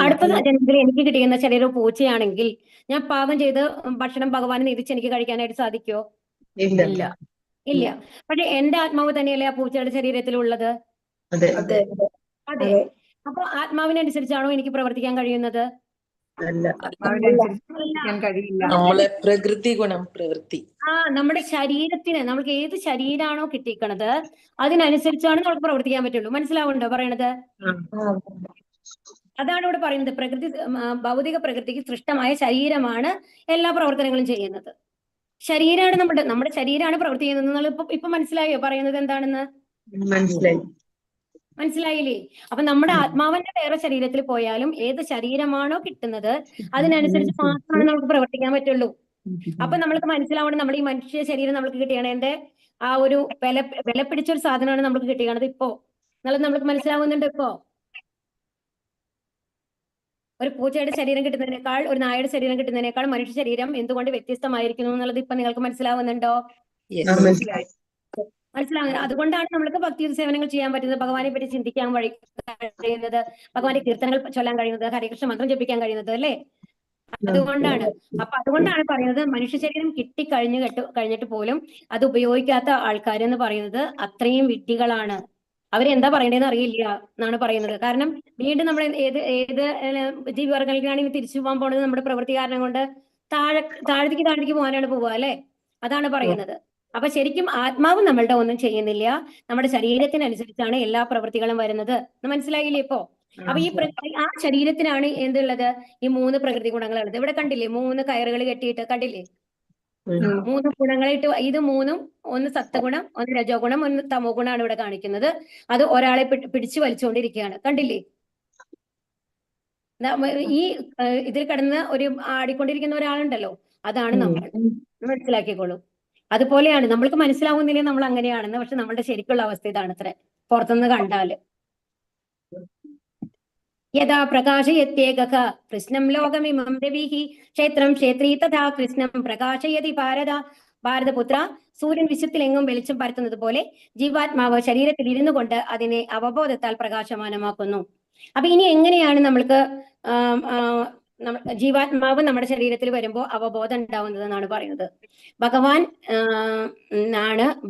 അടുത്ത ജന്മത്തിൽ എനിക്ക് കിട്ടിയുന്ന ചെറിയൊരു പൂച്ചയാണെങ്കിൽ ഞാൻ പാകം ചെയ്ത് ഭക്ഷണം ഭഗവാനെ നിധിച്ച് എനിക്ക് കഴിക്കാനായിട്ട് സാധിക്കുമോ? ഇല്ല. പക്ഷെ എന്റെ ആത്മാവ് തന്നെയല്ലേ ആ പൂച്ചയുടെ ശരീരത്തിലുള്ളത്? അതെ. അപ്പൊ ആത്മാവിനനുസരിച്ചാണോ എനിക്ക് പ്രവർത്തിക്കാൻ കഴിയുന്നത്? നമ്മളെ പ്രകൃതി ഗുണം പ്രവൃത്തി. നമ്മുടെ ശരീരത്തിന്, നമ്മൾക്ക് ഏത് ശരീരമാണോ കിട്ടിക്കണത് അതിനനുസരിച്ചാണ് നമുക്ക് പ്രവർത്തിക്കാൻ പറ്റുള്ളൂ. മനസ്സിലാവുന്നുണ്ടോ പറയണത്? അതാണ് ഇവിടെ പറയുന്നത്. ഭൗതിക പ്രകൃതിക്ക് സൃഷ്ടമായ ശരീരമാണ് എല്ലാ പ്രവർത്തനങ്ങളും ചെയ്യുന്നത്. ശരീരമാണ് നമ്മുടെ ശരീരമാണ് പ്രവർത്തിക്കുന്നത്. ഇപ്പൊ മനസ്സിലായോ പറയുന്നത് എന്താണെന്ന്? മനസ്സിലായില്ലേ? അപ്പൊ നമ്മുടെ ആത്മാവിന്റെ വേറെ ശരീരത്തിൽ പോയാലും ഏത് ശരീരമാണോ കിട്ടുന്നത് അതിനനുസരിച്ച് മാത്രമാണ് നമുക്ക് പ്രവർത്തിക്കാൻ പറ്റുള്ളൂ. അപ്പൊ നമ്മൾക്ക് മനസ്സിലാവണം, നമ്മുടെ ഈ മനുഷ്യ ശരീരം നമ്മൾക്ക് കിട്ടിയാണ് എന്റെ ആ ഒരു വില പിടിച്ചൊരു സാധനമാണ് നമുക്ക് കിട്ടിയത് ഇപ്പോ. എന്നുള്ളത് നമ്മൾക്ക് മനസ്സിലാവുന്നുണ്ട് ഇപ്പോ. ഒരു പൂച്ചയുടെ ശരീരം കിട്ടുന്നതിനേക്കാൾ ഒരു നായയുടെ ശരീരം കിട്ടുന്നതിനേക്കാൾ മനുഷ്യ ശരീരം എന്തുകൊണ്ട് വ്യത്യസ്തമായിരിക്കുന്നു എന്നുള്ളത് ഇപ്പൊ നിങ്ങൾക്ക് മനസ്സിലാവുന്നുണ്ടോ? മനസ്സിലാവുന്നത്. അതുകൊണ്ടാണ് നമ്മൾക്ക് ഭക്തി സേവനങ്ങൾ ചെയ്യാൻ പറ്റുന്നത്, ഭഗവാനെ പറ്റി ചിന്തിക്കാൻ കഴിയുന്നത്, ഭഗവാന്റെ കീർത്തനങ്ങൾ ചൊല്ലാൻ കഴിയുന്നത്, ഹരികൃഷ്ണ മന്ത്രം ജപിക്കാൻ കഴിയുന്നത്, അല്ലേ? അതുകൊണ്ടാണ്. അപ്പൊ അതുകൊണ്ടാണ് പറയുന്നത് മനുഷ്യ ശരീരം കഴിഞ്ഞിട്ട് പോലും അത് ഉപയോഗിക്കാത്ത ആൾക്കാരെന്ന് പറയുന്നത് അത്രയും വിഡ്ഢികളാണ്. അവരെന്താ പറയേണ്ടതെന്ന് അറിയില്ല എന്നാണ് പറയുന്നത്. കാരണം വീണ്ടും നമ്മൾ ഏത് ജീവിവർഗങ്ങളിലാണെങ്കിൽ തിരിച്ചു പോകാൻ പോണത് നമ്മുടെ പ്രവൃത്തി കാരണം കൊണ്ട് താഴത്തേക്ക് പോകാനാണ് പോവുക, അല്ലെ? അതാണ് പറയുന്നത്. അപ്പൊ ശരിക്കും ആത്മാവ് നമ്മളുടെ ഒന്നും ചെയ്യുന്നില്ല, നമ്മുടെ ശരീരത്തിനനുസരിച്ചാണ് എല്ലാ പ്രവൃത്തികളും വരുന്നത്. മനസ്സിലായില്ലേ ഇപ്പോ? അപ്പൊ ആ ശരീരത്തിനാണ് എന്തുള്ളത്? ഈ 3 പ്രകൃതി ഗുണങ്ങളുള്ളത്. ഇവിടെ കണ്ടില്ലേ 3 കയറുകൾ കെട്ടിയിട്ട്, കണ്ടില്ലേ? 3 ഗുണങ്ങളായിട്ട്. ഇത് 3ഉം, ഒന്ന് സത്വഗുണം, ഒന്ന് രജോ ഗുണം, ഒന്ന് തമോ ഗുണമാണ് ഇവിടെ കാണിക്കുന്നത്. അത് ഒരാളെ പിടിച്ചു വലിച്ചുകൊണ്ടിരിക്കുകയാണ്, കണ്ടില്ലേ? ഈ ഇതിൽ കിടന്ന് ഒരു ആടിക്കൊണ്ടിരിക്കുന്ന ഒരാളുണ്ടല്ലോ, അതാണ് നമ്മൾ. മനസ്സിലാക്കിക്കോളൂ. അതുപോലെയാണ് നമ്മൾക്ക് മനസ്സിലാവുന്നില്ല നമ്മൾ അങ്ങനെയാണെന്ന്. പക്ഷെ നമ്മളുടെ ശരിക്കുള്ള അവസ്ഥ ഇതാണ് അത്ര, പുറത്തുനിന്ന് കണ്ടാല്. യഥാ പ്രകാശയത്യേകഃ കൃഷ്ണം ലോകമിമം രവിഃ ക്ഷേത്രം ക്ഷേത്രീ തഥാ കൃഷ്ണം പ്രകാശയതി ഭാരതപുത്ര. സൂര്യൻ വിശ്വത്തിലെങ്ങും വെളിച്ചം പരത്തുന്നത് പോലെ ജീവാത്മാവ് ശരീരത്തിൽ ഇരുന്നു കൊണ്ട് അതിനെ അവബോധത്താൽ പ്രകാശമാനമാക്കുന്നു. അപ്പൊ ഇനി എങ്ങനെയാണ് നമ്മൾക്ക് ജീവാത്മാവ് നമ്മുടെ ശരീരത്തിൽ വരുമ്പോൾ അവബോധം ഉണ്ടാവുന്നത് എന്നാണ് പറയുന്നത്.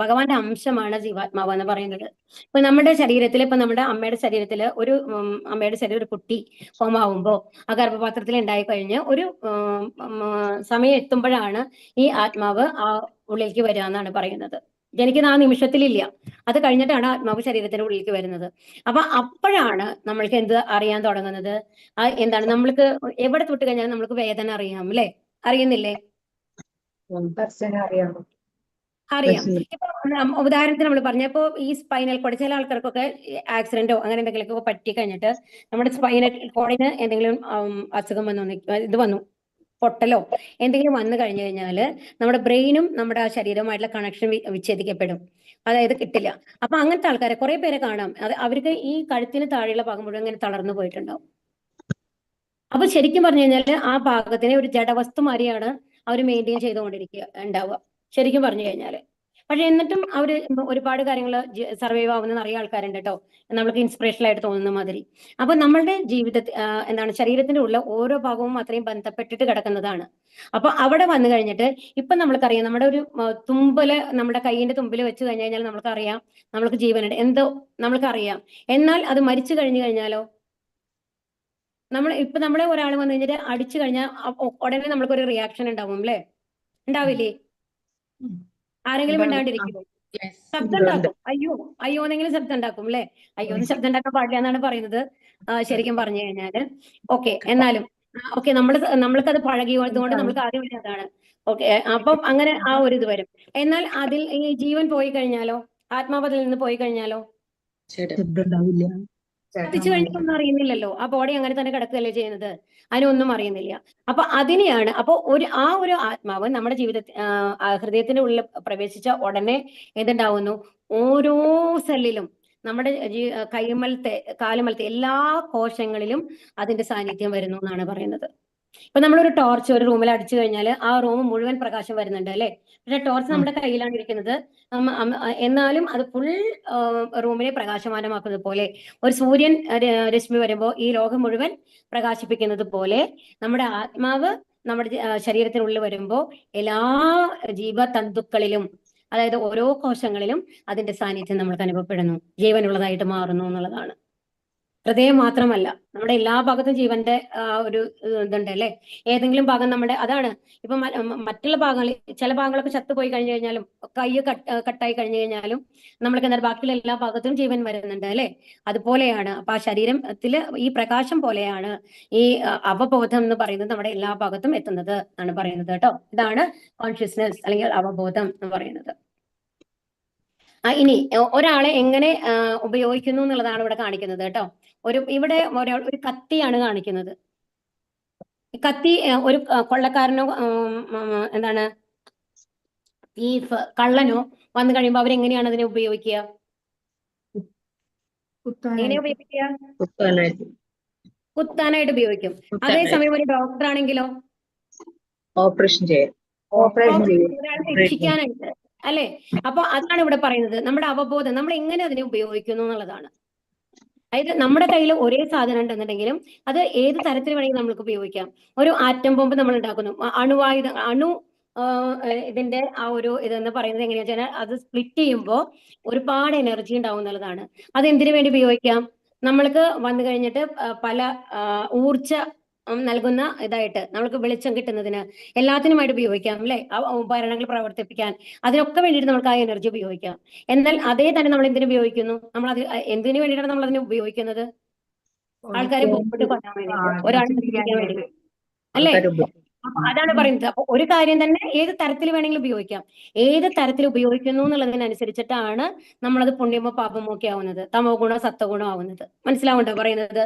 ഭഗവാന്റെ അംശമാണ് ജീവാത്മാവ് എന്ന് പറയുന്നത്. ഇപ്പൊ നമ്മുടെ ശരീരത്തിൽ, ഇപ്പൊ നമ്മുടെ അമ്മയുടെ ശരീരത്തിൽ ഒരു കുട്ടി ഫോമാവുമ്പോ ആ ഗർഭപാത്രത്തിൽ ഉണ്ടായി കഴിഞ്ഞ് ഒരു സമയം എത്തുമ്പോഴാണ് ഈ ആത്മാവ് ആ ഉള്ളിലേക്ക് വരിക എന്നാണ് പറയുന്നത്. ജനിക്കുന്ന ആ നിമിഷത്തിലില്ല, അത് കഴിഞ്ഞിട്ടാണ് ആത്മാവ് ശരീരത്തിന്റെ ഉള്ളിലേക്ക് വരുന്നത്. അപ്പൊ അപ്പോഴാണ് നമ്മൾക്ക് എന്ത് അറിയാൻ തുടങ്ങുന്നത്? എന്താണ് നമ്മൾക്ക് എവിടെ തൊട്ട് കഴിഞ്ഞാലും നമ്മൾക്ക് വേദന അറിയാം, അല്ലെ? അറിയുന്നില്ലേ? അറിയാം. ഇപ്പൊ ഉദാഹരണത്തിന് നമ്മൾ പറഞ്ഞപ്പോ ഈ സ്പൈനൽ കോഡ്, ചില ആൾക്കാർക്കൊക്കെ ആക്സിഡന്റോ അങ്ങനെ എന്തെങ്കിലുമൊക്കെ പറ്റി കഴിഞ്ഞിട്ട് നമ്മുടെ സ്പൈനൽ കോഡിന് എന്തെങ്കിലും അസുഖം വന്നു, പൊട്ടലോ എന്തെങ്കിലും വന്നു കഴിഞ്ഞു കഴിഞ്ഞാല് നമ്മുടെ ബ്രെയിനും നമ്മുടെ ശരീരവുമായിട്ടുള്ള കണക്ഷൻ വിച്ഛേദിക്കപ്പെടും, അതായത് കിട്ടില്ല. അപ്പൊ അങ്ങനത്തെ ആൾക്കാരെ കുറെ പേരെ കാണാം, അവർക്ക് ഈ കഴുത്തിന് താഴെയുള്ള ഭാഗം മുഴുവൻ ഇങ്ങനെ തളർന്നു പോയിട്ടുണ്ടാവും. അപ്പൊ ശരിക്കും പറഞ്ഞു കഴിഞ്ഞാല് ആ ഭാഗത്തിനെ ഒരു ജഡവസ്തു മാതിരിയാണ് അവർ മെയിൻറ്റെയിൻ ചെയ്തുകൊണ്ടിരിക്കുക ഉണ്ടാവുക, ശരിക്കും പറഞ്ഞു കഴിഞ്ഞാല്. പക്ഷെ എന്നിട്ടും അവര് ഒരുപാട് കാര്യങ്ങൾ സർവൈവ് ആവുന്ന നിറയെ ആൾക്കാരുണ്ട് കേട്ടോ, നമ്മൾക്ക് ഇൻസ്പിറേഷണൽ ആയിട്ട് തോന്നുന്ന മാതിരി. അപ്പൊ നമ്മളുടെ ജീവിതത്തിൽ ശരീരത്തിന്റെ ഉള്ള ഓരോ ഭാഗവും അത്രയും ബന്ധപ്പെട്ടിട്ട് കിടക്കുന്നതാണ്. അപ്പൊ അവിടെ വന്നു കഴിഞ്ഞിട്ട് ഇപ്പൊ നമ്മൾക്കറിയാം, നമ്മുടെ ഒരു തുമ്പല് നമ്മുടെ കൈയിന്റെ തുമ്പിൽ വെച്ച് കഴിഞ്ഞു കഴിഞ്ഞാൽ നമ്മൾക്കറിയാം നമ്മൾക്ക് ജീവനുണ്ട്, എന്തോ നമ്മൾക്കറിയാം. എന്നാൽ അത് മരിച്ചു കഴിഞ്ഞു കഴിഞ്ഞാലോ, നമ്മളെ ഒരാൾ വന്നു കഴിഞ്ഞിട്ട് അടിച്ചു കഴിഞ്ഞാൽ ഉടനെ നമ്മൾക്കൊരു റിയാക്ഷൻ ഉണ്ടാവും, അല്ലേ? ഉണ്ടാവില്ലേ? ആരെങ്കിലും ഉണ്ടാണ്ടിരിക്കും, ശബ്ദം ഉണ്ടാക്കും, അയ്യോ എന്നെങ്കിലും ശബ്ദം ഉണ്ടാക്കും, അല്ലെ? അയ്യോ എന്ന് ശബ്ദം ഉണ്ടാക്കാൻ പാടില്ല എന്നാണ് പറയുന്നത് ശരിക്കും പറഞ്ഞു കഴിഞ്ഞാല്. ഓക്കെ, എന്നാലും ഓക്കെ, നമ്മൾക്കത് പഴകിയതുകൊണ്ട് നമ്മൾക്ക് ആദ്യം അതാണ് ഓക്കെ. അപ്പം അങ്ങനെ ആ ഒരു ഇത് വരും. എന്നാൽ അതിൽ ഈ ജീവൻ പോയി കഴിഞ്ഞാലോ, ആത്മാവതിൽ നിന്ന് പോയി കഴിഞ്ഞാലോ കത്തിച്ചു കഴിഞ്ഞൊന്നും അറിയുന്നില്ലല്ലോ, ആ ബോഡി അങ്ങനെ തന്നെ കിടക്കുകയല്ലേ ചെയ്യുന്നത്, അതിനൊന്നും അറിയുന്നില്ല. അപ്പൊ അതിനെയാണ്, അപ്പൊ ആ ഒരു ആത്മാവ് നമ്മുടെ ഹൃദയത്തിന്റെ ഉള്ളിൽ പ്രവേശിച്ച ഉടനെ എന്തുണ്ടാവുന്നു? ഓരോ സെല്ലിലും, നമ്മുടെ കൈമലത്തെ കാലുമലത്തെ എല്ലാ കോശങ്ങളിലും അതിന്റെ സാന്നിധ്യം വരുന്നു എന്നാണ് പറയുന്നത്. ഇപ്പൊ നമ്മളൊരു ടോർച്ച് ഒരു റൂമിൽ അടിച്ചു കഴിഞ്ഞാൽ ആ റൂം മുഴുവൻ പ്രകാശം വരുന്നുണ്ട്, അല്ലെ? പക്ഷെ ടോർച്ച് നമ്മുടെ കയ്യിലാണ് ഇരിക്കുന്നത്, എന്നാലും അത് ഫുൾ റൂമിനെ പ്രകാശമാനമാക്കുന്നത് പോലെ, ഒരു സൂര്യൻ രശ്മി വരുമ്പോൾ ഈ ലോകം മുഴുവൻ പ്രകാശിപ്പിക്കുന്നത് പോലെ നമ്മുടെ ആത്മാവ് നമ്മുടെ ശരീരത്തിനുള്ളിൽ വരുമ്പോൾ എല്ലാ ജീവതന്തുക്കളിലും, അതായത് ഓരോ കോശങ്ങളിലും അതിന്റെ സാന്നിധ്യം നമ്മൾക്ക് അനുഭവപ്പെടുന്നു, ജീവനുള്ളതായിട്ട് മാറുന്നു എന്നുള്ളതാണ്. ഹൃദയം മാത്രമല്ല, നമ്മുടെ എല്ലാ ഭാഗത്തും ജീവന്റെ ഒരു ഇതുണ്ട്, അല്ലെ? ഏതെങ്കിലും ഭാഗം നമ്മുടെ അതാണ്. ഇപ്പൊ മറ്റുള്ള ഭാഗങ്ങളിൽ ചില ഭാഗങ്ങളൊക്കെ ചത്തുപോയി കഴിഞ്ഞു കഴിഞ്ഞാലും, കൈ കട്ടായി കഴിഞ്ഞു കഴിഞ്ഞാലും നമ്മൾക്ക് എന്താ ബാക്കിയുള്ള എല്ലാ ഭാഗത്തും ജീവൻ വരുന്നുണ്ട്, അല്ലെ? അതുപോലെയാണ്. അപ്പൊ ആ ശരീരത്തില് ഈ പ്രകാശം പോലെയാണ് ഈ അവബോധം എന്ന് പറയുന്നത് നമ്മുടെ എല്ലാ ഭാഗത്തും എത്തുന്നത് എന്നാണ് പറയുന്നത് കേട്ടോ. ഇതാണ് കോൺഷ്യസ്നെസ് അല്ലെങ്കിൽ അവബോധം എന്ന് പറയുന്നത്. ഇനി ഒരാളെ എങ്ങനെ ഉപയോഗിക്കുന്നു എന്നുള്ളതാണ് ഇവിടെ കാണിക്കുന്നത് കേട്ടോ. ഇവിടെ ഒരു കത്തിയാണ് കാണിക്കുന്നത്. കത്തി ഒരു കൊള്ളക്കാരനോ എന്താണ് ഈ കള്ളനോ വന്നു കഴിയുമ്പോൾ അവരെങ്ങനെയാണ് അതിനെ ഉപയോഗിക്കുക? എങ്ങനെ കുത്താനായിട്ട് ഉപയോഗിക്കുക? കുത്താനായിട്ട് കുത്താനായിട്ട് ഉപയോഗിക്കും. അതേസമയം ഒരു ഡോക്ടർ ആണെങ്കിലോ ഓപ്പറേഷൻ ചെയ്യാൻ ഓപ്പറേഷൻ ചെയ്യും. ഒരാളെ രക്ഷിക്കാനായിട്ട് അല്ലെ? അപ്പൊ അതാണ് ഇവിടെ പറയുന്നത്. നമ്മുടെ അവബോധം നമ്മൾ എങ്ങനെ അതിനെ ഉപയോഗിക്കുന്നു എന്നുള്ളതാണ്. അതായത് നമ്മുടെ കയ്യിൽ ഒരേ സാധനം ഉണ്ടെന്നുണ്ടെങ്കിലും അത് ഏത് തരത്തിൽ വേണമെങ്കിൽ നമുക്ക് ഉപയോഗിക്കാം. ഒരു ആറ്റം ബോംബ് നമ്മൾ ഉണ്ടാക്കുന്നു, ഇതിന്റെ ആ ഒരു ഇതെന്ന് പറയുന്നത് എങ്ങനെയാ വെച്ചാൽ അത് സ്പ്ലിറ്റ് ചെയ്യുമ്പോൾ ഒരുപാട് എനർജി ഉണ്ടാവും എന്നുള്ളതാണ്. അത് എന്തിനു വേണ്ടി ഉപയോഗിക്കാം? നമ്മൾക്ക് വന്നു കഴിഞ്ഞിട്ട് പല ഊർജ നൽകുന്ന ഇതായിട്ട് നമ്മൾക്ക് വെളിച്ചം കിട്ടുന്നതിന് എല്ലാത്തിനുമായിട്ട് ഉപയോഗിക്കാം അല്ലെ? ആ ഉപകരണങ്ങൾ പ്രവർത്തിപ്പിക്കാൻ അതിനൊക്കെ വേണ്ടിയിട്ട് നമുക്ക് ആ എനർജി ഉപയോഗിക്കാം. എന്നാൽ അതേ തന്നെ നമ്മൾ എന്തിനു ഉപയോഗിക്കുന്നു? നമ്മൾ അത് എന്തിനു വേണ്ടിയിട്ടാണ് നമ്മൾ അതിനെ ഉപയോഗിക്കുന്നത്? ആൾക്കാരെ ബോംബിട്ട് കൊല്ലാൻ വേണ്ടിയിട്ട്, ഒരാളെ നശിപ്പിക്കാൻ വേണ്ടി അല്ലേ? അപ്പൊ അതാണ് പറയുന്നത്. അപ്പൊ ഒരു കാര്യം തന്നെ ഏത് തരത്തിൽ വേണമെങ്കിലും ഉപയോഗിക്കാം. ഏത് തരത്തിൽ ഉപയോഗിക്കുന്നു എന്നുള്ളതിനനുസരിച്ചിട്ടാണ് നമ്മളത് പുണ്യമോ പാപമോ ഒക്കെ ആവുന്നത്, തമോ ഗുണോ സത്വഗുണോ ആവുന്നത്. മനസ്സിലാവുണ്ടോ പറയുന്നത്?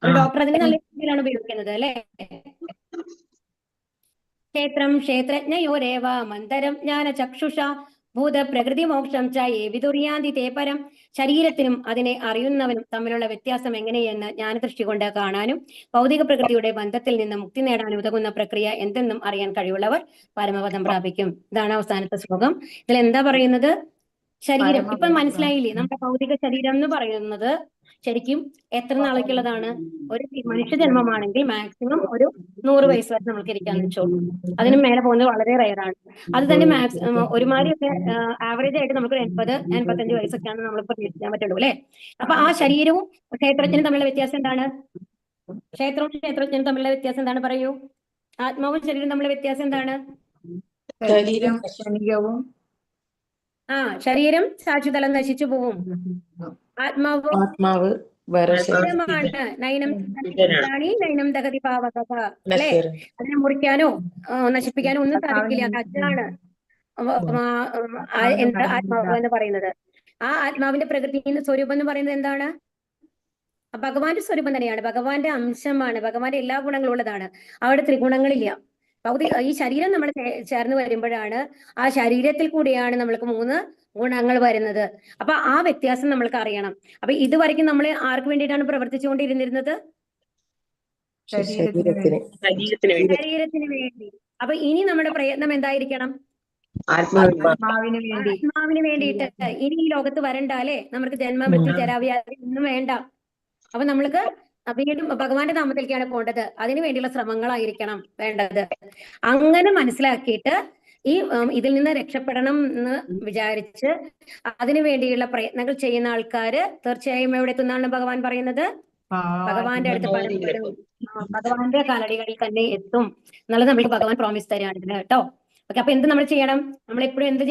ഒരു ഡോക്ടർ അതിന് നല്ല രീതിയിലാണ് ഉപയോഗിക്കുന്നത് അല്ലെ? ക്ഷേത്രം ക്ഷേത്രജ്ഞയോരേവ മന്ദരം ജ്ഞാന ചക്ഷുഷ ഭൂത പ്രകൃതി മോക്ഷം ച വിതുര്യാന്തി തേ പരം. ശരീരത്തിനും അതിനെ അറിയുന്നവനും തമ്മിലുള്ള വ്യത്യാസം എങ്ങനെയെന്ന് ജ്ഞാനദൃഷ്ടി കൊണ്ട് കാണാനും ഭൗതിക പ്രകൃതിയുടെ ബന്ധത്തിൽ നിന്ന് മുക്തി നേടാൻ ഉതകുന്ന പ്രക്രിയ എന്തെന്നും അറിയാൻ കഴിവുള്ളവർ പരമപദം പ്രാപിക്കും. ഇതാണ് അവസാനത്തെ ശ്ലോകം. ഇതിൽ എന്താ പറയുന്നത്? ശരീരം ഇപ്പൊ മനസ്സിലായില്ലേ? നമ്മുടെ ഭൗതിക ശരീരം എന്ന് പറയുന്നത് ശരിക്കും എത്ര നാളേക്കുള്ളതാണ്? ഒരു മനുഷ്യജന്മമാണെങ്കിൽ മാക്സിമം ഒരു 100 വയസ്സ് വരെ നമുക്ക് ഇരിക്കാന്ന് വെച്ചോളൂ. അതിന് മേലെ പോകുന്നത് വളരെ റയറാണ്. അത് തന്നെ ഒരുമാതിരിയൊക്കെ ആവറേജ് ആയിട്ട് നമുക്ക് 80-85 വയസ്സൊക്കെയാണ് നമ്മൾ പ്രതീക്ഷിക്കാൻ പറ്റുള്ളൂ അല്ലെ? അപ്പൊ ആ ശരീരവും ക്ഷേത്രജ്ഞനും തമ്മിലുള്ള വ്യത്യാസം എന്താണ്? ക്ഷേത്രവും ക്ഷേത്രജ്ഞനും തമ്മിലുള്ള വ്യത്യാസം എന്താണ്? പറയൂ. ആത്മാവും ശരീരവും തമ്മിലുള്ള വ്യത്യാസം എന്താണ്? ശരീരം ക്ഷണികവും ശരീരം സാക്ഷിതലം നശിച്ചു പോവും. ആത്മാവ് വേറെ ആത്മാവാണ് നയനം നയനം ദഹതി പാവകഥ അല്ലെ? അതിനെ മുറിക്കാനോ നശിപ്പിക്കാനോ ഒന്നും സാധിക്കില്ല. അതാണ് എന്താ ആത്മാവ് എന്ന് പറയുന്നത്. ആ ആത്മാവിന്റെ പ്രകൃതി സ്വരൂപം എന്ന് പറയുന്നത് എന്താണ്? ഭഗവാന്റെ സ്വരൂപം തന്നെയാണ്, ഭഗവാന്റെ അംശമാണ്, ഭഗവാന്റെ എല്ലാ ഗുണങ്ങളും ഉള്ളതാണ്. അവിടെ ത്രിഗുണങ്ങളില്ല. ഈ ശരീരം നമ്മൾ ചേർന്ന് വരുമ്പോഴാണ് ആ ശരീരത്തിൽ കൂടിയാണ് നമ്മൾക്ക് 3 ഗുണങ്ങൾ വരുന്നത്. അപ്പൊ ആ വ്യത്യാസം നമ്മൾക്ക് അറിയണം. അപ്പൊ ഇതുവരെയ്ക്കും നമ്മൾ ആർക്ക് വേണ്ടിയിട്ടാണ് പ്രവർത്തിച്ചുകൊണ്ടിരുന്നിരുന്നത്? ശരീരത്തിന് വേണ്ടി. അപ്പൊ ഇനി നമ്മുടെ പ്രയത്നം എന്തായിരിക്കണം? ആത്മാവിന് വേണ്ടി. ആത്മാവിന് വേണ്ടിയിട്ട്. ഇനി ഈ ലോകത്ത് വരണ്ട അല്ലെ? നമുക്ക് ജന്മമൃത്യു ജരാവ്യാധി ഒന്നും വേണ്ട. അപ്പൊ നമ്മൾക്ക് വീണ്ടും ഭഗവാന്റെ നാമത്തിലേക്കാണ് പോകേണ്ടത്. അതിനു വേണ്ടിയുള്ള ശ്രമങ്ങളായിരിക്കണം വേണ്ടത്. അങ്ങനെ മനസ്സിലാക്കിയിട്ട് ഈ ഇതിൽ നിന്ന് രക്ഷപ്പെടണം എന്ന് വിചാരിച്ച് അതിനു വേണ്ടിയുള്ള പ്രയത്നങ്ങൾ ചെയ്യുന്ന ആൾക്കാര് തീർച്ചയായും എവിടെ എത്തുന്നാണ് ഭഗവാൻ പറയുന്നത്? ഭഗവാന്റെ അടുത്ത് പലപ്പോഴും ഭഗവാന്റെ കാലടികളിൽ തന്നെ എത്തും എന്നുള്ളത് നമുക്ക് ഭഗവാൻ പ്രോമിസ് തരികയാണ് ഇതിന് കേട്ടോ. ഓക്കെ, അപ്പൊ എന്ത് നമ്മൾ ചെയ്യണം? നമ്മൾ എപ്പോഴും എന്ത്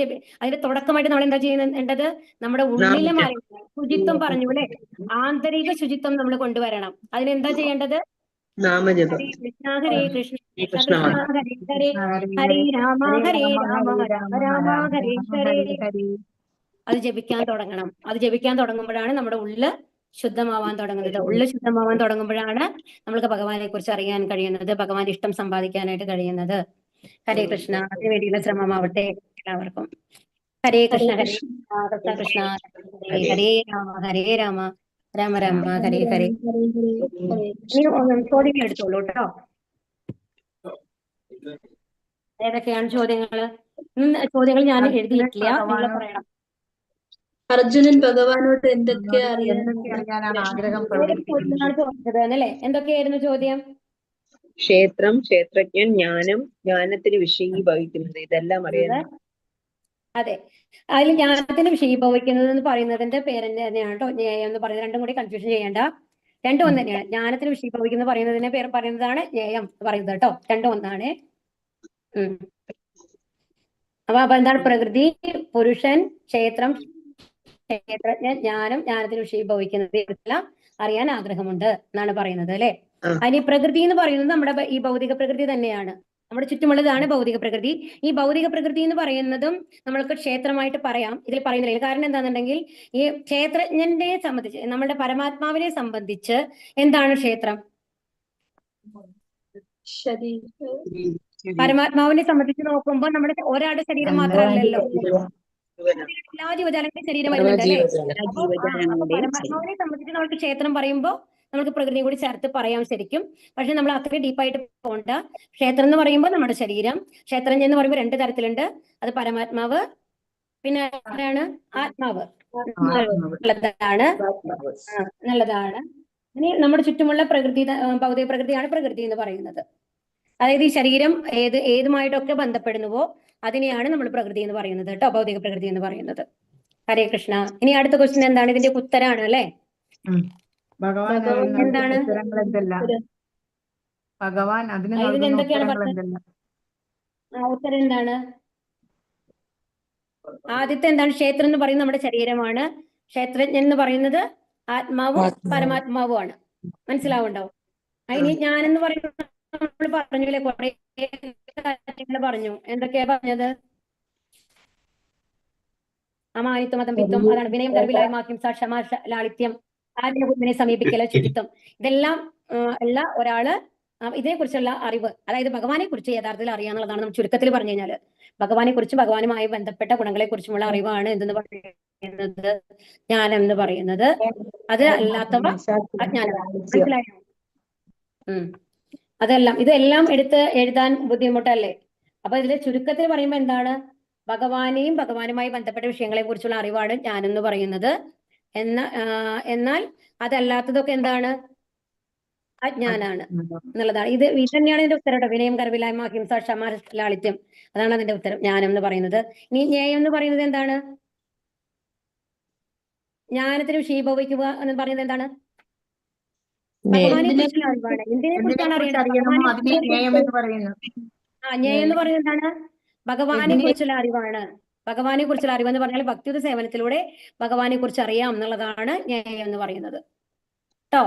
അതിന്റെ തുടക്കമായിട്ട് നമ്മൾ എന്താ ചെയ്യുന്നത്? നമ്മുടെ ഉള്ളിലെ മാലിന്യം ശുചിത്വം പറഞ്ഞു അല്ലെ? ആന്തരിക ശുചിത്വം നമ്മൾ കൊണ്ടുവരണം. അതിനെന്താ ചെയ്യേണ്ടത്? ഹരേ കൃഷ്ണ ഹരേ കൃഷ്ണ കൃഷ്ണ ഹരേ ഹരേ ഹരേ രാമ രാമ രാമ ഹരേ ഹരേ. അത് ജപിക്കാൻ തുടങ്ങണം. അത് ജപിക്കാൻ തുടങ്ങുമ്പോഴാണ് നമ്മുടെ ഉള്ളില് ശുദ്ധമാവാൻ തുടങ്ങുന്നത്. ഉള്ളിൽ ശുദ്ധമാവാൻ തുടങ്ങുമ്പോഴാണ് നമ്മൾക്ക് ഭഗവാനെ കുറിച്ച് അറിയാൻ കഴിയുന്നത്, ഭഗവാന്റെ ഇഷ്ടം സമ്പാദിക്കാനായിട്ട് കഴിയുന്നത്. ഹരേ കൃഷ്ണ. അതിനു വേണ്ടിയുള്ള ശ്രമമാവട്ടെ എല്ലാവർക്കും. ഹരേ കൃഷ്ണ ഹരേ കൃഷ്ണ കൃഷ്ണ ഹരേ രാമ രാമ രാമ ഹരേ ഹരേ. ചോദ്യങ്ങൾ എടുത്തോളൂ കേട്ടോ. ഏതൊക്കെയാണ് ചോദ്യങ്ങൾ? ചോദ്യങ്ങൾ ഞാൻ എഴുതിയിട്ടില്ല, നിങ്ങൾ പറയണം. അർജുനൻ ഭഗവാനോട് എന്തൊക്കെ അറിയാനാണ് ആഗ്രഹം ചോദിച്ചത് എന്നല്ലേ? എന്തൊക്കെയായിരുന്നു ചോദ്യം? ക്ഷേത്രം, ക്ഷേത്രജ്ഞൻ, ജ്ഞാനം, ജ്ഞാനത്തിന് വിഷയീഭവിക്കുന്നത്, ഇതെല്ലാം അറിയാൻ. അതെ, അതിൽ ജ്ഞാനത്തിന് വിഷയീഭവിക്കുന്നത് എന്ന് പറയുന്നതിന്റെ പേര് തന്നെയാണ് കേട്ടോ ജ്ഞേയം എന്ന് പറയുന്നത്. രണ്ടും കൂടി കൺഫ്യൂഷൻ ചെയ്യേണ്ട. രണ്ടും ഒന്ന് തന്നെയാണ്. ജ്ഞാനത്തിന് വിഷയീഭവിക്കുന്ന പറയുന്നതിന്റെ പേര് പറയുന്നതാണ് ജ്ഞേയം പറയുന്നത് കേട്ടോ. രണ്ടും ഒന്നാണ്. അപ്പൊ എന്താണ്? പ്രകൃതി, പുരുഷൻ, ക്ഷേത്രം, ക്ഷേത്രജ്ഞൻ, ജ്ഞാനം, ജ്ഞാനത്തിന് വിഷയീഭവിക്കുന്നത് ഇതെല്ലാം അറിയാൻ ആഗ്രഹമുണ്ട് എന്നാണ് പറയുന്നത് അല്ലെ? അതിന് പ്രകൃതി എന്ന് പറയുന്നത് നമ്മുടെ ഈ ഭൗതിക പ്രകൃതി തന്നെയാണ്. നമ്മുടെ ചുറ്റുമുള്ളതാണ് ഭൗതിക പ്രകൃതി. ഈ ഭൗതിക പ്രകൃതി എന്ന് പറയുന്നതും നമ്മൾക്ക് ക്ഷേത്രമായിട്ട് പറയാം. ഇതിൽ പറയുന്നില്ല. കാരണം എന്താണെന്നുണ്ടെങ്കിൽ ഈ ക്ഷേത്രജ്ഞന്റെ സംബന്ധിച്ച്, നമ്മുടെ പരമാത്മാവിനെ സംബന്ധിച്ച് എന്താണ് ക്ഷേത്രം? പരമാത്മാവിനെ സംബന്ധിച്ച് നോക്കുമ്പോൾ നമ്മുടെ ഒരാളുടെ ശരീരം മാത്രമല്ലല്ലോ. എല്ലാ ജീവജാലങ്ങളുടെയും ശരീരം വരുന്നുണ്ട് അല്ലേ? അപ്പൊ ജീവജാലങ്ങളുടെയും പരമാത്മാവിനെ സംബന്ധിച്ച് നമുക്ക് ക്ഷേത്രം പറയുമ്പോൾ നമുക്ക് പ്രകൃതിയും കൂടി ചേർത്ത് പറയാം ശരിക്കും. പക്ഷെ നമ്മൾ അത്രയും ഡീപ്പായിട്ട് പോകണ്ട. ക്ഷേത്രം എന്ന് പറയുമ്പോൾ നമ്മുടെ ശരീരം, ക്ഷേത്രം എന്ന് പറയുമ്പോൾ 2 തരത്തിലുണ്ട്. അത് പരമാത്മാവ്, പിന്നെ ആരാണ്? ആത്മാവ്. നല്ലതാണ്, നല്ലതാണ്. ഇനി നമ്മുടെ ചുറ്റുമുള്ള പ്രകൃതി, ഭൗതിക പ്രകൃതിയാണ് പ്രകൃതി എന്ന് പറയുന്നത്. അതായത് ഈ ശരീരം ഏതുമായിട്ടൊക്കെ ബന്ധപ്പെടുന്നുവോ അതിനെയാണ് നമ്മൾ പ്രകൃതി എന്ന് പറയുന്നത് കേട്ടോ, ഭൗതിക പ്രകൃതി എന്ന് പറയുന്നത്. ഹരേ കൃഷ്ണ. ഇനി അടുത്ത ക്വസ്റ്റ്യൻ എന്താണ്? ഇതിന്റെ ഉത്തരാണ് അല്ലെ? ഭഗവാൻ എന്താണ് ഉത്തരങ്ങൾ എന്തെല്ലാം? ഭഗവാൻ അതിന് ഇതിന് നൽകുന്ന എന്തൊക്കെയാണ് ഉത്തരങ്ങൾ പറഞ്ഞത്? എന്തെല്ലാം? ഉത്തരം എന്താണ്? ആദ്യത്തെ എന്താണ്? ക്ഷേത്രം എന്ന് പറയുന്നത് നമ്മുടെ ശരീരമാണ്. ക്ഷേത്രജ്ഞൻ എന്ന് പറയുന്നത് ആത്മാവും പരമാത്മാവുമാണ്. മനസ്സിലാവുണ്ടോ? ഇനി ഞാനെന്ന് പറയുന്നത് നമ്മൾ പറഞ്ഞില്ലേ, കുറെ കാര്യങ്ങൾ പറഞ്ഞു. എന്തൊക്കെയാ പറഞ്ഞത്? അമാനിത്വം, അതമ്പിത്വം, അതാണ് വിനയം, ഗർവില്ലായ്മ, ഹിംസ, ക്ഷമ, ലാളിത്യം, ആത്മബുദ്ധിനെ സമീപിക്കൽ, ശുചിത്വം. ഇതെല്ലാം ഉള്ള ഒരാള് ഇതിനെക്കുറിച്ചുള്ള അറിവ്, അതായത് ഭഗവാനെ കുറിച്ച് യഥാർത്ഥത്തിൽ അറിയാന്നുള്ളതാണ് നമ്മൾ ചുരുക്കത്തിൽ പറഞ്ഞു കഴിഞ്ഞാൽ. ഭഗവാനെ കുറിച്ചും ഭഗവാനുമായി ബന്ധപ്പെട്ട ഗുണങ്ങളെ കുറിച്ചുമുള്ള അറിവാണ് എന്തെന്ന് പറയുന്നത്? ജ്ഞാനം എന്ന് പറയുന്നത്. അത് അല്ലാത്തവ അജ്ഞാനം. മനസ്സിലായോ? അതെല്ലാം ഇതെല്ലാം എടുത്ത് എഴുതാൻ ബുദ്ധിമുട്ടല്ലേ? അപ്പൊ ഇതിൽ ചുരുക്കത്തിൽ പറയുമ്പോൾ എന്താണ്? ഭഗവാനെയും ഭഗവാനുമായി ബന്ധപ്പെട്ട വിഷയങ്ങളെ കുറിച്ചുള്ള അറിവാണ് ജ്ഞാനം എന്ന് പറയുന്നത്. എന്നാൽ അതല്ലാത്തതൊക്കെ എന്താണ്? അജ്ഞാനാണ് എന്നുള്ളതാണ്. ഇത് തന്നെയാണ് ഇതിന്റെ ഉത്തരം കേട്ടോ. വിനയം, ഗർവില്ലായ്മ, ഹിംസ, ക്ഷമ, ലാളിത്യം, അതാണ് അതിന്റെ ഉത്തരം. ജ്ഞാനം എന്ന് പറയുന്നത്. ഇനി ജ്ഞേയം എന്ന് പറയുന്നത് എന്താണ്? ജ്ഞാനത്തിന് വിഷയീഭവിക്കുക എന്ന് പറയുന്നത് എന്താണ്? ഭഗവാനെ കുറിച്ചുള്ള അറിവാണ്. എന്തിനെ കുറിച്ചാണ് അറിയേണ്ടത്? ജ്ഞേയം എന്ന് പറയുന്നത് ജ്ഞേയം എന്ന് പറയുന്നത് എന്താണ്? ഭഗവാനെ കുറിച്ചുള്ള അറിവാണ്. ഭഗവാനെ കുറിച്ചുള്ള അറിവ് എന്ന് പറഞ്ഞാൽ ഭക്തിയുത സേവനത്തിലൂടെ ഭഗവാനെ കുറിച്ച് അറിയാം എന്നുള്ളതാണ് ജ്ഞേയം എന്ന് പറയുന്നത് കേട്ടോ.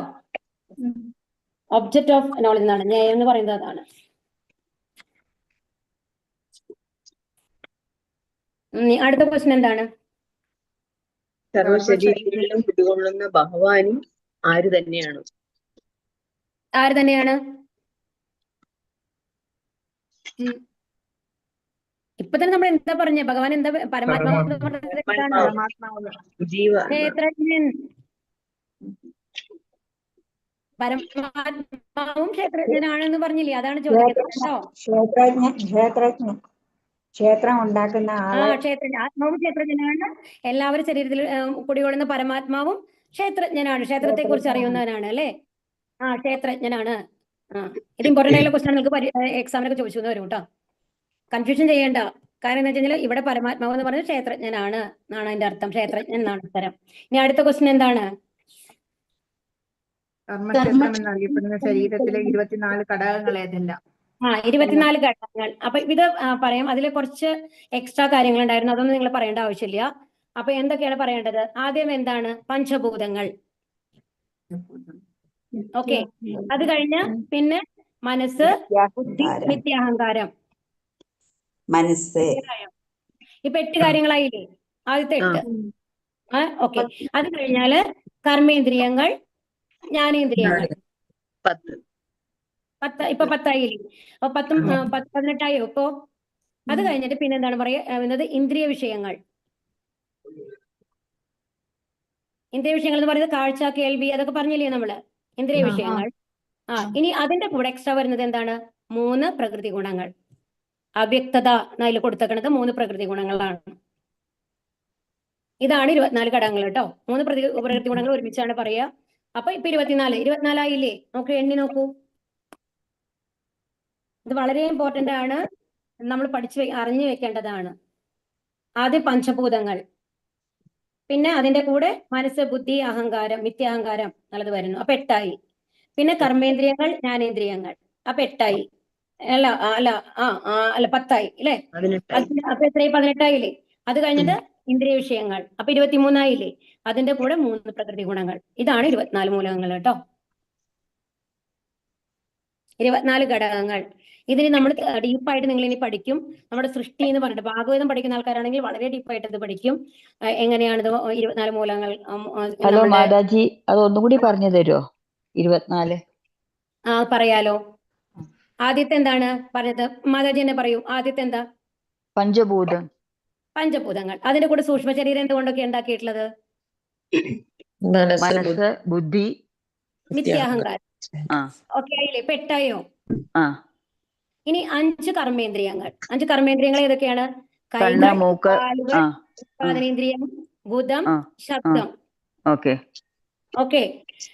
ഒബ്ജക്റ്റ് ഓഫ് നോളജ് എന്നാണ് ജ്ഞേയം എന്ന് പറയുന്നത്. അതാണ്. അടുത്ത ക്വസ്റ്റ്യൻ എന്താണ്? സർവശരീരങ്ങളിലും കുടികൊള്ളുന്ന ഭഗവാനും ആര് തന്നെയാണ്? ആര് തന്നെയാണ്? ഇപ്പൊ തന്നെ നമ്മൾ എന്താ പറഞ്ഞ? ഭഗവാൻ എന്താ? പരമാത്മാവ്. ക്ഷേത്രജ്ഞൻ. പരമാത്മാവും ക്ഷേത്രജ്ഞനാണെന്ന് പറഞ്ഞില്ലേ? അതാണ് ചോദിക്കുന്നത് കേട്ടോ. ക്ഷേത്രം ഉണ്ടാക്കുന്ന ആത്മാവും ക്ഷേത്രജ്ഞനാണ്. എല്ലാവരും ശരീരത്തിൽ കുടികൊള്ളുന്ന പരമാത്മാവും ക്ഷേത്രജ്ഞനാണ്. ക്ഷേത്രത്തെ കുറിച്ച് അറിയുന്നവനാണ് അല്ലെ? ക്ഷേത്രജ്ഞനാണ്. ഇത് ഇമ്പോർട്ടന്റ് ആയിട്ടുള്ള ക്വസ്റ്റൻ. നിങ്ങൾക്ക് എക്സാമിനൊക്കെ ചോദിച്ചു വരും കേട്ടോ. കൺഫ്യൂഷൻ ചെയ്യേണ്ട. കാരണം എന്താ വെച്ച് കഴിഞ്ഞാൽ ഇവിടെ പരമാത്മാവ് എന്ന് പറഞ്ഞത് ക്ഷേത്രജ്ഞനാണ് എന്നാണ് അതിന്റെ അർത്ഥം. ക്ഷേത്രജ്ഞൻ എന്നാണ് ഉത്തരം. ഇനി അടുത്ത ക്വസ്റ്റൻ എന്താണ്? കർമ്മക്ഷേത്രം എന്നറിയപ്പെടുന്ന ശരീരത്തിലെ 24 ഘടകങ്ങൾ ഏതെല്ലാം? 24 ഘടകങ്ങൾ. അപ്പൊ ഇത് പറയാം. അതിൽ കുറച്ച് എക്സ്ട്രാ കാര്യങ്ങൾ ഉണ്ടായിരുന്നു. അതൊന്നും നിങ്ങൾ പറയേണ്ട ആവശ്യമില്ല. അപ്പൊ എന്തൊക്കെയാണ് പറയേണ്ടത്? ആദ്യം എന്താണ്? പഞ്ചഭൂതങ്ങൾ. ഓക്കെ. അത് കഴിഞ്ഞ് പിന്നെ മനസ്സ്, ബുദ്ധി, മിഥ്യാഹങ്കാരം. ഇപ്പൊ 8 കാര്യങ്ങളായില്ലേ? ആദ്യത്തെ 8. ഓക്കെ. അത് കഴിഞ്ഞാല് കർമ്മേന്ദ്രിയങ്ങൾ, ജ്ഞാനേന്ദ്രിയങ്ങൾ. 10. ഇപ്പൊ 10 ആയില്ലേ? അപ്പൊ 18 ആയോ ഇപ്പൊ? അത് കഴിഞ്ഞിട്ട് പിന്നെ എന്താണ് പറയുന്നത്? ഇന്ദ്രിയ വിഷയങ്ങൾ. ഇന്ദ്രിയ വിഷയങ്ങൾ എന്ന് പറയുന്നത് കാഴ്ച, കേൾവി, അതൊക്കെ പറഞ്ഞില്ലേ നമ്മള്? ഇന്ദ്രിയ വിഷയങ്ങൾ. ഇനി അതിന്റെ കൂടെ എക്സ്ട്രാ വരുന്നത് എന്താണ്? 3 പ്രകൃതി ഗുണങ്ങൾ. അവ്യക്തത അതിൽ കൊടുത്തേക്കണത് 3 പ്രകൃതി ഗുണങ്ങളാണ്. ഇതാണ് 24 ഘടകങ്ങൾ കേട്ടോ. 3 പ്രകൃതി ഗുണങ്ങൾ ഒരുമിച്ചാണ് പറയുക. അപ്പൊ ഇപ്പൊ 24 ആയില്ലേ? നോക്കൂ, എണ്ണി നോക്കൂ. ഇത് വളരെ ഇമ്പോർട്ടന്റ് ആണ്. നമ്മൾ അറിഞ്ഞു വെക്കേണ്ടതാണ്. ആദ്യം പഞ്ചഭൂതങ്ങൾ, പിന്നെ അതിന്റെ കൂടെ മനസ്സ്, ബുദ്ധി, അഹങ്കാരം, മിഥ്യാഹങ്കാരം എന്നുള്ളത് വരുന്നു. അപ്പൊ 8 ആയി. പിന്നെ കർമ്മേന്ദ്രിയങ്ങൾ, ജ്ഞാനേന്ദ്രിയങ്ങൾ. അപ്പൊ 8 ആയി. അല്ല 10 ആയി അല്ലെ? അപ്പൊ എത്രയായി? 18 ആയില്ലേ? അത് കഴിഞ്ഞിട്ട് ഇന്ദ്രിയ വിഷയങ്ങൾ. അപ്പൊ 23 ആയില്ലേ? അതിന്റെ കൂടെ 3 പ്രകൃതി ഗുണങ്ങൾ. ഇതാണ് 24 മൂലകങ്ങൾ കേട്ടോ. 24 ഘടകങ്ങൾ. ഇതിന് നമ്മൾ ഡീപ്പായിട്ട് നിങ്ങൾ ഇനി പഠിക്കും. നമ്മുടെ സൃഷ്ടി എന്ന് പറഞ്ഞിട്ട് ഭാഗവതം പഠിക്കുന്ന ആൾക്കാരാണെങ്കിൽ വളരെ ഡീപ്പായിട്ട് ഇത് പഠിക്കും. എങ്ങനെയാണിത് 24 മൂലകങ്ങൾ. ഹലോ മാതാജി, അതൊന്നുകൂടി പറഞ്ഞു തരുമോ? 24 പറയാലോ. ആദ്യത്തെ എന്താണ് പറഞ്ഞത്? മാതാജി തന്നെ പറയൂ. ആദ്യത്തെ എന്താ? പഞ്ചഭൂതം. പഞ്ചഭൂതങ്ങൾ. അതിന്റെ കൂടെ സൂക്ഷ്മ ശരീരം എന്തുകൊണ്ടൊക്കെ ഉണ്ടാക്കിയിട്ടുള്ളത്? മനസ്സ്, ബുദ്ധി, മിഥ്യാഹങ്കാരം. ആ ഓക്കെ ആയില്ലേ? പെട്ടായോ? ആ ഇനി 5 കർമ്മേന്ദ്രിയങ്ങൾ. 5 കർമ്മേന്ദ്രിയങ്ങൾ ഏതൊക്കെയാണ്? കണ്ണ്, കൈകൾ, മൂക്ക്. കാലുകൾ, ആ ഉത്പാദനേന്ദ്രിയം, ഗുദം, ആ ശബ്ദം. ഓക്കെ. ഓക്കെ,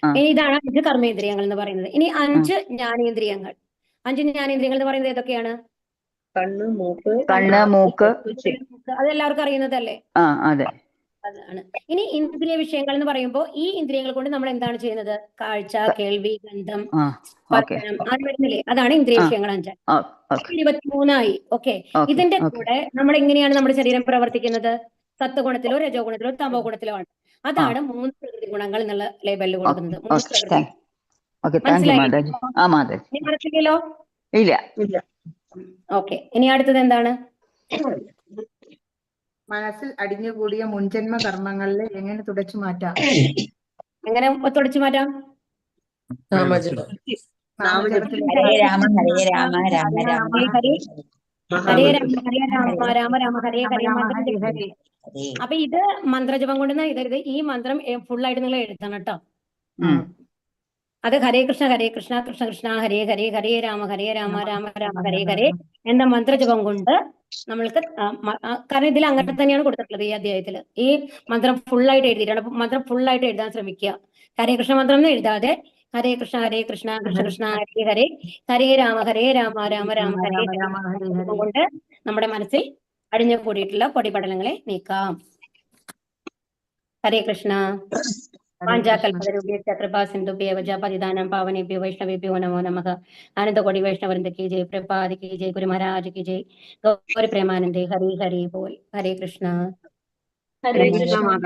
ആ ഇനി ഇതാണ് 5 കർമ്മേന്ദ്രിയങ്ങൾ എന്ന് പറയുന്നത്. ഇനി 5 ജ്ഞാനേന്ദ്രിയങ്ങൾ. 5 ജ്ഞാനേന്ദ്രിയങ്ങൾ എന്ന് പറയുന്നത് ഏതൊക്കെയാണ്? കണ്ണ്, മൂക്ക്, കണ്ണ്, മൂക്ക്. അതെല്ലാവർക്കും അറിയുന്നതല്ലേ? ആ അതെ. അതാണ്. ഇനി ഇന്ദ്രിയ വിഷയങ്ങൾ എന്ന് പറയുമ്പോൾ ഈ ഇന്ദ്രിയങ്ങൾ കൊണ്ട് നമ്മൾ എന്താണ് ചെയ്യുന്നത്? കാഴ്ച, കേൾവി, ഗന്ധം, ആ ഓക്കെ. സ്പർശനം, അത് വരുന്നില്ലേ? അതാണ് ഇന്ദ്രിയ വിഷയങ്ങൾ 5. ഓക്കെ 23 ആയി. ഓക്കെ, ഓക്കെ ഇതിന്റെ ഓക്കെ. കൂടെ നമ്മൾ എങ്ങനെയാണ് നമ്മുടെ ശരീരം പ്രവർത്തിക്കുന്നത്? സത്വഗുണത്തിലോ രജോ ഗുണത്തിലോ തമോ ഗുണത്തിലോ ആണ്. അതാണ് 3 പ്രകൃതി ഗുണങ്ങൾ എന്നുള്ള ലേബലിൽ കൊടുക്കുന്നത്. 3 ഓക്കെ പ്രകൃതി. Thank okay thank you Mataji. ആ മാതാജി. ഇനി മനസ്സിലല്ലോ? ഇല്ല. ഓക്കെ, ഇനി അടുത്തത് എന്താണ്? മനസ്സിൽ അടിഞ്ഞുകൂടിയ മുൻജന്മ കർമ്മങ്ങളിലെ എങ്ങനെ തുടച്ചു മാറ്റാം? എങ്ങനെ തുടച്ചു മാറ്റാം? നാമജപത്തിൽ ഹരേ രാമ ഹരേ രാമ രാമ രാമ ഹരേ ഹരേ രാമ ഹരേ രാമ മഹാമന്ത്രം. രാമ രാമ ഹരേ ഹരേ മന്ത്രം ഹരി ജപിക്കുക. ഹരി. അപ്പൊ ഇത് മന്ത്രജപം കൊണ്ടൊന്നും എഴുതരുത്. ഈ മന്ത്രം ഫുൾ ആയിട്ട് നിങ്ങൾ എഴുതണം കേട്ടോ. ഉം. അത് ഹരേ കൃഷ്ണ കൃഷ്ണ കൃഷ്ണ ഹരേ ഹരേ ഹരേ രാമ രാമ രാമ ഹരേ ഹരേ എന്ന മന്ത്രജപം കൊണ്ട് നമ്മൾക്ക് കാരണം ഇതിൽ അങ്ങനെ തന്നെയാണ് കൊടുത്തിട്ടുള്ളത്. ഈ അധ്യായത്തില് ഈ മന്ത്രം ഫുൾ ആയിട്ട് എഴുതിയിട്ടാണ്. അപ്പൊ മന്ത്രം ഫുൾ ആയിട്ട് എഴുതാൻ ശ്രമിക്കുക. ഹരേ കൃഷ്ണ മന്ത്രം എന്ന് എഴുതാതെ ഹരേ കൃഷ്ണ കൃഷ്ണ കൃഷ്ണ ഹരേ ഹരേ ഹരേ രാമ രാമ രാമ ഹരേ ഹരേ കൊണ്ട് നമ്മുടെ മനസ്സിൽ അടിഞ്ഞു കൂടിയിട്ടുള്ള പൊടിപടലങ്ങളെ നീക്കാം. ഹരേ കൃഷ്ണ. പാഞ്ചാകൽപതരുഭ്യശ്ച കൃപാസിന്ധുഭ്യവ ച പതിതാനാം പാവനേഭ്യോ വൈഷ്ണവേഭ്യോ നമോ നമഃ. ആനന്ദകോടി വൈഷ്ണവവൃന്ദ കി ജയ്, പ്രഭാത് കി ജയ്, ഗുരു മഹാരാജ് കി ജയ്, ഗൗരി പ്രേമാനന്ദേ. ഹരി ഹരി ബോൽ. ഹരേ കൃഷ്ണ. ഹരേ കൃഷ്ണ.